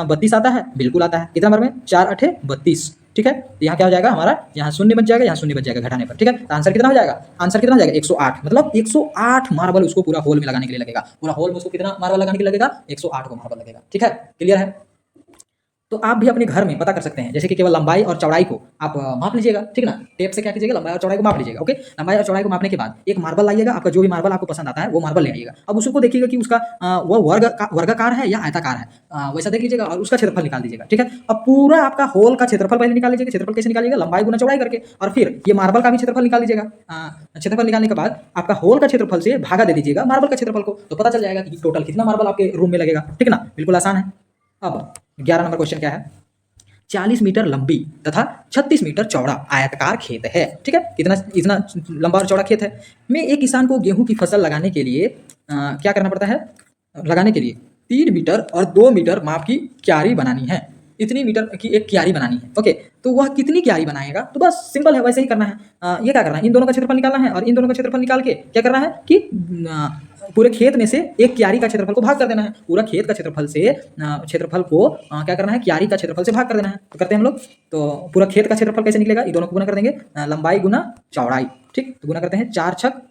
32 आता है? बिल्कुल आता है। कितना बार में? 4 अठे 32, ठीक है। तो यहाँ क्या हो जाएगा हमारा? यहाँ शून्य बच जाएगा, यहाँ शून्य बच जाएगा घटाने पर, ठीक है। तो आंसर कितना हो जाएगा? आंसर कितना हो जाएगा? 108, मतलब 108 मार्बल उसको पूरा होल में लगाने के लिए लगेगा। पूरा होल में उसको कितना मार्बल लगाने के लिए लगेगा? 108 को मार्बल लगेगा, ठीक है। क्लियर है? तो आप भी अपने घर में पता कर सकते हैं, जैसे कि केवल लंबाई और चौड़ाई को आप माप लीजिएगा, ठीक ना। टेप से क्या कीजिएगा? लंबाई और चौड़ाई को माप लीजिएगा। ओके, लंबाई और चौड़ाई को मापने के बाद एक मार्बल लाइएगा, आपका जो भी मार्बल आपको पसंद आता है वो मार्बल ले आइएगा। अब उसको देखिएगा कि उसका वो वर्गाकार है या आयताकार है, वैसा देख लीजिएगा और उसका क्षेत्रफल निकाल दीजिएगा, ठीक है। अब पूरा आपका होल का क्षेत्रफल पहले निकाल लीजिएगा। क्षेत्रफल कैसे निकालिएगा? लंबाई गुना चौड़ाई करके, और फिर ये मार्बल का भी क्षेत्रफल निकाल लीजिएगा। क्षेत्रफल निकालने के बाद आपका होल का क्षेत्रफल से भागा दे दीजिएगा मार्बल का क्षेत्रफल को, तो पता चल जाएगा कि टोटल कितना मार्बल आपके रूम में लगेगा, ठीक है ना। बिल्कुल आसान है। अब 11 नंबर क्वेश्चन क्या है? 40 मीटर लंबी तथा 36 मीटर चौड़ा आयताकार खेत है, ठीक है। इतना लंबा और चौड़ा खेत है में एक किसान को गेहूं की फसल लगाने के लिए क्या करना पड़ता है? लगाने के लिए 3 मीटर और 2 मीटर माप की क्यारी बनानी है। इतनी मीटर की एक क्यारी बनानी है। ओके, तो वह कितनी क्यारी बनाएगा? तो बस सिंपल है, वैसे ही करना है। ये क्या करना है? इन दोनों का क्षेत्रफल निकालना है और इन दोनों का क्षेत्रफल निकाल के क्या करना है कि पूरे खेत में से एक क्यारी का क्षेत्रफल को भाग कर देना है। पूरा खेत का क्षेत्रफल से क्षेत्रफल को क्या करना है? क्यारी का क्षेत्रफल से भाग कर देना है। तो करते हैं हम लोग। तो पूरा खेत का क्षेत्रफल कैसे निकलेगा? इन दोनों को गुना कर देंगे, लंबाई गुना चौड़ाई, ठीक। तो गुना करते हैं 4 छक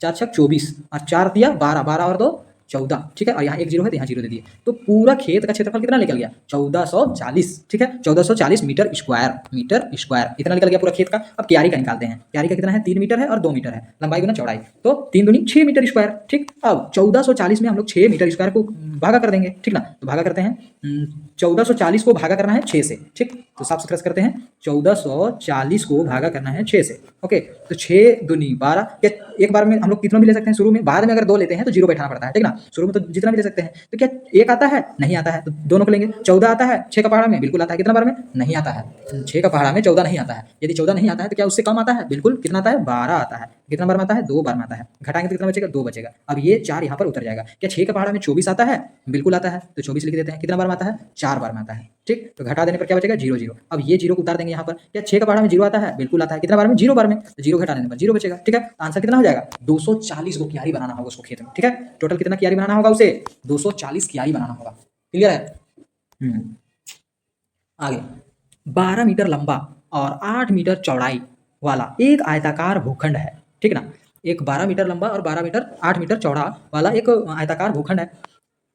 24 और 4 दिया 12, 12 और 2 14, ठीक है। और यहाँ एक 0 है तो यहाँ 0 दे दिए, तो पूरा खेत का क्षेत्रफल कितना निकल गया? 1440, ठीक है। 1440 मीटर स्क्वायर इतना निकल गया पूरा खेत का। अब क्यारी का निकालते हैं। क्यारी का कितना है? 3 मीटर है और 2 मीटर है, लंबाई गुना चौड़ाई, तो 3 दूनी 6 मीटर स्क्वायर, ठीक। अब 1440 में हम लोग 6 मीटर स्क्वायर को भागा कर देंगे, ठीक ना। तो भागा करते हैं 1440 को भागा करना है 6 से, ठीक। तो साफ सुथरा करते हैं, 1440 को भागा करना है 6 से। ओके, तो 6 दूनी 12, एक बार में हम लोग कितना भी ले सकते हैं शुरू में, बाद में अगर 2 लेते हैं तो 0 बैठाना पड़ता है, ठीक ना। शुरू में तो जितना भी ले सकते हैं। तो क्या 1 आता है? नहीं आता है, तो दोनों को लेंगे। 14 आता है 6 का पहाड़ा में? बिल्कुल आता है। कितना बार में? नहीं आता है। 6 का पहाड़ा में 14 नहीं आता है। यदि 14 नहीं आता है तो क्या उससे कम आता है? बिल्कुल। कितना आता है? 12 आता है। कितना बार में आता है? 2 बार में आता है। घटाएंगे तो कितना बचेगा? 2 बचेगा। अब ये 4 यहाँ पर उतर जाएगा। क्या 6 का पहाड़ा में 24 आता है? बिल्कुल आता है, तो 24 लिख देते हैं। कितना बार में आता है? 4 बार में आता है, ठीक। तो घटा देने पर क्या बचेगा? 0 0। अब ये 0 को उतार देंगे यहाँ पर। क्या 6 का पहाड़ा में 0 आता है? बिल्कुल आता है। कितना बार में? 0 बार में, तो 0 घटा देने पर 0 बचेगा, ठीक है। आंसर कितना हो जाएगा? 240 को क्यारी बनाना होगा उसको खेत में, ठीक है। टोटल कितना क्यारी बनाना होगा उसे? 240 क्यारी बनाना होगा। क्लियर है? आगे 12 मीटर लंबा और 8 मीटर चौड़ाई वाला एक आयताकार भूखंड है, ठीक ना। एक 12 मीटर लंबा और 8 मीटर चौड़ा वाला एक आयताकार भूखंड है।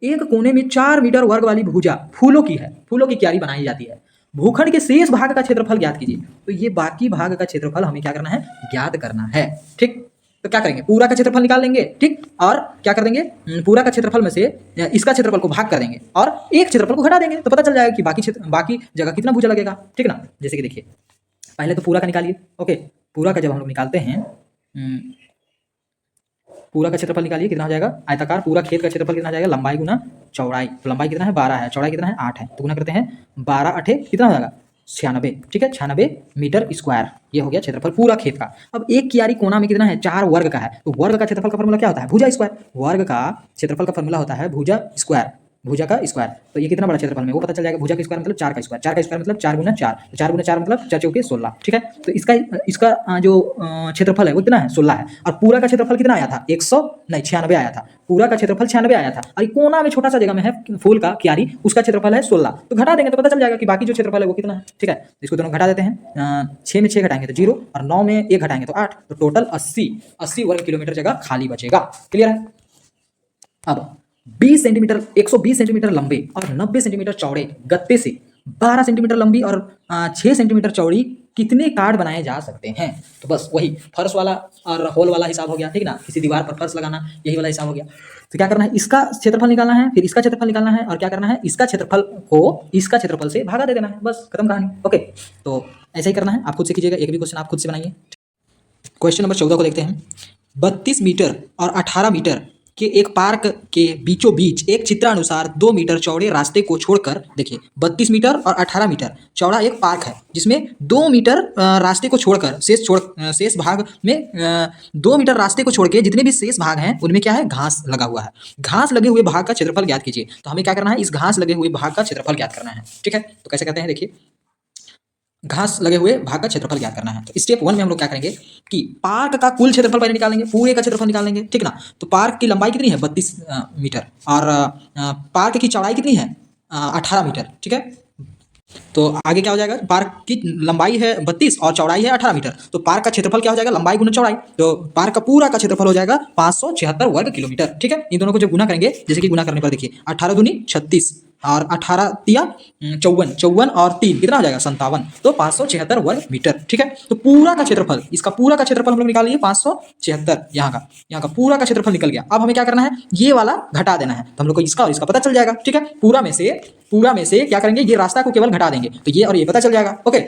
एक कोने में 4 मीटर वर्ग वाली भुजा फूलों की है, फूलों की क्यारी बनाई जाती है। भूखंड के शेष भाग का क्षेत्रफल ज्ञात कीजिए। तो ये बाकी भाग का क्षेत्रफल हमें क्या करना है? ज्ञात करना है, ठीक। तो क्या करेंगे? पूरा का क्षेत्रफल निकाल लेंगे, ठीक। और क्या कर देंगे? पूरा का क्षेत्रफल में से इसका क्षेत्रफल को भाग कर देंगे और एक क्षेत्रफल को घटा देंगे, तो पता चल जाएगा कि बाकी जगह कितना भुजा लगेगा, ठीक ना। जैसे कि देखिए, पहले तो पूरा का निकालिए। ओके, पूरा का जब हम लोग निकालते हैं, पूरा का क्षेत्रफल निकालिए, कितना हो जाएगा? आयताकार पूरा खेत का क्षेत्रफल कितना हो जाएगा? लंबाई गुना चौड़ाई। तो लंबाई कितना है? 12 है, चौड़ाई कितना है? 8 है, तो गुना करते हैं 12 अठे कितना हो जाएगा? 96, ठीक है। 96 मीटर स्क्वायर ये हो गया क्षेत्रफल पूरा खेत का। अब एक क्यारी कोना में कितना है? 4 वर्ग का है, तो वर्ग का क्षेत्रफल का फॉर्मूला क्या होता है? भुजा स्क्वायर। वर्ग का क्षेत्रफल का फॉर्मूला होता है भुजा स्क्वायर, भुजा का स्क्वायर, तो ये कितना बड़ा क्षेत्रफल में वो पता चल जाएगा। भुजा का स्क्वायर मतलब 4 का स्क्वायर, 4 का स्क्वायर मतलब 4 गुना 4, तो 4 गुना 4 मतलब 4 चौके 16, ठीक है। तो इसका इसका जो क्षेत्रफल है वो कितना है 16 है, और पूरा का क्षेत्रफल कितना आया था 96 आया था, पूरा का क्षेत्रफल 96 आया था, और कोना में छोटा सा जगह में है फूल का क्यारी, उसका क्षेत्रफल है 16, तो घटा देंगे तो पता चल जाएगा कि बाकी जो क्षेत्रफल है वो कितना है, ठीक है। इसको दोनों घटा देते हैं, 6 में 6 घटाएंगे तो 0, और 9 में 1 घटाएंगे तो 8, तो टोटल 80 वर्ग किलोमीटर जगह खाली बचेगा। क्लियर है। अब 20 सेंटीमीटर 120 सेंटीमीटर लंबे और 90 सेंटीमीटर चौड़े गत्ते से 12 सेंटीमीटर लंबी और 6 सेंटीमीटर चौड़ी कितने कार्ड बनाए जा सकते हैं। तो बस वही फर्श वाला और होल वाला हिसाब हो गया, ठीक ना, किसी दीवार पर फर्श लगाना, यही वाला हिसाब हो गया। तो क्या करना है, इसका क्षेत्रफल निकालना है, फिर इसका क्षेत्रफल निकालना है, और क्या करना है, इसका क्षेत्रफल को इसका क्षेत्रफल से भागा दे देना है, बस खत्म कहानी। ओके, तो ऐसा ही करना है, आप खुद से कीजिएगा, एक भी क्वेश्चन आप खुद से बनाइए। क्वेश्चन नंबर 14 को देखते हैं। 32 मीटर और 18 मीटर के एक पार्क के बीचों बीच एक चित्रानुसार 2 मीटर चौड़े रास्ते को छोड़कर, देखिए 32 मीटर और 18 मीटर चौड़ा एक पार्क है जिसमें 2 मीटर रास्ते को छोड़कर शेष भाग में 2 मीटर रास्ते को छोड़ के जितने भी शेष भाग हैं उनमें क्या है, घास लगा हुआ है। घास लगे हुए भाग का क्षेत्रफल ज्ञात कीजिए। तो हमें क्या करना है, इस घास लगे हुए भाग का क्षेत्रफल ज्ञात करना है, ठीक है। तो कैसे करते हैं, देखिए घास लगे हुए भाग का क्षेत्रफल ज्ञात करना है। तो स्टेप 1 में हम लोग क्या करेंगे कि पार्क का कुल क्षेत्रफल पहले निकालेंगे, पूरे का क्षेत्रफल निकालेंगे, ठीक ना। तो पार्क की लंबाई कितनी है 32 मीटर, और पार्क की चौड़ाई कितनी है 18 मीटर, ठीक है। तो आगे क्या हो जाएगा, पार्क की लंबाई है 32 और चौड़ाई है 18 मीटर, तो पार्क का क्षेत्रफल क्या हो जाएगा, लंबाई गुना चौड़ाई, तो पार्क का पूरा का क्षेत्रफल हो जाएगा 576 वर्ग किलोमीटर, ठीक है। इन दोनों को जब गुना करेंगे, जैसे कि गुना करने पर देखिए 18 दूनी 36 और 18 तिया 54 और 3 कितना हो जाएगा 57, तो 576 वर्ग मीटर, ठीक है। तो पूरा का क्षेत्रफल, इसका पूरा का क्षेत्रफल हम लोग निकाल लिए 576, यहाँ का पूरा का क्षेत्रफल निकल गया। अब हमें क्या करना है, ये वाला घटा देना है, तो हम लोग को इसका और इसका पता चल जाएगा, ठीक है। पूरा में से क्या करेंगे, ये रास्ता को केवल घटा देंगे, तो ये और ये पता चल जाएगा। ओके,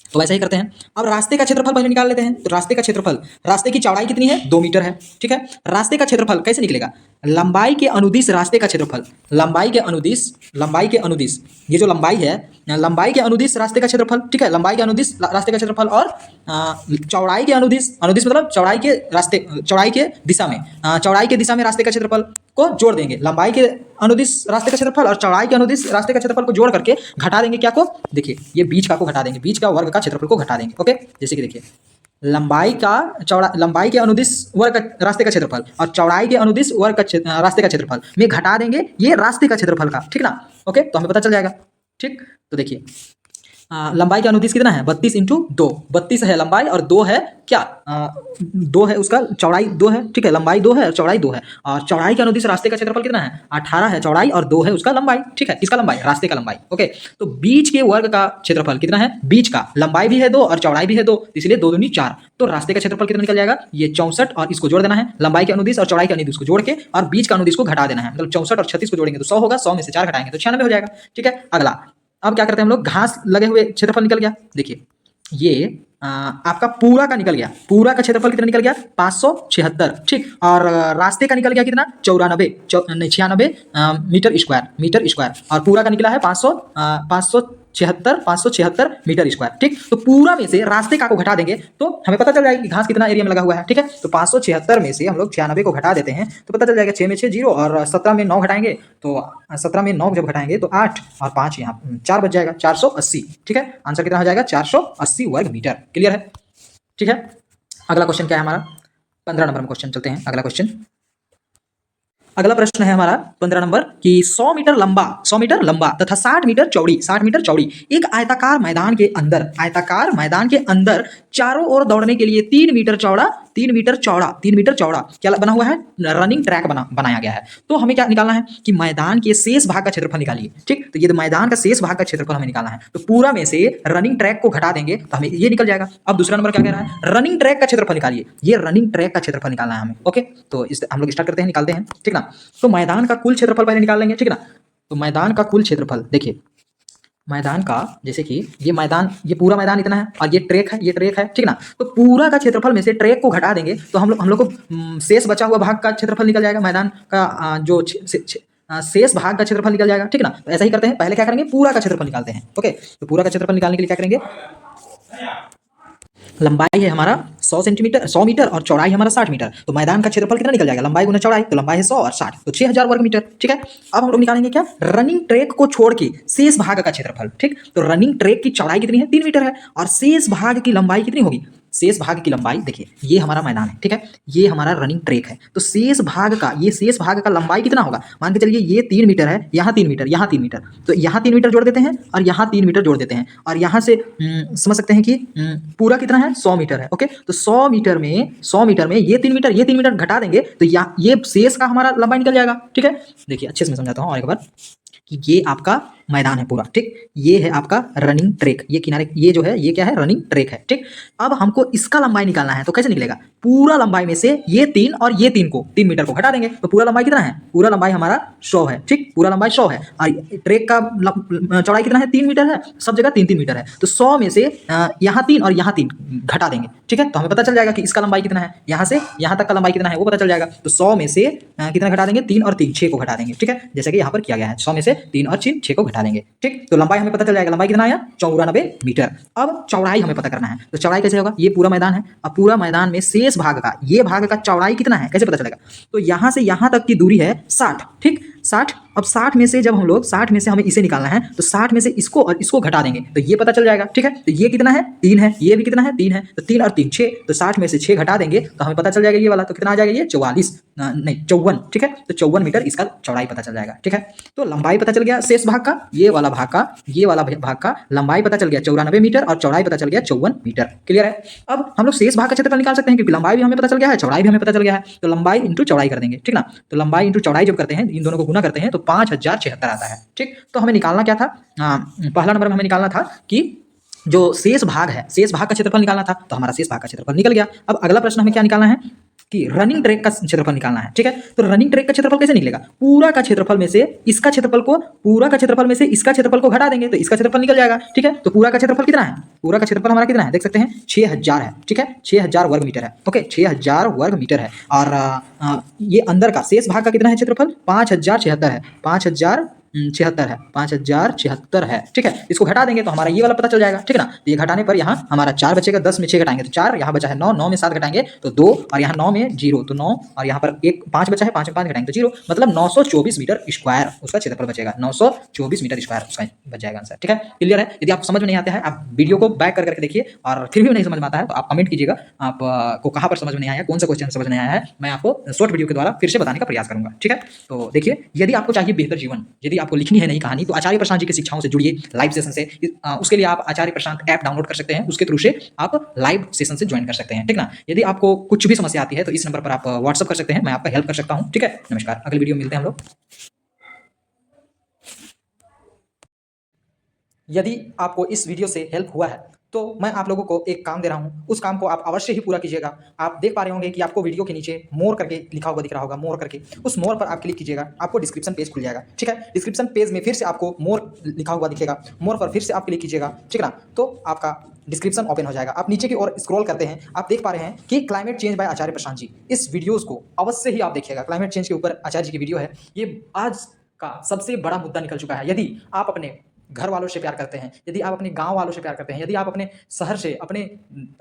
तो वैसा ही करते हैं। अब रास्ते का क्षेत्रफल पहले निकाल लेते हैं। तो रास्ते का क्षेत्रफल, रास्ते की चौड़ाई कितनी है 2 मीटर है, ठीक है। रास्ते का क्षेत्रफल कैसे निकलेगा, लंबाई के अनुदिश रास्ते का क्षेत्रफल, लंबाई के अनुदिश ये जो लंबाई है, लंबाई के अनुदिश रास्ते का क्षेत्रफल, ठीक है, लंबाई के अनुदिश रास्ते का क्षेत्रफल, और चौड़ाई के अनुदिश मतलब चौड़ाई के दिशा में रास्ते का क्षेत्रफल को जोड़ देंगे। लंबाई के अनुदिश रास्ते का क्षेत्रफल और चौड़ाई के अनुदिश रास्ते का क्षेत्रफल को जोड़ करके घटा देंगे क्या को, देखिए ये बीच का को घटा देंगे, बीच का वर्ग का क्षेत्रफल को घटा देंगे। ओके, जैसे कि देखिए लंबाई के अनुदिश वर्ग का रास्ते का क्षेत्रफल और चौड़ाई के अनुदिश वर्ग का रास्ते का क्षेत्रफल में घटा देंगे ये रास्ते का क्षेत्रफल का, ठीक ना। ओके, तो हमें पता चल जाएगा, ठीक। तो देखिए लंबाई का अनुदिश कितना है 32 × 2, 32 है लंबाई और 2 है क्या 2 है उसका चौड़ाई 2 है, ठीक है, लंबाई 2 है और चौड़ाई 2 है, और चौड़ाई के अनुदिश रास्ते का क्षेत्रफल कितना है 18 है चौड़ाई और 2 है उसका लंबाई, ठीक है, किसका लंबाई, रास्ते का लंबाई। ओके, तो बीच के वर्ग का क्षेत्रफल कितना है, बीच का लंबाई भी है 2 और चौड़ाई भी है 2, इसलिए 2 दूनी 4, तो रास्ते का क्षेत्रफल कितना निकल जाएगा, ये 64, और इसको जोड़ देना है, लंबाई के अनुदिश और चौड़ाई के अनुदिश को जोड़ के और बीच का अनुदिश को घटा देना है, मतलब 64 और 36 को जोड़ेंगे तो 100 होगा, 100 में से 4 घटाएंगे तो 96 हो जाएगा, ठीक है। अगला, अब क्या करते हैं हम लोग, घास लगे हुए क्षेत्रफल निकल गया, देखिए ये आपका पूरा का निकल गया, पूरा का क्षेत्रफल कितना निकल गया 576, ठीक, और रास्ते का निकल गया कितना 96 मीटर स्क्वायर, और पूरा का निकला है 576 मीटर स्क्वायर, ठीक। तो पूरा में से रास्ते का को घटा देंगे तो हमें पता चल जाएगा कि घास कितना एरिया में लगा हुआ है, ठीक है। तो 576 में से हम लोग 96 को घटा देते हैं तो पता चल जाएगा, 6 में 6 0 और 17 में 9 घटाएंगे तो 17 में 9 जब घटाएंगे तो 8 और 5 यहाँ 4 बच जाएगा, 480, ठीक है। आंसर कितना हो जाएगा 480 वर्ग मीटर। क्लियर है, ठीक है। अगला क्वेश्चन क्या है हमारा, 15 नंबर में क्वेश्चन चलते हैं। अगला प्रश्न है हमारा 15 नंबर कि 100 मीटर लंबा तथा 60 मीटर चौड़ी एक आयताकार मैदान के अंदर चारों ओर दौड़ने के लिए 3 मीटर चौड़ा क्या बना हुआ है, रनिंग ट्रैक बनाया गया है। तो हमें क्या निकालना है कि मैदान के शेष भाग का क्षेत्रफल निकालिए, ठीक। तो ये मैदान का शेष भाग का क्षेत्रफल हमें निकालना है, तो पूरा में से रनिंग ट्रैक को घटा देंगे तो हमें ये निकल जाएगा। अब दूसरा नंबर क्या कह रहा है, रनिंग ट्रैक का क्षेत्रफल निकालिए, ये रनिंग ट्रैक का क्षेत्रफल निकालना है हमें। ओके, तो हम लोग स्टार्ट करते हैं, निकालते हैं, ठीक ना। तो मैदान का कुल क्षेत्रफल पहले निकाल लेंगे, ठीक ना। तो मैदान का कुल क्षेत्रफल, देखिए मैदान का, जैसे कि ये पूरा मैदान इतना है और ये ट्रैक है, ठीक ना। तो पूरा का क्षेत्रफल में से ट्रैक को घटा देंगे तो हम लोग को शेष बचा हुआ भाग का क्षेत्रफल निकल जाएगा, मैदान का जो शेष भाग का क्षेत्रफल निकल जाएगा, ठीक ना। तो ऐसा ही करते हैं, पहले क्या करेंगे पूरा का क्षेत्रफल निकालते हैं। ओके, तो पूरा का क्षेत्रफल निकालने के लिए क्या करेंगे, लंबाई है हमारा 100 सेंटीमीटर 100 मीटर और चौड़ाई हमारा 60 मीटर। तो मैदान का क्षेत्रफल कितना निकल जाएगा, लंबाई गुना चौड़ाई, तो लंबाई है 100 और 60 तो 6000 वर्ग मीटर। ठीक है, अब हम लोग निकालेंगे क्या, रनिंग ट्रैक को छोड़ के शेष भाग का क्षेत्रफल। ठीक, तो रनिंग ट्रैक की चौड़ाई कितनी है, 3 मीटर है, और शेष भाग की लंबाई कितनी होगी, शेष भाग की लंबाई देखिए ये हमारा मैदान है, ठीक है, ये हमारा रनिंग ट्रैक है, तो शेष भाग का, ये शेष भाग का लंबाई कितना होगा, मान के चलिए ये 3 मीटर है, यहाँ 3 मीटर, यहाँ 3 मीटर, तो यहाँ 3 मीटर जोड़ देते हैं और यहाँ 3 मीटर जोड़ देते हैं, और यहाँ से समझ सकते हैं कि पूरा कितना है, 100 मीटर है। ओके, तो 100 मीटर में ये 3 मीटर, ये 3 मीटर घटा देंगे तो ये शेष का हमारा लंबाई निकल जाएगा। ठीक है, देखिए अच्छे से मैं समझाता हूँ और एक बार कि ये आपका मैदान है पूरा, ठीक, ये है आपका रनिंग ट्रैक, ये किनारे, ये जो है ये क्या है, रनिंग ट्रैक है। ठीक, अब हमको इसका लंबाई निकालना है, तो कैसे निकलेगा, पूरा लंबाई में से ये 3 और ये 3 मीटर को घटा देंगे, तो पूरा लंबाई कितना है, पूरा लंबाई हमारा 100 है। ठीक, पूरा लंबाई 100 है, और ट्रैक का चौड़ाई कितना है, 3 मीटर है, सब जगह 3 मीटर है, तो 100 में से यहाँ 3 और यहाँ 3 घटा देंगे। ठीक है, तो हमें पता चल जाएगा कि इसका लंबाई कितना है, यहाँ से यहाँ तक का लंबाई कितना है वो पता चल जाएगा। तो 100 में से कितना घटा देंगे, 3 और 3 6 को घटा देंगे। ठीक है, जैसे कि यहाँ पर किया गया है, 100 में से 3 और 6 को घटा देंगे। ठीक, तो लंबाई हमें पता चल जाएगा, लंबाई कितना आया, 94 मीटर। अब चौड़ाई हमें पता करना है, तो चौड़ाई कैसे होगा, ये पूरा मैदान है, अब पूरा मैदान में शेष भाग का, ये भाग का चौड़ाई कितना है कैसे पता चलेगा, तो यहाँ से यहाँ तक की दूरी है 60। ठीक, 60, अब 60 में से जब हम लोग 60 में से हमें इसे निकालना है, तो 60 में से इसको और इसको घटा देंगे तो ये पता चल जाएगा। ठीक है, तो ये कितना है, 3 है, ये भी कितना है, 3 है, तो 3 और 3 6, तो 60 में से 6 घटा देंगे तो हमें पता चल जाएगा ये वाला, तो कितना आ जाएगा, ये 44 नहीं 54। ठीक है, तो 54 मीटर इसका चौड़ाई पता चल जाएगा। ठीक है, तो लंबाई पता चल गया शेष भाग का, ये वाला भाग का लंबाई पता चल गया 94 मीटर और चौड़ाई पता चल गया 54 मीटर। क्लियर है, अब हम लोग शेष भाग का क्षेत्रफल निकाल सकते हैं, क्योंकि लंबाई भी हमें पता चल गया है, चौड़ाई भी हमें पता चल गया है, तो लंबाई इंटू चौड़ाई कर देंगे। ठीक ना, तो लंबाई इंटू चौड़ाई जब करते हैं, इन दोनों को गुना करते हैं तो 5076 आता है। ठीक, तो हमें निकालना क्या था, पहला नंबर में हमें निकालना था कि जो शेष भाग है, शेष भाग का क्षेत्रफल निकालना था, तो हमारा शेष भाग का क्षेत्रफल निकल गया। अब अगला प्रश्न हमें क्या निकालना है कि रनिंग ट्रैक का क्षेत्रफल निकालना है। ठीक है, तो रनिंग ट्रैक का क्षेत्रफल कैसे निकलेगा, पूरा का क्षेत्रफल में से इसका क्षेत्रफल को, पूरा का क्षेत्रफल में से इसका क्षेत्रफल को घटा देंगे तो इसका क्षेत्रफल निकल जाएगा। ठीक है, तो पूरा का क्षेत्रफल कितना है, पूरा का क्षेत्रफल हमारा कितना है देख सकते हैं, 6000 है। ठीक है, 6000 वर्ग मीटर है। ओके, 6000 वर्ग मीटर है, और ये अंदर का शेष भाग का कितना है क्षेत्रफल, 5076 है, 5076 है, 5076 है। ठीक है, इसको घटा देंगे तो हमारा ये वाला पता चल जाएगा। ठीक है ना, तो ये घटाने पर यहाँ हमारा 4 बचेगा, 10 में 6 घटाएंगे तो 4, यहाँ बचा है 9, 9 में 7 घटाएंगे तो 2, और यहाँ 9 में 0 तो 9, और यहाँ पर 5 बचा है, 5 में 5 घटाएंगे तो 0, मतलब 924 मीटर स्क्वायर उसका क्षेत्रफल बचेगा, 924 मीटर स्क्वायर उसका बच जाएगा आंसर। ठीक है, क्लियर है, यदि आप समझ में नहीं आता है आप वीडियो को बैक करके देखिए, और फिर भी नहीं समझ में आता है तो आप कमेंट कीजिएगा, आपको कहाँ पर समझ में नहीं आया, कौन सा क्वेश्चन समझ नहीं आया है, मैं आपको शॉर्ट वीडियो के द्वारा फिर से बताने का प्रयास करूंगा। ठीक है, तो देखिए, यदि आपको चाहिए बेहतर जीवन, यदि आपको लिखनी है नई कहानी, तो आचार्य प्रशांत जी की शिक्षाओं से जुड़िए लाइव सेशन से। उसके लिए आप आचार्य प्रशांत ऐप डाउनलोड कर सकते हैं, उसके थ्रू से आप लाइव सेशन से ज्वाइन कर सकते हैं। ठीक ना, यदि आपको कुछ भी समस्या आती है तो इस नंबर पर आप व्हाट्सअप कर सकते हैं, मैं आपका हेल्प कर सकता हूं। ठीक है, नमस्कार, अगली वीडियो में मिलते हैं हम लोग। यदि आपको इस वीडियो से हेल्प हुआ है तो मैं आप लोगों को एक काम दे रहा हूं, उस काम को आप अवश्य ही पूरा कीजिएगा। आप देख पा रहे होंगे कि आपको वीडियो के नीचे मोर करके लिखा हुआ दिख रहा होगा, मोर करके, उस मोर पर आप क्लिक कीजिएगा, आपको डिस्क्रिप्शन पेज खुल जाएगा। ठीक है, डिस्क्रिप्शन पेज में फिर से आपको मोर लिखा हुआ दिखेगा, मोर पर फिर से आप क्लिक कीजिएगा। ठीक है ना, तो आपका डिस्क्रिप्शन ओपन हो जाएगा। आप नीचे की ओर स्क्रॉल करते हैं, आप देख पा रहे हैं कि क्लाइमेट चेंज बाय आचार्य प्रशांत जी, इस वीडियोज़ को अवश्य ही आप देखिएगा। क्लाइमेट चेंज के ऊपर आचार्य जी की वीडियो है, ये आज का सबसे बड़ा मुद्दा निकल चुका है। यदि आप अपने घर वालों से प्यार करते हैं, यदि आप अपने गांव वालों से प्यार करते हैं, यदि आप अपने शहर से, अपने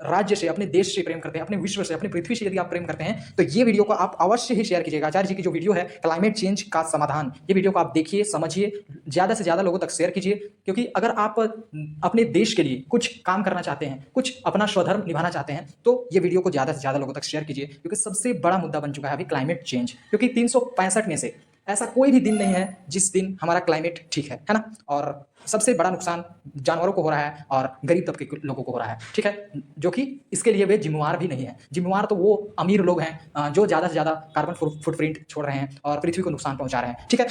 राज्य से, अपने देश से प्रेम करते हैं, अपने विश्व से, अपनी पृथ्वी से यदि आप प्रेम करते हैं, तो ये वीडियो को आप अवश्य ही शेयर कीजिएगा। आचार्य जी की जो वीडियो है क्लाइमेट चेंज का समाधान, ये वीडियो को आप देखिए, समझिए, ज़्यादा से ज़्यादा लोगों तक शेयर कीजिए, क्योंकि अगर आप अपने देश के लिए कुछ काम करना चाहते हैं, कुछ अपना स्वधर्म निभाना चाहते हैं, तो ये वीडियो को ज़्यादा से ज़्यादा लोगों तक शेयर कीजिए, क्योंकि सबसे बड़ा मुद्दा बन चुका है अभी क्लाइमेट चेंज। क्योंकि 365 में से ऐसा कोई भी दिन नहीं है जिस दिन हमारा क्लाइमेट ठीक है ना, और सबसे बड़ा नुकसान जानवरों को हो रहा है और गरीब तबके के लोगों को हो रहा है। ठीक है, जो कि इसके लिए वे जिम्मेवार भी नहीं है। जिम्मेवार तो वो अमीर लोग हैं जो ज़्यादा से ज़्यादा कार्बन फुटप्रिंट छोड़ रहे हैं और पृथ्वी को नुकसान पहुंचा रहे हैं। ठीक है।